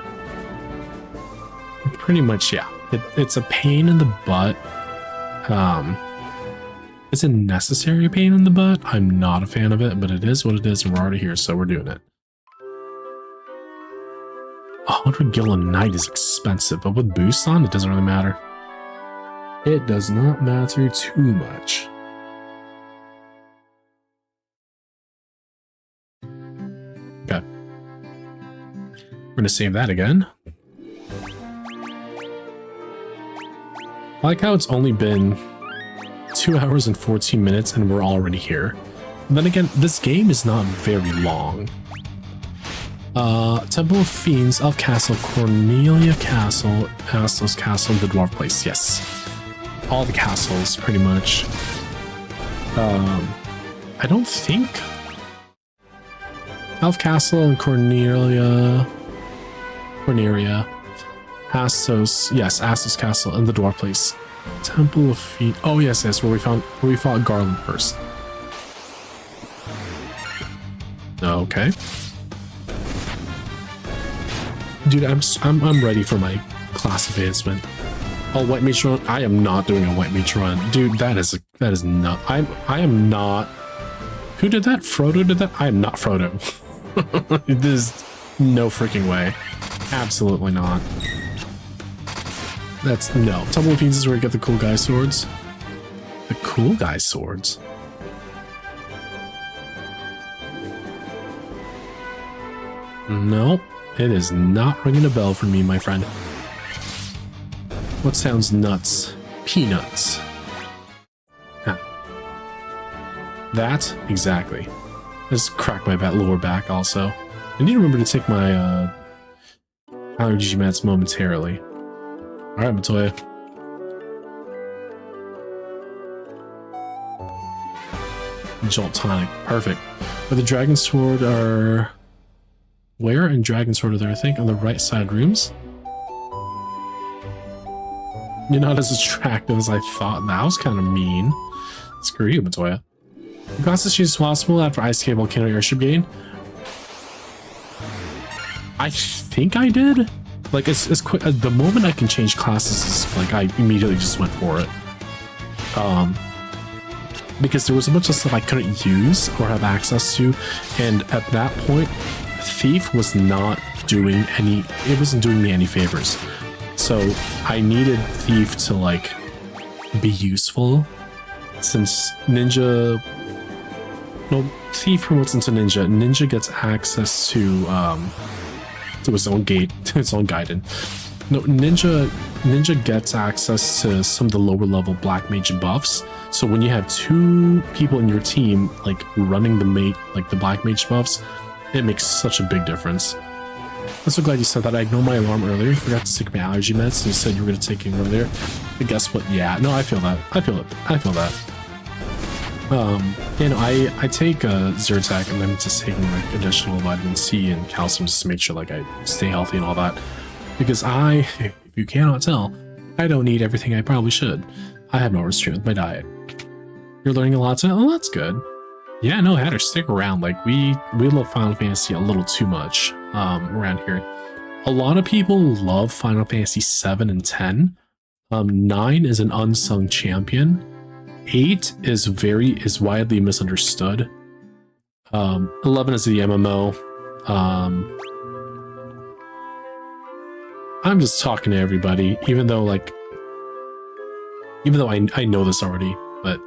Pretty much, yeah. It's a pain in the butt. It's a necessary pain in the butt. I'm not a fan of it, but it is what it is, and we're already here, so we're doing it. 100 gil a night is expensive, but with boost on, it doesn't really matter. It does not matter too much. Okay. We're gonna save that again. I like how it's only been 2 hours and 14 minutes and we're already here. And then again, this game is not very long. Temple of Fiends, Elf Castle, Cornelia Castle, Astos Castle, the Dwarf Place. Yes. All the castles, pretty much. I don't think Elf Castle and Cornelia, Astos, yes, Astos Castle and the Dwarf Place. Temple of Fiends. Oh yes, where we fought Garland first. Okay. Dude, I'm ready for my class advancement. Oh, White Mage Run. I am not doing a White Mage Run. Dude, that is not. I am not. Who did that? Frodo did that? I am not Frodo. There's no freaking way. Absolutely not. That's no. Temple of Fiends is where you get the cool guy swords. The cool guy swords. Nope, it is not ringing a bell for me, my friend. What sounds nuts? Peanuts. Ah. That? Exactly. Just crack my lower back also. I need to remember to take my allergy meds momentarily. Alright, Matoya. Jolt tonic. Perfect. But the Dragon Sword are... Where in Dragon Sword are there, I think? On the right side rooms? You're not as attractive as I thought. That was kind of mean. Screw you, Matoya. The classes she's possible after Ice Cave Volcano Airship Gain. I think I did. Like, as quick as the moment I can change classes is like I immediately just went for it. Because there was a bunch of stuff I couldn't use or have access to, and at that point, Thief was not doing any. It wasn't doing me any favors. So I needed Thief to like be useful, since Ninja. No, Thief promotes into Ninja. Ninja gets access to its own gate, to its own guidance. No, Ninja gets access to some of the lower level Black Mage buffs. So when you have two people in your team like running the Black Mage buffs, it makes such a big difference. I'm so glad you said that. I ignored my alarm earlier. I forgot to take my allergy meds, and you said you were going to take it earlier. But guess what? Yeah, no, I feel that. I feel it. I feel that. You know, I take Zyrtec, and I'm just taking like additional vitamin C and calcium just to make sure like I stay healthy and all that. Because if you cannot tell, I don't eat everything I probably should. I have no restraint with my diet. You're learning a lot today? Oh, that's good. Yeah, no, Hatter, stick around. Like, we love Final Fantasy a little too much around here. A lot of people love Final Fantasy 7 and 10. 9 is an unsung champion. 8 is widely misunderstood. 11 is the MMO. I'm just talking to everybody, even though I know this already, but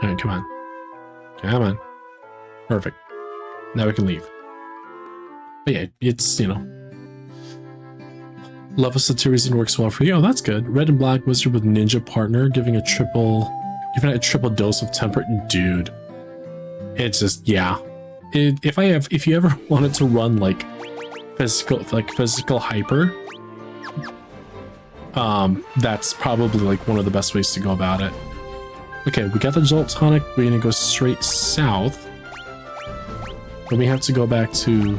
all right, come on. Come on. Perfect. Now we can leave. But yeah, it's, you know. Love of Satirian works well for you. Oh, that's good. Red and Black Wizard with Ninja Partner, giving a triple dose of temper. Dude. It's just, yeah. If you ever wanted to run like physical hyper, that's probably like one of the best ways to go about it. Okay, we got the Jolt Tonic. We're gonna go straight south. Then we have to go back to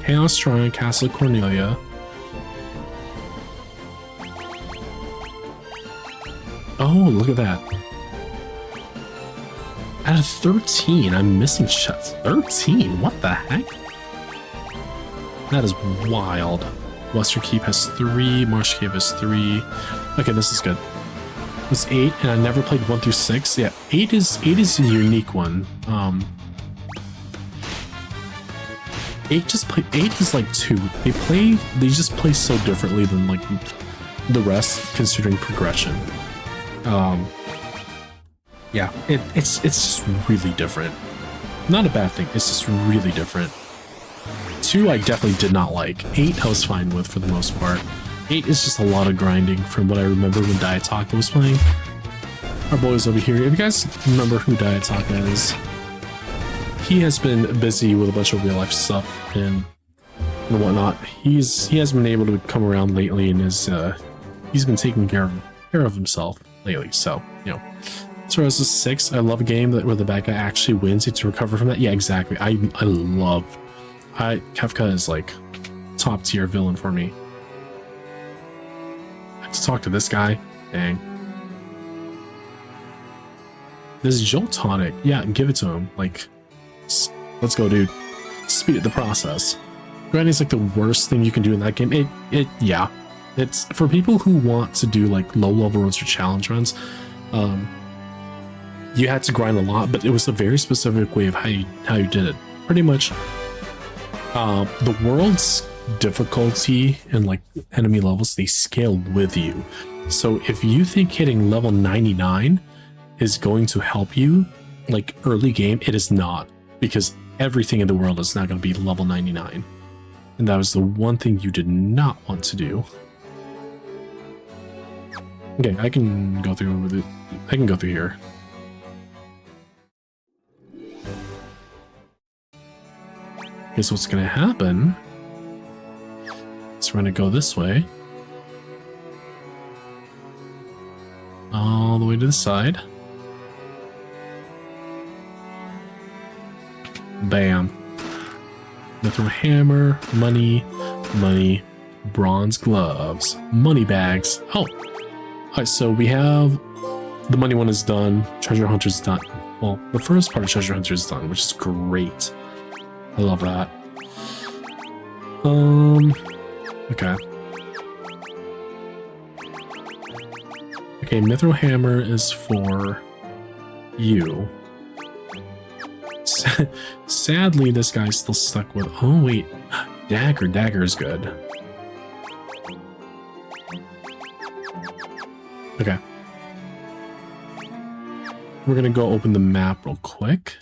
Chaos Shrine, Castle Cornelia. Oh, look at that. Out of 13, I'm missing shots. 13? What the heck? That is wild. Western Keep has 3, Marsh Cave has 3. Okay, this is good. It was 8, and I never played 1 through 6. Yeah, 8 is a unique one. 8 is like 2. They just play so differently than like the rest, considering progression. Yeah, it's just really different. Not a bad thing, it's just really different. 2 I definitely did not like. 8 I was fine with for the most part. 8 is just a lot of grinding from what I remember when Diataka was playing. Our boys over here, if you guys remember who Diataka is, he has been busy with a bunch of real life stuff and whatnot. He hasn't been able to come around lately, and he's been taking care of himself lately. So, you know. So as a 6, I love a game where the bad guy actually wins. You have to recover from that. Yeah, exactly. Kefka is like top tier villain for me. I have to talk to this guy. Dang. This Jolt Tonic. Yeah, give it to him. Like, let's go, dude. Speed the process. Grinding's like the worst thing you can do in that game. Yeah. It's for people who want to do like low level runs or challenge runs. You had to grind a lot, but it was a very specific way of how you did it. Pretty much, the world's difficulty and like enemy levels, they scale with you. So if you think hitting level 99 is going to help you like early game, it is not, because everything in the world is not going to be level 99. And that was the one thing you did not want to do. Okay, I can go through with it. I can go through here. Okay, so what's going to happen is we're going to go this way. All the way to the side. Bam. Mithril hammer, money, money, bronze gloves, money bags. Oh, alright, so we have the money one is done, treasure hunter's done. Well, the first part of treasure hunter is done, which is great. I love that. Okay. Okay, mithril hammer is for you. Sadly, this guy's still stuck with... Oh, wait. Dagger. Dagger is good. Okay. We're gonna go open the map real quick.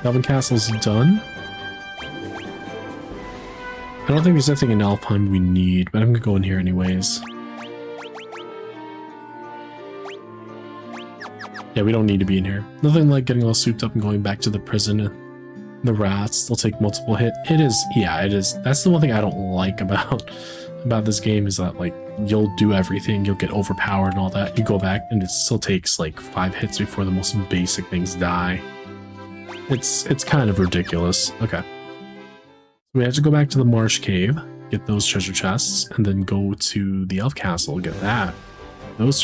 Elven Castle's done. I don't think there's anything in Alpine we need, but I'm gonna go in here anyways. Yeah, we don't need to be in here. Nothing like getting all souped up and going back to the prison. The rats, they'll take multiple hits. It is, yeah, it is. That's the one thing I don't like about this game is that, like, you'll do everything, you'll get overpowered and all that. You go back and it still takes like 5 hits before the most basic things die. It's kind of ridiculous. Okay. We have to go back to the marsh cave, get those treasure chests, and then go to the elf castle, get that. Those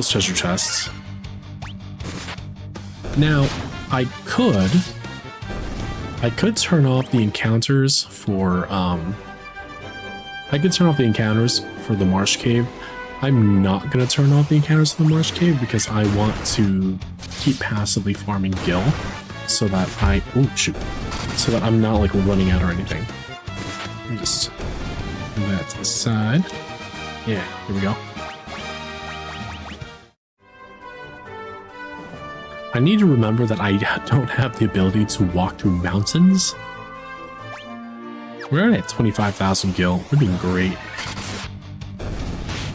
treasure chests. Now, I could turn off the encounters for the marsh cave. I'm not gonna turn off the encounters for the marsh cave because I want to keep passively farming gil so that so that I'm not like running out or anything. Let me just move that to the side. Yeah, here we go. I need to remember that I don't have the ability to walk through mountains. We're already at 25,000 gil. We're doing great.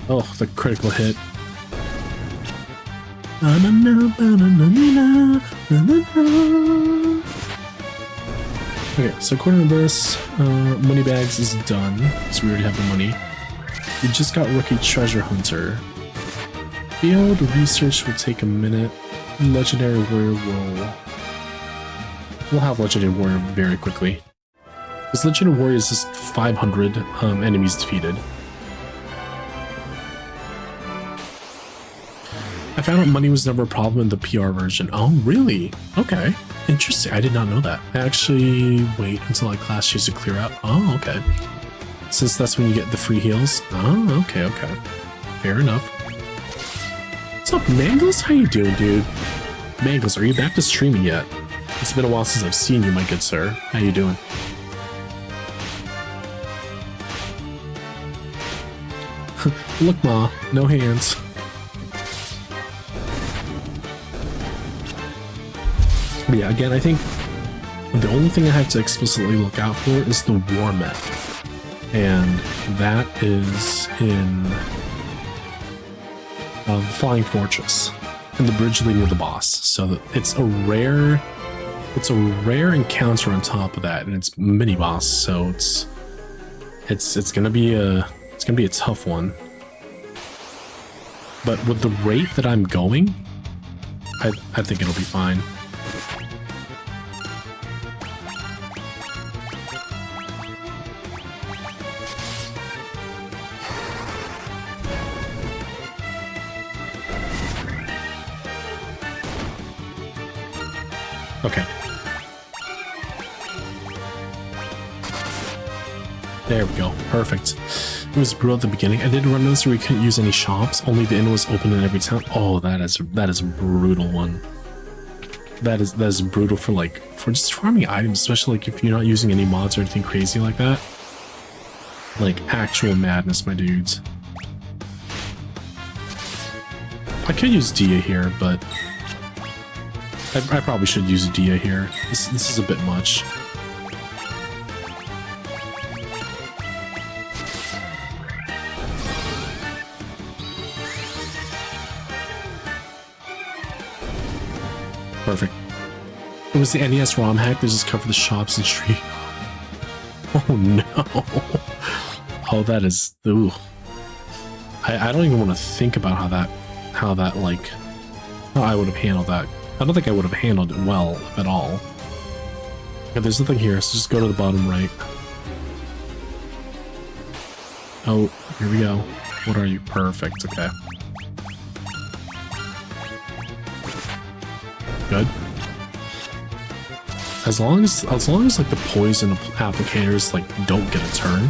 Oh, the critical hit. Okay, so according to this, money bags is done, so we already have the money. We just got rookie treasure hunter. Field research will take a minute. Legendary warrior we'll have legendary warrior very quickly. This legendary warrior is just 500 enemies defeated. I found out money was never a problem in the PR version. Oh, really? Okay. Interesting. I did not know that. I actually wait until like class choose to clear out. Oh, okay. Since that's when you get the free heals. Oh, okay, okay. Fair enough. What's up, Mangles? How you doing, dude? Mangles, are you back to streaming yet? It's been a while since I've seen you, my good sir. How you doing? Look, Ma, no hands. But yeah, again, I think the only thing I have to explicitly look out for is the war mech. And that is in Flying Fortress and the bridge leading to the boss. So it's a rare encounter on top of that, and it's mini boss. So it's gonna be a tough one. But with the rate that I'm going, I think it'll be fine. Okay. There we go. Perfect. It was brutal at the beginning. I did run this where we couldn't use any shops. Only the inn was open in every town. Oh, that is a brutal one. That is brutal for just farming items, especially like if you're not using any mods or anything crazy like that. Like actual madness, my dudes. I could use Dia here, but I probably should use Dia here. This is a bit much. Perfect. It was the NES ROM hack that just covered the shops and street. Oh no. Oh, that is, ooh. I don't even want to think about how I would have handled that. I don't think I would have handled it well, if at all. Okay, there's nothing here, so just go to the bottom right. Oh, here we go. What are you? Perfect, okay. Good. As long as like the poison applicators like don't get a turn,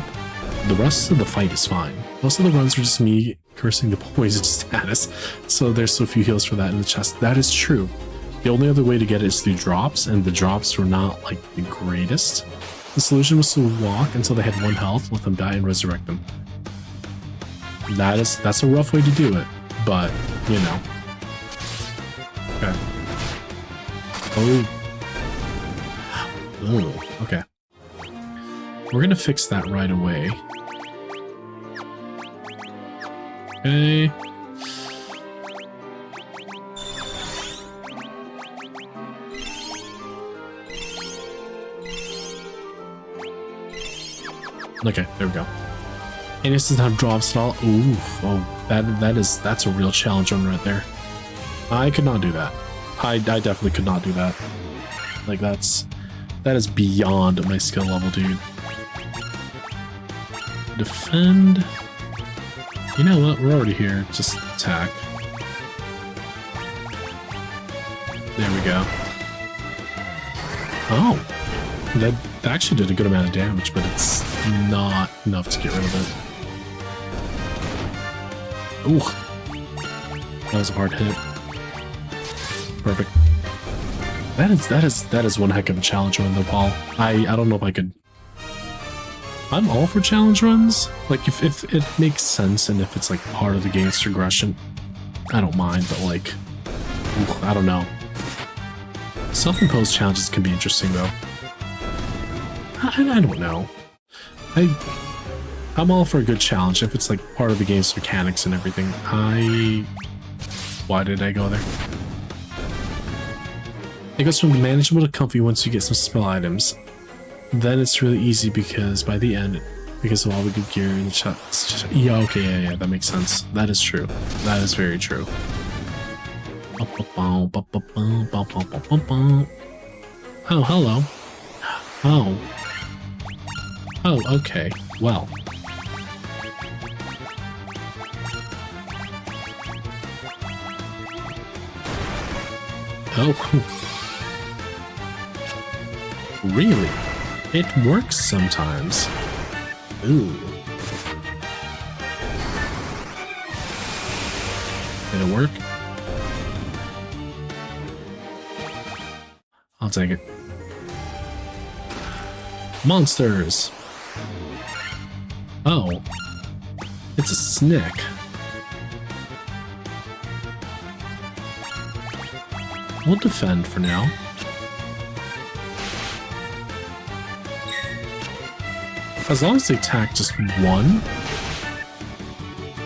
the rest of the fight is fine. Most of the runs are just me cursing the poison status, so there's so few heals for that in the chest. That is true. The only other way to get it is through drops, and the drops were not like the greatest. The solution was to walk until they had 1 health, let them die, and resurrect them. That's a rough way to do it, but you know. Okay. Oh, okay. We're gonna fix that right away. Okay. Okay, there we go. And this doesn't have drops at all. Ooh, oh, that's a real challenge one right there. I could not do that. I definitely could not do that. Like that is beyond my skill level, dude. Defend. You know what? We're already here. Just attack. There we go. Oh, that actually did a good amount of damage, but it's not enough to get rid of it. Ooh, that was a hard hit. Perfect. That is one heck of a challenge run though, Paul. I don't know if I could. I'm all for challenge runs. Like if it makes sense and if it's like part of the game's progression, I don't mind. But like, ooh, I don't know. Self-imposed challenges can be interesting though. I don't know. I'm all for a good challenge if it's like part of the game's mechanics and everything. Why did I go there? It goes from manageable to comfy once you get some spell items. Then it's really easy because by the end, because of all the good gear in the chest. Yeah, okay, yeah, that makes sense. That is true. That is very true. Oh, hello. Oh. Oh, okay. Well. Oh. Really? It works sometimes. Ooh. Did it work? I'll take it. Monsters! Oh. It's a snick. We'll defend for now. As long as they attack just one,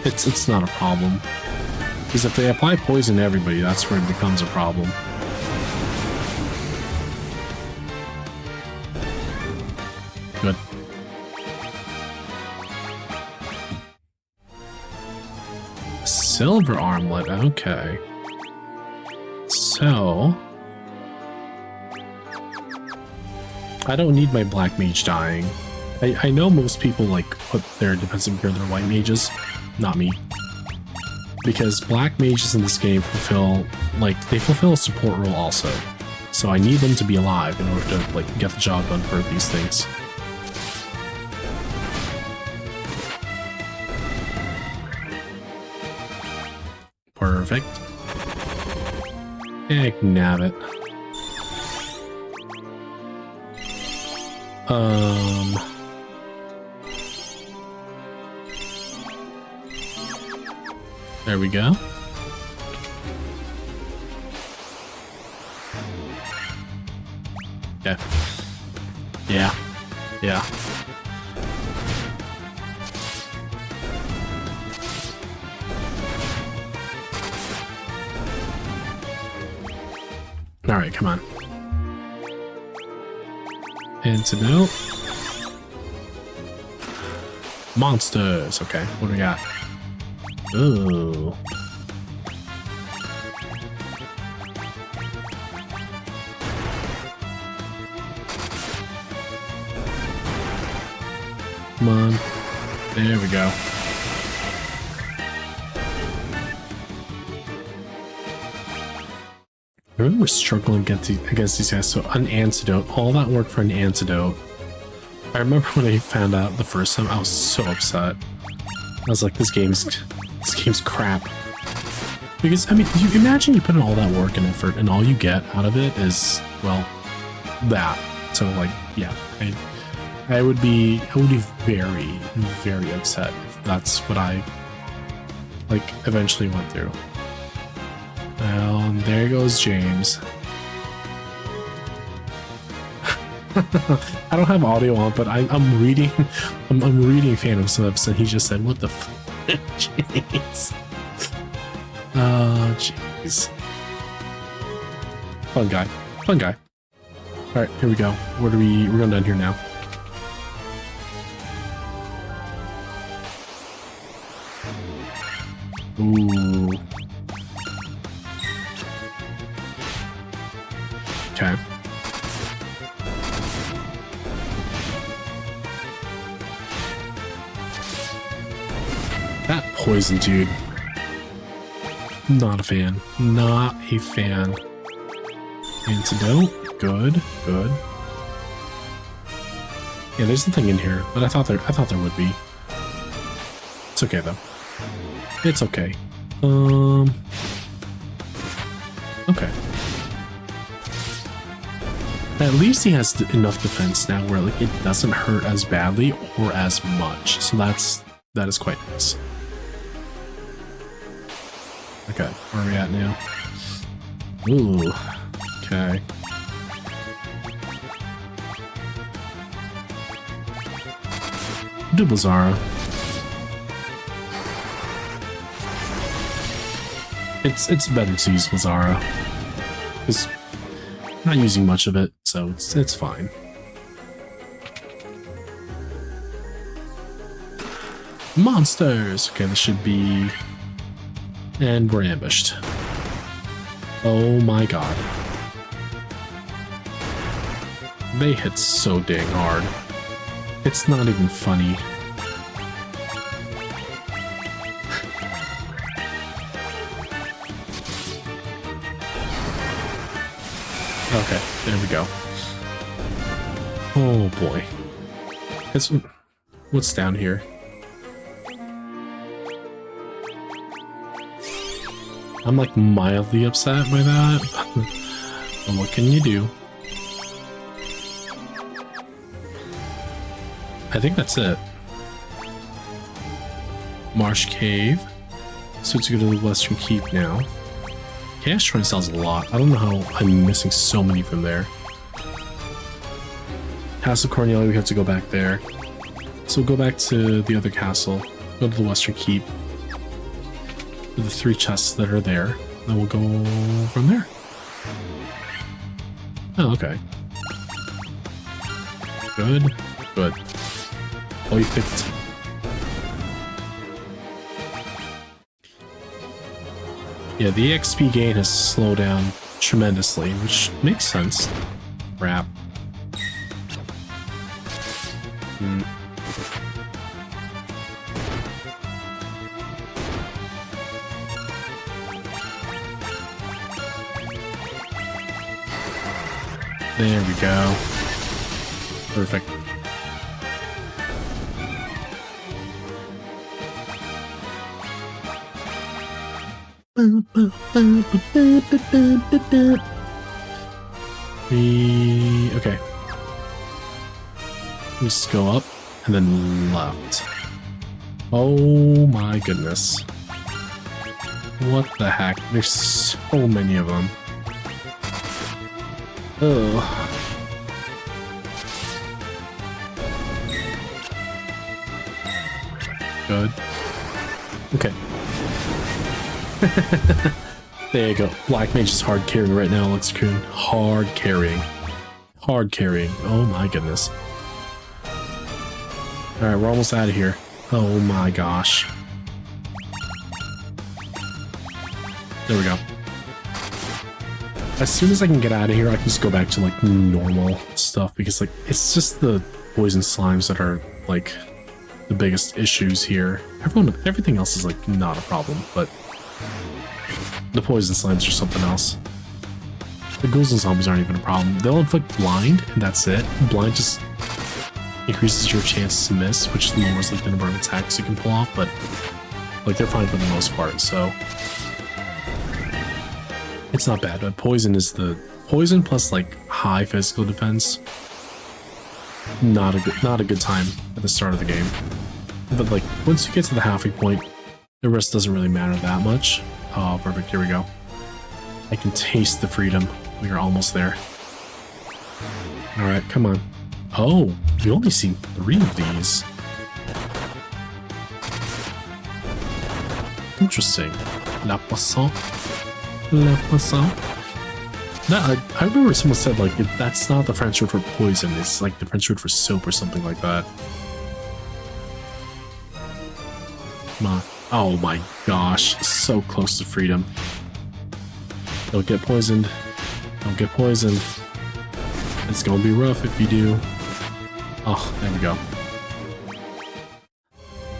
it's not a problem. Because if they apply poison to everybody, that's where it becomes a problem. Good. Silver armlet, okay. So I don't need my black mage dying. I know most people like put their defensive gear in their white mages, not me. Because black mages in this game fulfill a support role also. So I need them to be alive in order to like get the job done for these things. Perfect. Heck, nab it. There we go. Yeah. All right, come on. Antidote. Monsters. Okay, what do we got? Ooh. Come on. There we go. I remember struggling against these guys, so an antidote, all that work for an antidote. I remember when I found out the first time, I was so upset. I was like, this game's crap. Because, I mean, you imagine you put in all that work and effort and all you get out of it is, well, that. So, like, yeah, I would be very, very upset if that's what I, like, eventually went through. Well, and there goes James. I don't have audio on, but I'm reading Phantom Slips, and he just said, "What the f?" Jeez. Oh, jeez. Fun guy. Fun guy. All right, here we go. We're going down here now. Ooh. Okay. That poison dude. Not a fan. Not a fan. Antidote. Good. Good. Yeah, there's nothing in here, but I thought there would be. It's okay though. It's okay. Okay. At least he has enough defense now where like it doesn't hurt as badly or as much. So that is quite nice. Okay, where are we at now? Ooh. Okay. Do Bizarro. It's better to use Bizarro. Because I'm not using much of it, so it's fine. Monsters! Okay, this should be... And we're ambushed. Oh my god. They hit so dang hard. It's not even funny. Okay, there we go. Oh boy. What's down here? I'm like mildly upset by that. But what can you do? I think that's it. Marsh Cave. So it's go to the Western Keep now. Chaos Shrine sells a lot. I don't know how I'm missing so many from there. Castle Cornelia, we have to go back there. So we'll go back to the other castle. Go to the Western Keep. With the 3 chests that are there. Then we'll go from there. Oh, okay. Good. Good. Oh, you picked. Yeah, the XP gain has slowed down tremendously, which makes sense. Crap. There we go. Perfect. Okay. Just go up and then left. Oh my goodness. What the heck? There's so many of them. Oh. good. Okay. There you go. Black Mage is hard carrying right now, Lexicon. Hard carrying. Hard carrying. Oh my goodness. Alright, we're almost out of here. Oh my gosh. There we go. As soon as I can get out of here, I can just go back to like normal stuff because like it's just the poison slimes that are like the biggest issues here. Everything else is like not a problem, but the poison slimes are something else. The ghouls and zombies aren't even a problem. They'll inflict blind, and that's it. Blind just increases your chances to miss, which lowers like the number of attacks you can pull off, but like they're fine for the most part, so it's not bad. But poison is the poison plus like high physical defense. Not a good time at the start of the game. But like once you get to the halfway point, the rest doesn't really matter that much. Oh, perfect. Here we go. I can taste the freedom. We are almost there. All right, come on. Oh, you only seen 3 of these. Interesting. La poisson. La poisson. No, I remember someone said like that's not the French word for poison. It's like the French word for soap or something like that. Come on. Oh my gosh, so close to freedom. Don't get poisoned. Don't get poisoned. It's gonna be rough if you do. Oh, there we go.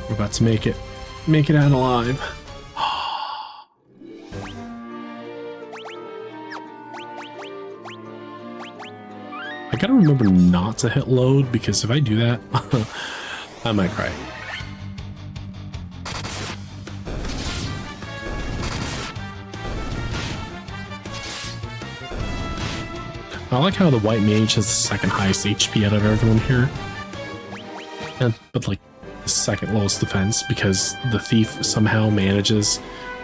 We're about to make it. Make it out alive. I gotta remember not to hit load because if I do that, I might cry. I like how the white mage has the second highest HP out of everyone here. But like the second lowest defense because the thief somehow manages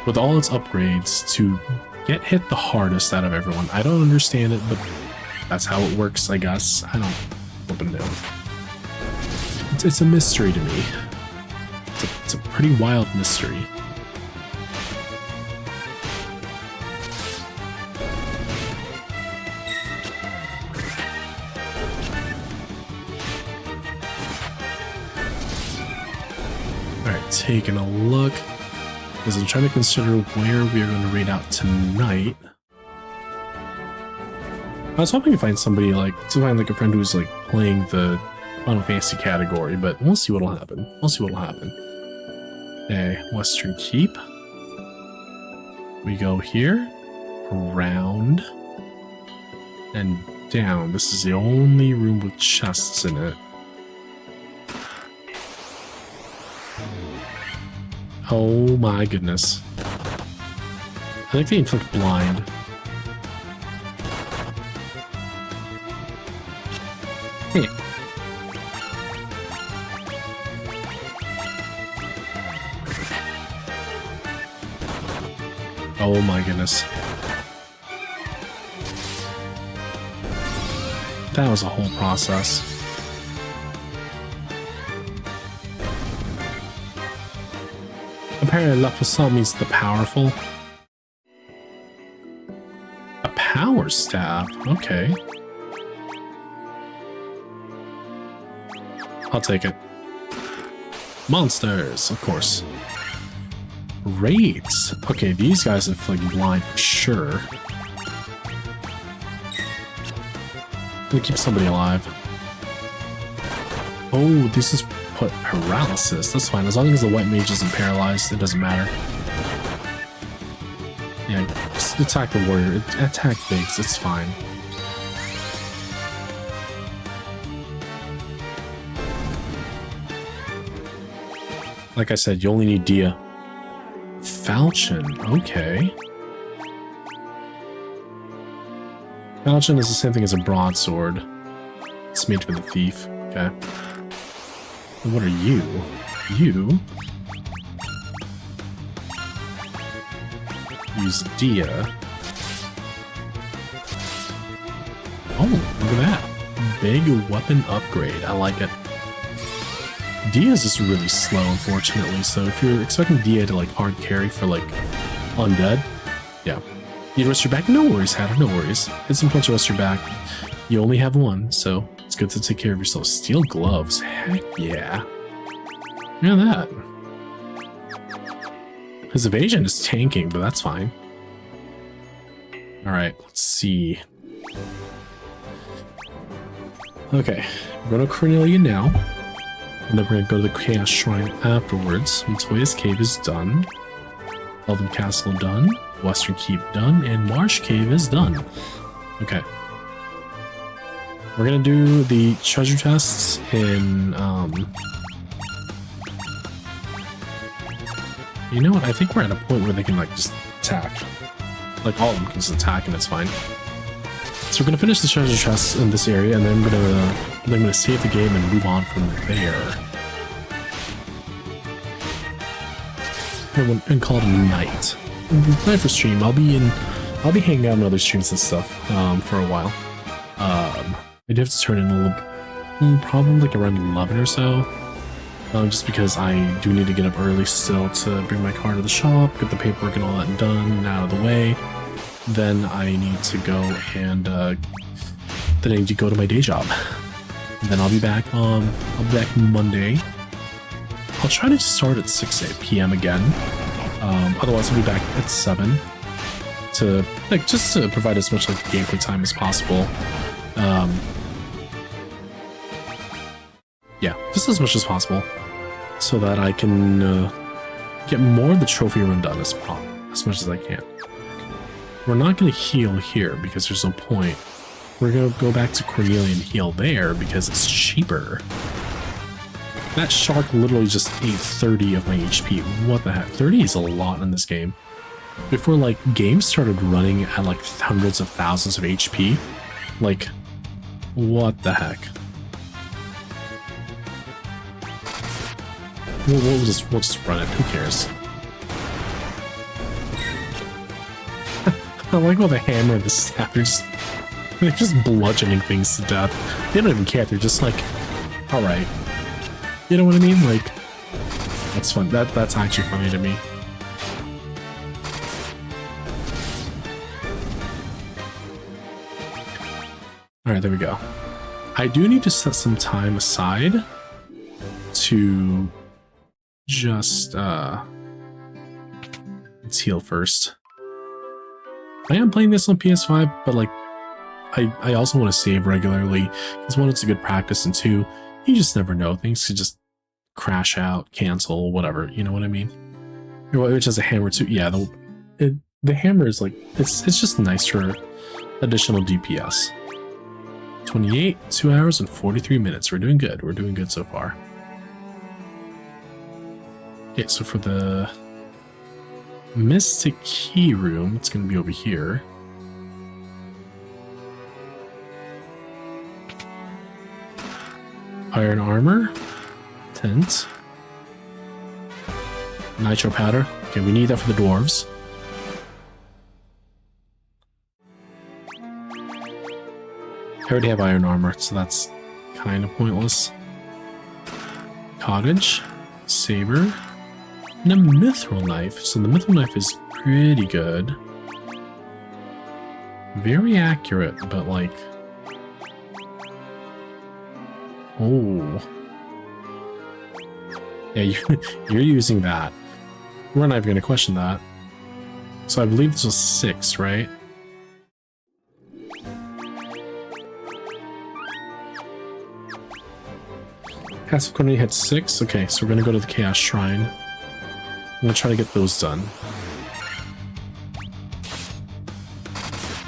with all its upgrades to get hit the hardest out of everyone. I don't understand it, but that's how it works, I guess. I don't open it. It's a mystery to me. It's a pretty wild mystery. Taking a look as I'm trying to consider where we are going to raid out tonight. I was hoping to find somebody like a friend who's like playing the Final Fantasy category, but we'll see what'll happen. We'll see what'll happen. Okay, Western Keep. We go here, around, and down. This is the only room with chests in it. Oh my goodness. I think they inflict blind. Hey. Oh my goodness. That was a whole process. Apparently, La Puissant means the powerful. A power staff? Okay. I'll take it. Monsters, of course. Raids. Okay, these guys inflict blind for sure. We'll keep somebody alive. Oh, this is put paralysis. That's fine. As long as the white mage isn't paralyzed, it doesn't matter. Yeah, just attack the warrior. Attack Biggs. It's fine. Like I said, you only need Dia. Falchion. Okay. Falchion is the same thing as a broadsword. It's made for the thief. Okay. What are you? You use Dia. Oh, look at that. Big weapon upgrade. I like it. Dia is just really slow, unfortunately. So if you're expecting Dia to like hard carry for like undead, yeah. You rest your back? No worries, Hatter, no worries. It's important to rest your back. You only have one, so it's good to take care of yourself. Steel gloves, heck yeah. Look at that. His evasion is tanking, but that's fine. Alright, let's see. Okay, we're going to Cornelia now. And then we're going to go to the Chaos Shrine afterwards. Montoya's Cave is done. Elven Castle done. Western Keep done. And Marsh Cave is done. Okay. We're going to do the treasure chests in... You know what? I think we're at a point where they can, like, just attack. Like, all of them can just attack and it's fine. So we're gonna finish the treasure chests in this area, and then I'm gonna save the game and move on from there. And call it a night. Night for stream. I'll be hanging out in other streams and stuff for a while. I do have to turn in a little, probably like around 11 or so. Just because I do need to get up early still to bring my car to the shop, get the paperwork and all that done and out of the way. Then I need to go and then I need to go to my day job. And then I'll be back Monday. I'll try to start at 6 p.m. again. Otherwise I'll be back at 7 to just to provide as much like gameplay time as possible. Yeah, just as much as possible, so that I can get more of the trophy run done as much as I can. We're not going to heal here because there's no point. We're going to go back to Cornelia and heal there because it's cheaper. That shark literally just ate 30 of my HP. What the heck? 30 is a lot in this game. Before like games started running at like hundreds of thousands of HP, like what the heck? We'll just run it. Who cares? I like how the hammer and the staff they're just bludgeoning things to death. They don't even care. They're just like, all right. You know what I mean? Like, that's fun. That's actually funny to me. All right, there we go. I do need to set some time aside to just let's heal first. I am playing this on PS5, but like I also want to save regularly because one, it's a good practice, and two, you just never know. Things could just crash out, cancel, whatever. You know what I mean? Which has a hammer too. Yeah, the hammer is like it's just nice for additional DPS. 28, 2 hours and 43 minutes. We're doing good. We're doing good so far. Okay, so for the Mystic Key Room, it's going to be over here. Iron Armor. Tent. Nitro Powder. Okay, we need that for the dwarves. I already have Iron Armor, so that's kind of pointless. Cottage. Saber. And a Mithril Knife. So the Mithril Knife is pretty good. Very accurate, but like... Oh. Yeah, you're using that. We're not even going to question that. So I believe this was 6, right? Castle Cornelia had 6. Okay, so we're going to go to the Chaos Shrine. I'm going to try to get those done.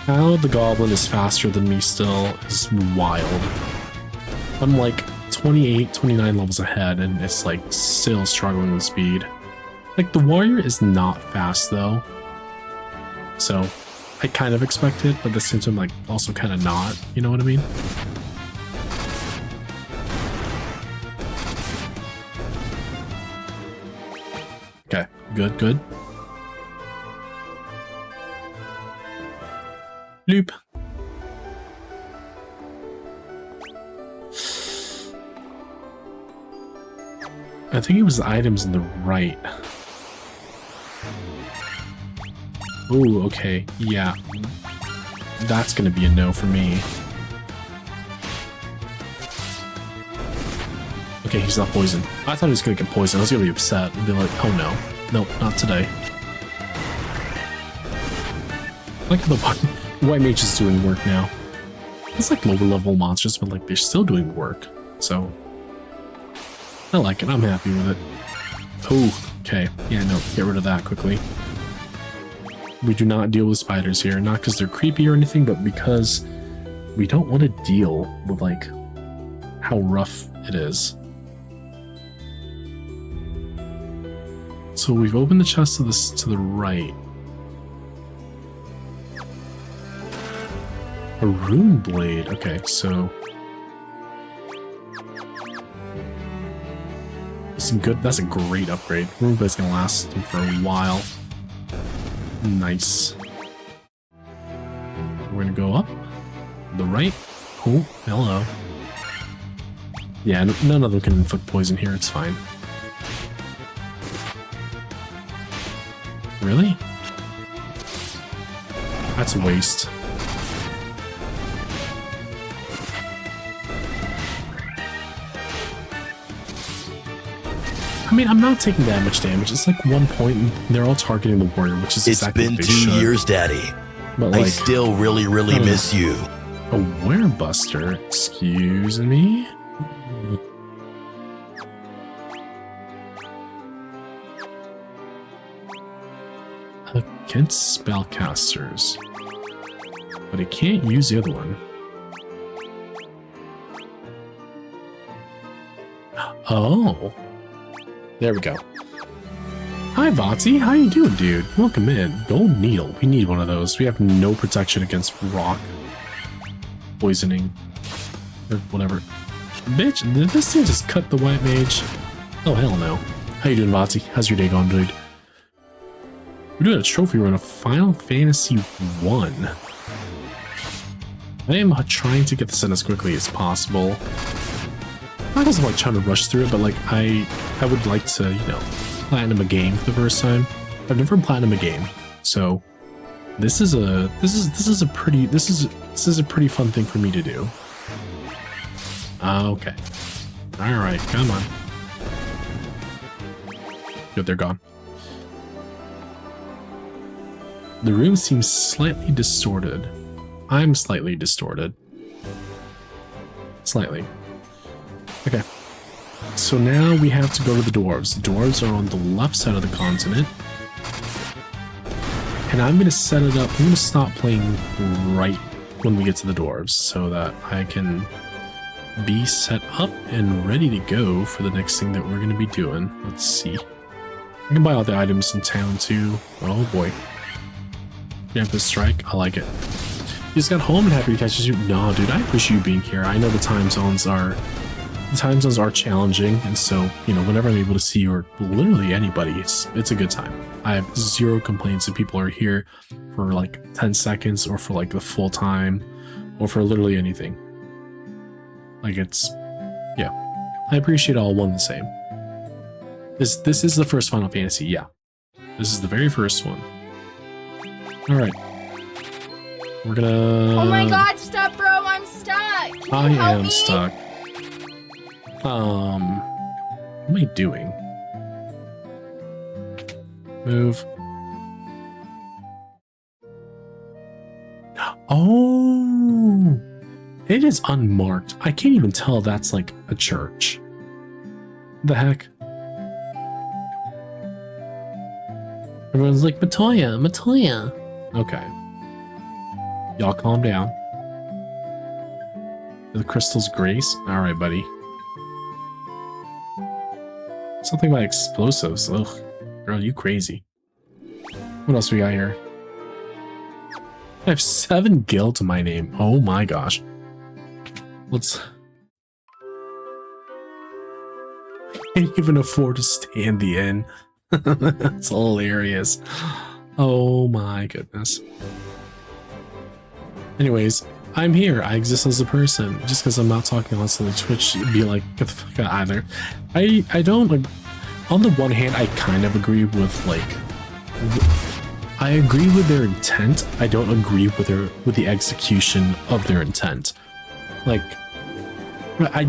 How the Goblin is faster than me still is wild. I'm like 28, 29 levels ahead, and it's like still struggling with speed. Like the Warrior is not fast though. So I kind of expect it, but at the same time like also kind of not. You know what I mean? Okay, good, good. Loop. I think it was the items in the right. Ooh, okay. Yeah. That's gonna be a no for me. Okay, he's not poisoned. I thought he was gonna get poisoned. I was gonna be upset and be like, oh no. Nope, not today. Like how the white mage is doing work now. It's like lower level monsters, but like they're still doing work. So I like it. I'm happy with it. Oh, okay. Yeah, no, get rid of that quickly. We do not deal with spiders here, not because they're creepy or anything, but because we don't want to deal with like how rough it is. So we've opened the chest to this to the right. A rune blade. Okay, so some good. That's a great upgrade. Rune blade's gonna last for a while. Nice. We're gonna go up the right. Oh, hello. Yeah, none of them can inflict poison here. It's fine. Really? That's a waste. I mean, I'm not taking that much damage. It's like 1 point, and they're all targeting the warrior, which is exactly what they should. It's been 2 years, Daddy. But like, I still really miss you. A werebuster? Excuse me? Against spellcasters. But I can't use the other one. Oh. There we go. Hi, Vatsy. How you doing, dude? Welcome in. Gold needle. We need one of those. We have no protection against rock poisoning or whatever. Bitch, did this thing just cut the white mage? Oh, hell no. How you doing, Vatsy? How's your day going, dude? We're doing a trophy run of Final Fantasy 1. I am trying to get this in as quickly as possible. Not because I'm like trying to rush through it, but like I would like to, you know, platinum a game for the first time. I've never platinum a game, so this is a pretty fun thing for me to do. Okay, all right, come on. Good, they're gone. The room seems slightly distorted. I'm slightly distorted. Slightly. Okay. So now we have to go to the dwarves. The dwarves are on the left side of the continent. And I'm going to set it up. I'm going to stop playing right when we get to the dwarves so that I can be set up and ready to go for the next thing that we're going to be doing. Let's see. I can buy all the items in town too. Oh boy. You have to strike. I like it. You just got home and happy to catch you. No, dude, I appreciate you being here. I know the time zones are challenging, and so, you know, whenever I'm able to see or literally anybody, it's a good time. I have zero complaints if people are here for like 10 seconds or for like the full time or for literally anything. Like yeah. I appreciate all one the same. This is the first Final Fantasy, yeah. This is the very first one. Alright. We're gonna... Oh my god, stop, bro, I'm stuck! Can you help me? Stuck. What am I doing? Move. Oh! It is unmarked. I can't even tell that's like a church. The heck? Everyone's like, Matoya, Matoya. Okay. Y'all calm down. The crystal's grace? Alright, buddy. Something about explosives. Ugh. Girl, you crazy. What else we got here? I have 7 gil to my name. Oh my gosh. Let's... I can't even afford to stay in the inn. That's hilarious. Oh my goodness. Anyways, I'm here. I exist as a person. Just because I'm not talking constantly, Twitch be like, get the fuck out either. I don't on the one hand, I kind of agree with like, I agree with their intent. I don't agree with the execution of their intent. Like, I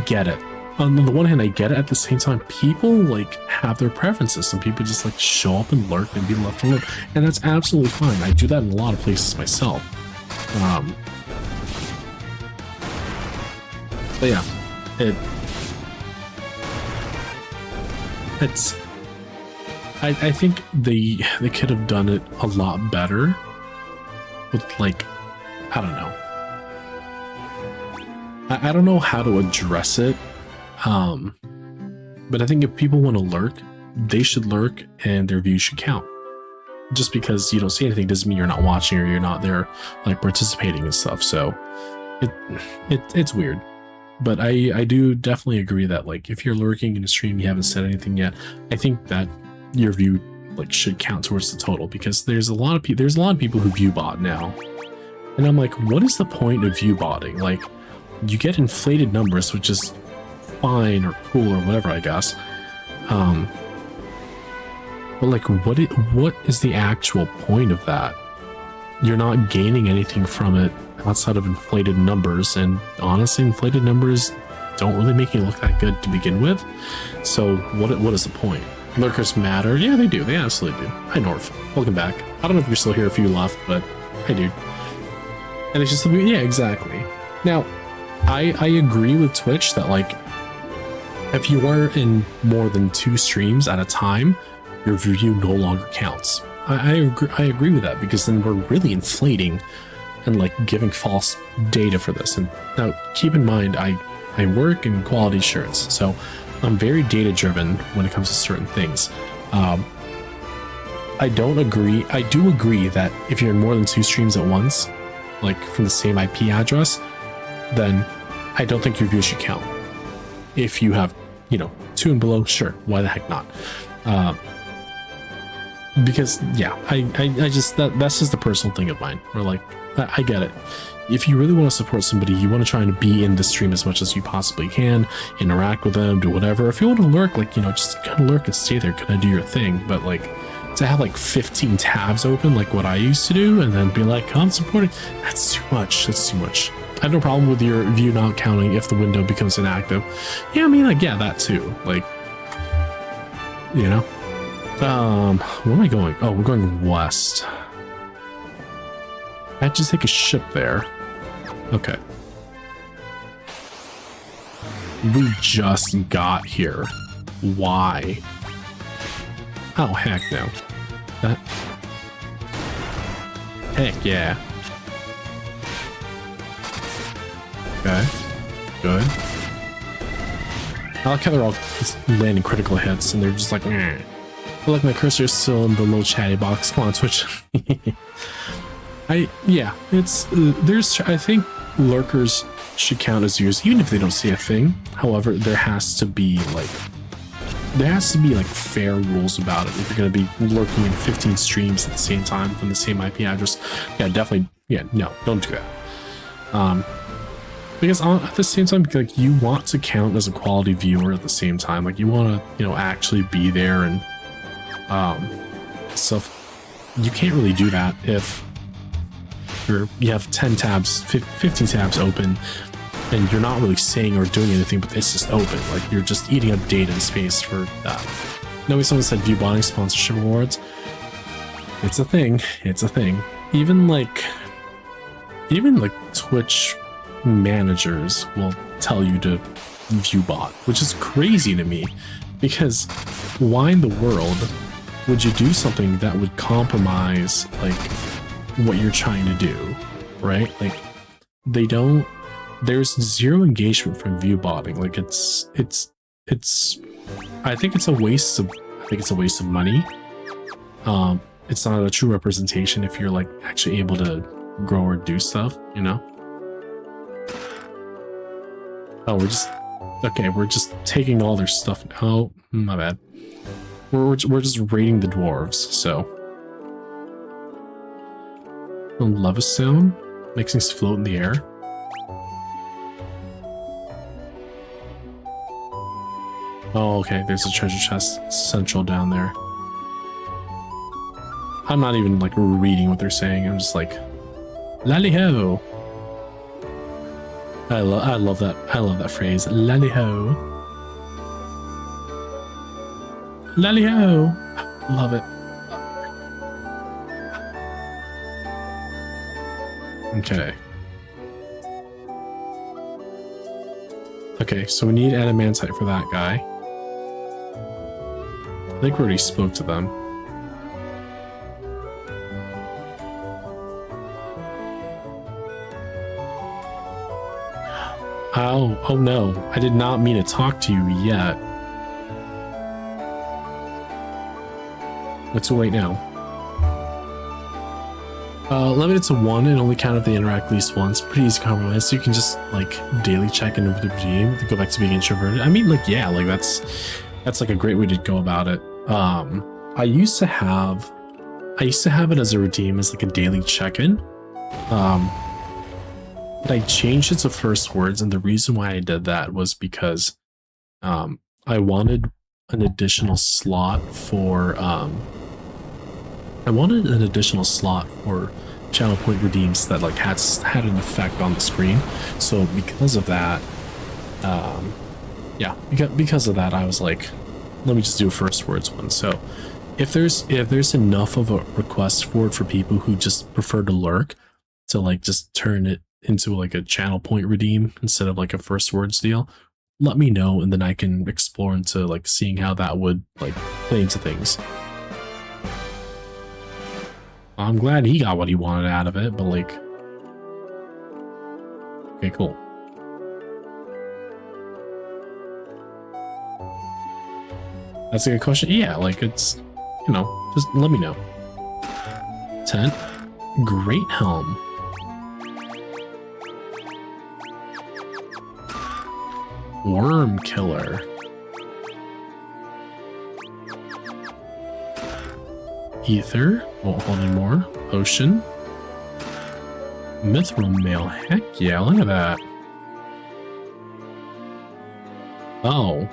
get it. On the one hand, I get it. At the same time, people like have their preferences. Some people just like show up and lurk and be left alone, and that's absolutely fine. I do that in a lot of places myself. But yeah, it's. I think they could have done it a lot better with like, I don't know. I don't know how to address it. But I think if people want to lurk, they should lurk and their views should count. Just because you don't see anything doesn't mean you're not watching or you're not there like participating and stuff. So it's weird. But I do definitely agree that like if you're lurking in a stream, you haven't said anything yet, I think that your view like should count towards the total, because there's a lot of people who view bot now. And I'm like, what is the point of view botting? Like, you get inflated numbers, which is fine or cool or whatever, I guess. But like, what is the actual point of that? You're not gaining anything from it outside of inflated numbers, and honestly, inflated numbers don't really make you look that good to begin with. So what is the point? Lurkers matter. Yeah, they do. They absolutely do. Hi, North. Welcome back. I don't know if you're still here, if you left, but hi, dude. And it's just, yeah, exactly. Now, I agree with Twitch that like, if you are in more than 2 streams at a time, your view no longer counts. I agree with that, because then we're really inflating and like giving false data for this. And now keep in mind, I work in quality assurance, so I'm very data driven when it comes to certain things. I do agree that if you're in more than 2 streams at once, like from the same IP address, then I don't think your views should count. If you have, 2 and below, sure, why the heck not? Because yeah, I just that's just a personal thing of mine. Where like, I get it. If you really want to support somebody, you want to try and be in the stream as much as you possibly can, interact with them, do whatever. If you want to lurk, like, just kind of lurk and stay there, kind of do your thing. But like, to have like 15 tabs open, like what I used to do, and then be like, I'm supporting, that's too much. That's too much. I have no problem with your view not counting if the window becomes inactive. Yeah, I mean, like, yeah, that too. Like, where am I going? Oh, we're going west. I just take a ship there. Okay. We just got here. Why? Oh, heck no. That... Heck yeah. Okay. Good. I like how they're all just landing critical hits and they're just like, eh. I like my cursor is still in the little chatty box. Come on, Twitch. I think lurkers should count as viewers, even if they don't see a thing. However, there has to be like fair rules about it. If you're going to be lurking in 15 streams at the same time from the same IP address, yeah, definitely, yeah, no, don't do that. Because at the same time, like, you want to count as a quality viewer at the same time. Like, you want to, actually be there and stuff. You can't really do that if you have 10 tabs, 15 tabs open, and you're not really saying or doing anything, but it's just open. Like, you're just eating up data and space for that. No, someone said view botting sponsorship awards. It's a thing. It's a thing. Even like Twitch managers will tell you to view bot, which is crazy to me, because why in the world would you do something that would compromise like what you're trying to do, right? Like, there's zero engagement from view botting. Like, I think it's a waste of money. It's not a true representation if you're like actually able to grow or do stuff, Oh, we're just taking all their stuff. Oh, my bad. We're just raiding the dwarves, so. Lava stone makes things float in the air. Oh, okay. There's a treasure chest central down there. I'm not even like reading what they're saying. I'm just like, lally ho. I love that. I love that phrase. Lally ho. Lally ho. Love it. Okay. Okay, so we need adamantite for that guy. I think we already spoke to them. Oh no, I did not mean to talk to you yet. What's too late now? Limited to 1 and only count if they interact at least once. Pretty easy compromise, so you can just like daily check in with the redeem to go back to being introverted. I mean, like, yeah, like that's like a great way to go about it. I used to have it as a redeem as like a daily check-in. But I changed it to first words, and the reason why I did that was because I wanted an additional slot for channel point redeems that like had an effect on the screen. So because of that, yeah, because of that, I was like, let me just do a first words one. So if there's enough of a request for it for people who just prefer to lurk, to like just turn it into like a channel point redeem instead of like a first words deal, let me know, and then I can explore into like seeing how that would like play into things. I'm glad he got what he wanted out of it, but like, okay, cool. That's a good question. Yeah, like it's, you know, just let me know. Tent, Great Helm. Worm Killer. Ether. Won't hold anymore. Ocean. Mithril Mail. Heck yeah, look at that. Oh.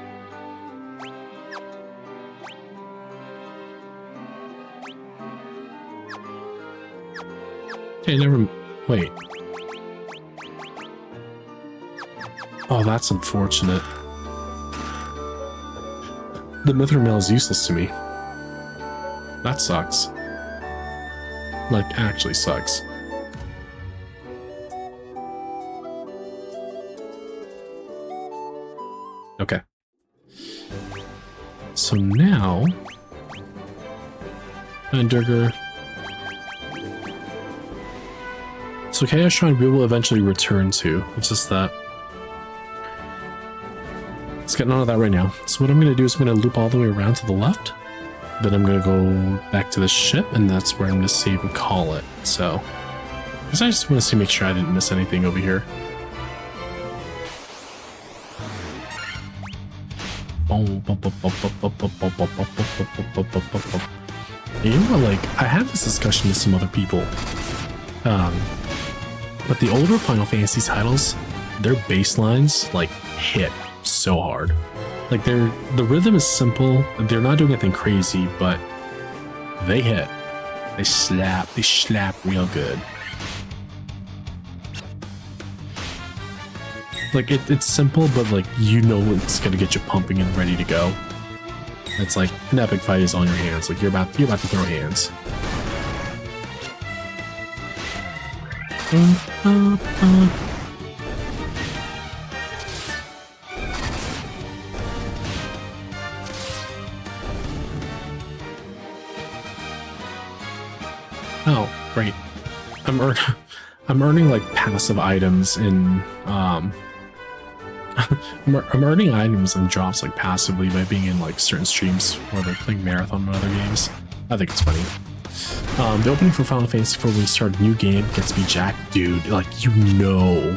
Okay, never. Wait. Oh, that's unfortunate. The Mithril Mail is useless to me. That sucks. Like, actually sucks. Okay. So now... Durger. So Chaos Shrine we will eventually return to. It's just that... Let's get none of that right now. So what I'm going to do is I'm going to loop all the way around to the left. Then I'm going to go back to the ship, and that's where I'm going to save and call it. So, because I just want to make sure I didn't miss anything over here. You know what, like, I had this discussion with some other people. But the older Final Fantasy titles, their bass lines, like, hit so hard. Like, the rhythm is simple, they're not doing anything crazy, but they hit. They slap real good. Like, it's simple, but like, you know it's gonna get you pumping and ready to go. It's like, an epic fight is on your hands, like, you're about to throw hands. Oh, great. I'm earning like passive items in I'm earning items and drops like passively by being in like certain streams where they're playing Marathon and other games. I think it's funny. The opening for Final Fantasy IV when you start a new game gets me jacked, dude. Like, you know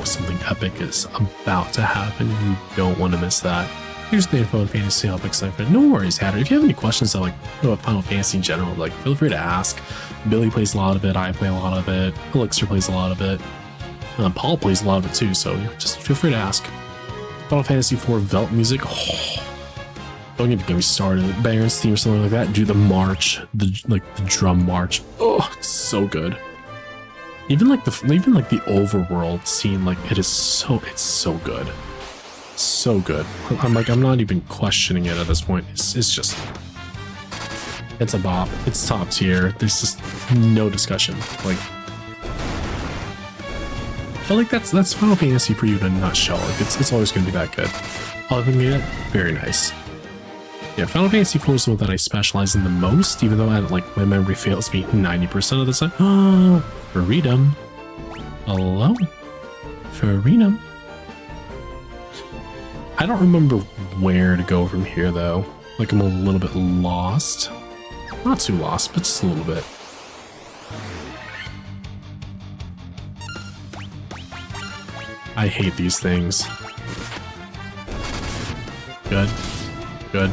something epic is about to happen and you don't want to miss that. Here's the info on Fantasy Help Excitement. No worries, Hatter. If you have any questions about Final Fantasy in general, like, feel free to ask. Billy plays a lot of it, I play a lot of it, Elixir plays a lot of it, Paul plays a lot of it too, so just feel free to ask. Final Fantasy IV Velt music. Oh, don't even get me started. Baron's theme or something like that. Do the march, the drum march. Oh, it's so good. Even like the overworld scene, like it's so good. So good. I'm not even questioning it at this point. It's just, it's a bop. It's top tier. There's just no discussion. Like, I feel like that's Final Fantasy for you in a nutshell. Like it's always going to be that good. Other than that, very nice. Yeah, Final Fantasy IV is the one that I specialize in the most, even though my memory fails me 90% of the time. Oh, freedom. Hello? Freedom. I don't remember where to go from here though. Like I'm a little bit lost. Not too lost, but just a little bit. I hate these things. Good. Good.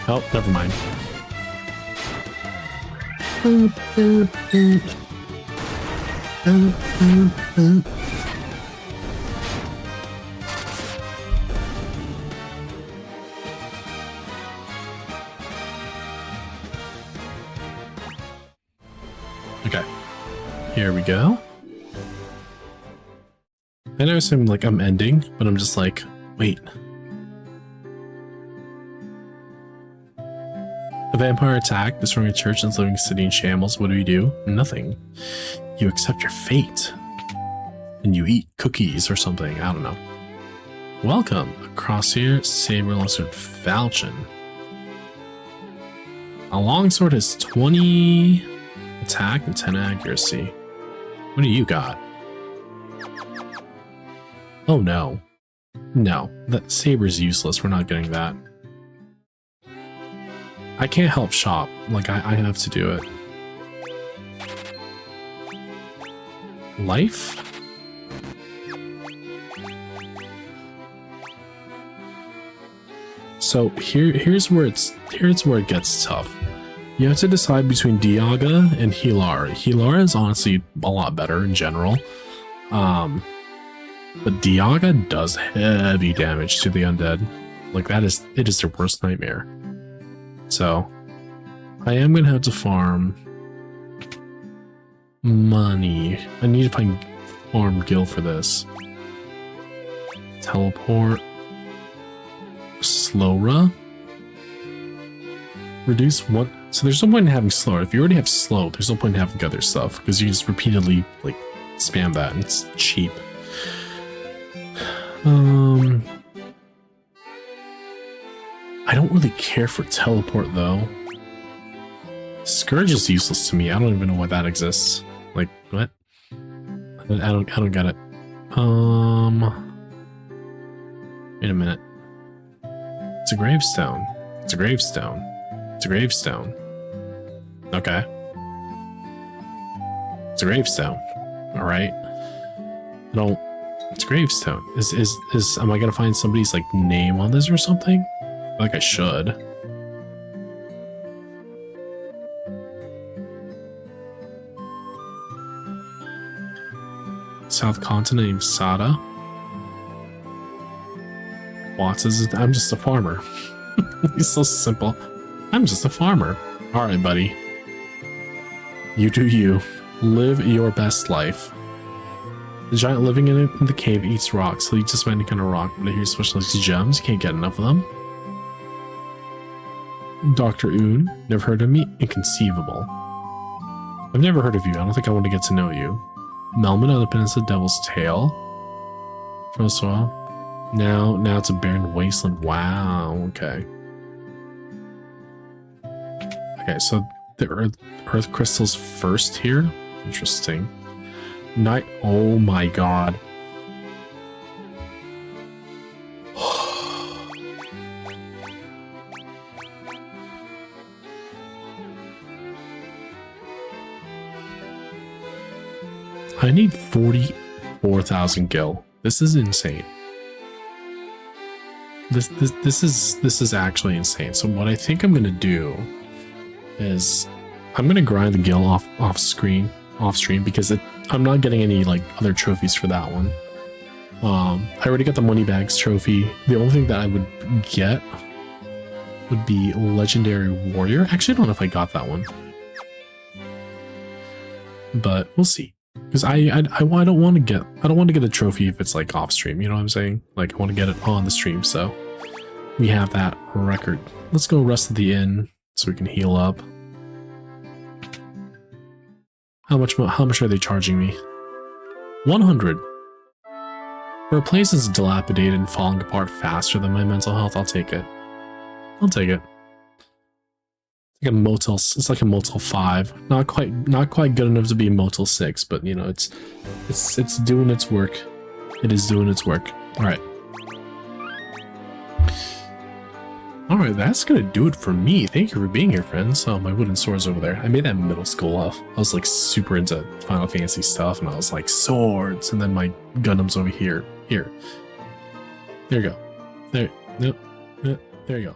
Oh, never mind. Okay. Here we go. I know I'm ending, but I'm just like, wait. A vampire attack, destroying a church and living city in shambles. What do? Nothing. You accept your fate. And you eat cookies or something. I don't know. Welcome. A crosshair, saber, longsword, falchion. A longsword has 20 attack and 10 accuracy. What do you got? Oh no. No, that saber's useless. We're not getting that. I can't help shop. Like, I have to do it. Life? So here's where it gets tough. You have to decide between Dialga and Hilara. Hilara is honestly a lot better in general. But Dialga does heavy damage to the undead. Like it is their worst nightmare. So I am gonna have to farm money. I need to farm Gil for this. Teleport. Slowra. Reduce what? So there's no point in having slower. If you already have slow, there's no point in having other stuff because you just repeatedly like spam that and it's cheap. I don't really care for teleport though. Scourge is useless to me. I don't even know why that exists. Like what? I don't get it. Wait a minute. It's a gravestone. It's a gravestone. It's a gravestone. Okay. It's a gravestone. All right. I don't. It's a gravestone. Am I gonna find somebody's like name on this or something? I feel like I should. South Continent named Sada. Watts is. I'm just a farmer. He's so simple. I'm just a farmer. All right, buddy. You do you. Live your best life. The giant living in the cave eats rocks, so he just find any kind of rock, but he specializes gems, you can't get enough of them. Dr. Un, never heard of me? Inconceivable. I've never heard of you, I don't think I want to get to know you. Melman on the Peninsula Devil's Tail. First of all. Now it's a barren wasteland. Wow, okay. Okay, so the earth crystals first here. Interesting. Night. Oh my god. I need 44,000 gil. This is insane. This is actually insane. So what I think I'm gonna do is I'm gonna grind the gil off stream because I'm not getting any like other trophies for that one. I already got the money bags trophy. The only thing that I would get would be legendary warrior. Actually, I don't know if I got that one, but we'll see. Because I don't want to get a trophy if it's like off stream. You know what I'm saying? Like I want to get it on the stream. So we have that record. Let's go rest of the inn so we can heal up. How much are they charging me? 100. For a place that's dilapidated and falling apart faster than my mental health, I'll take it. I'll take it. It's like a motel. It's like a Motel 5. Not quite good enough to be a Motel 6, but you know, it's doing its work. It is doing its work. All right. All right, that's gonna do it for me. Thank you for being here, friends. Oh, my wooden swords over there. I made that in middle school. I was like super into Final Fantasy stuff, and I was like swords, and then my Gundam's over here. Here. There you go. There. Nope. There you go.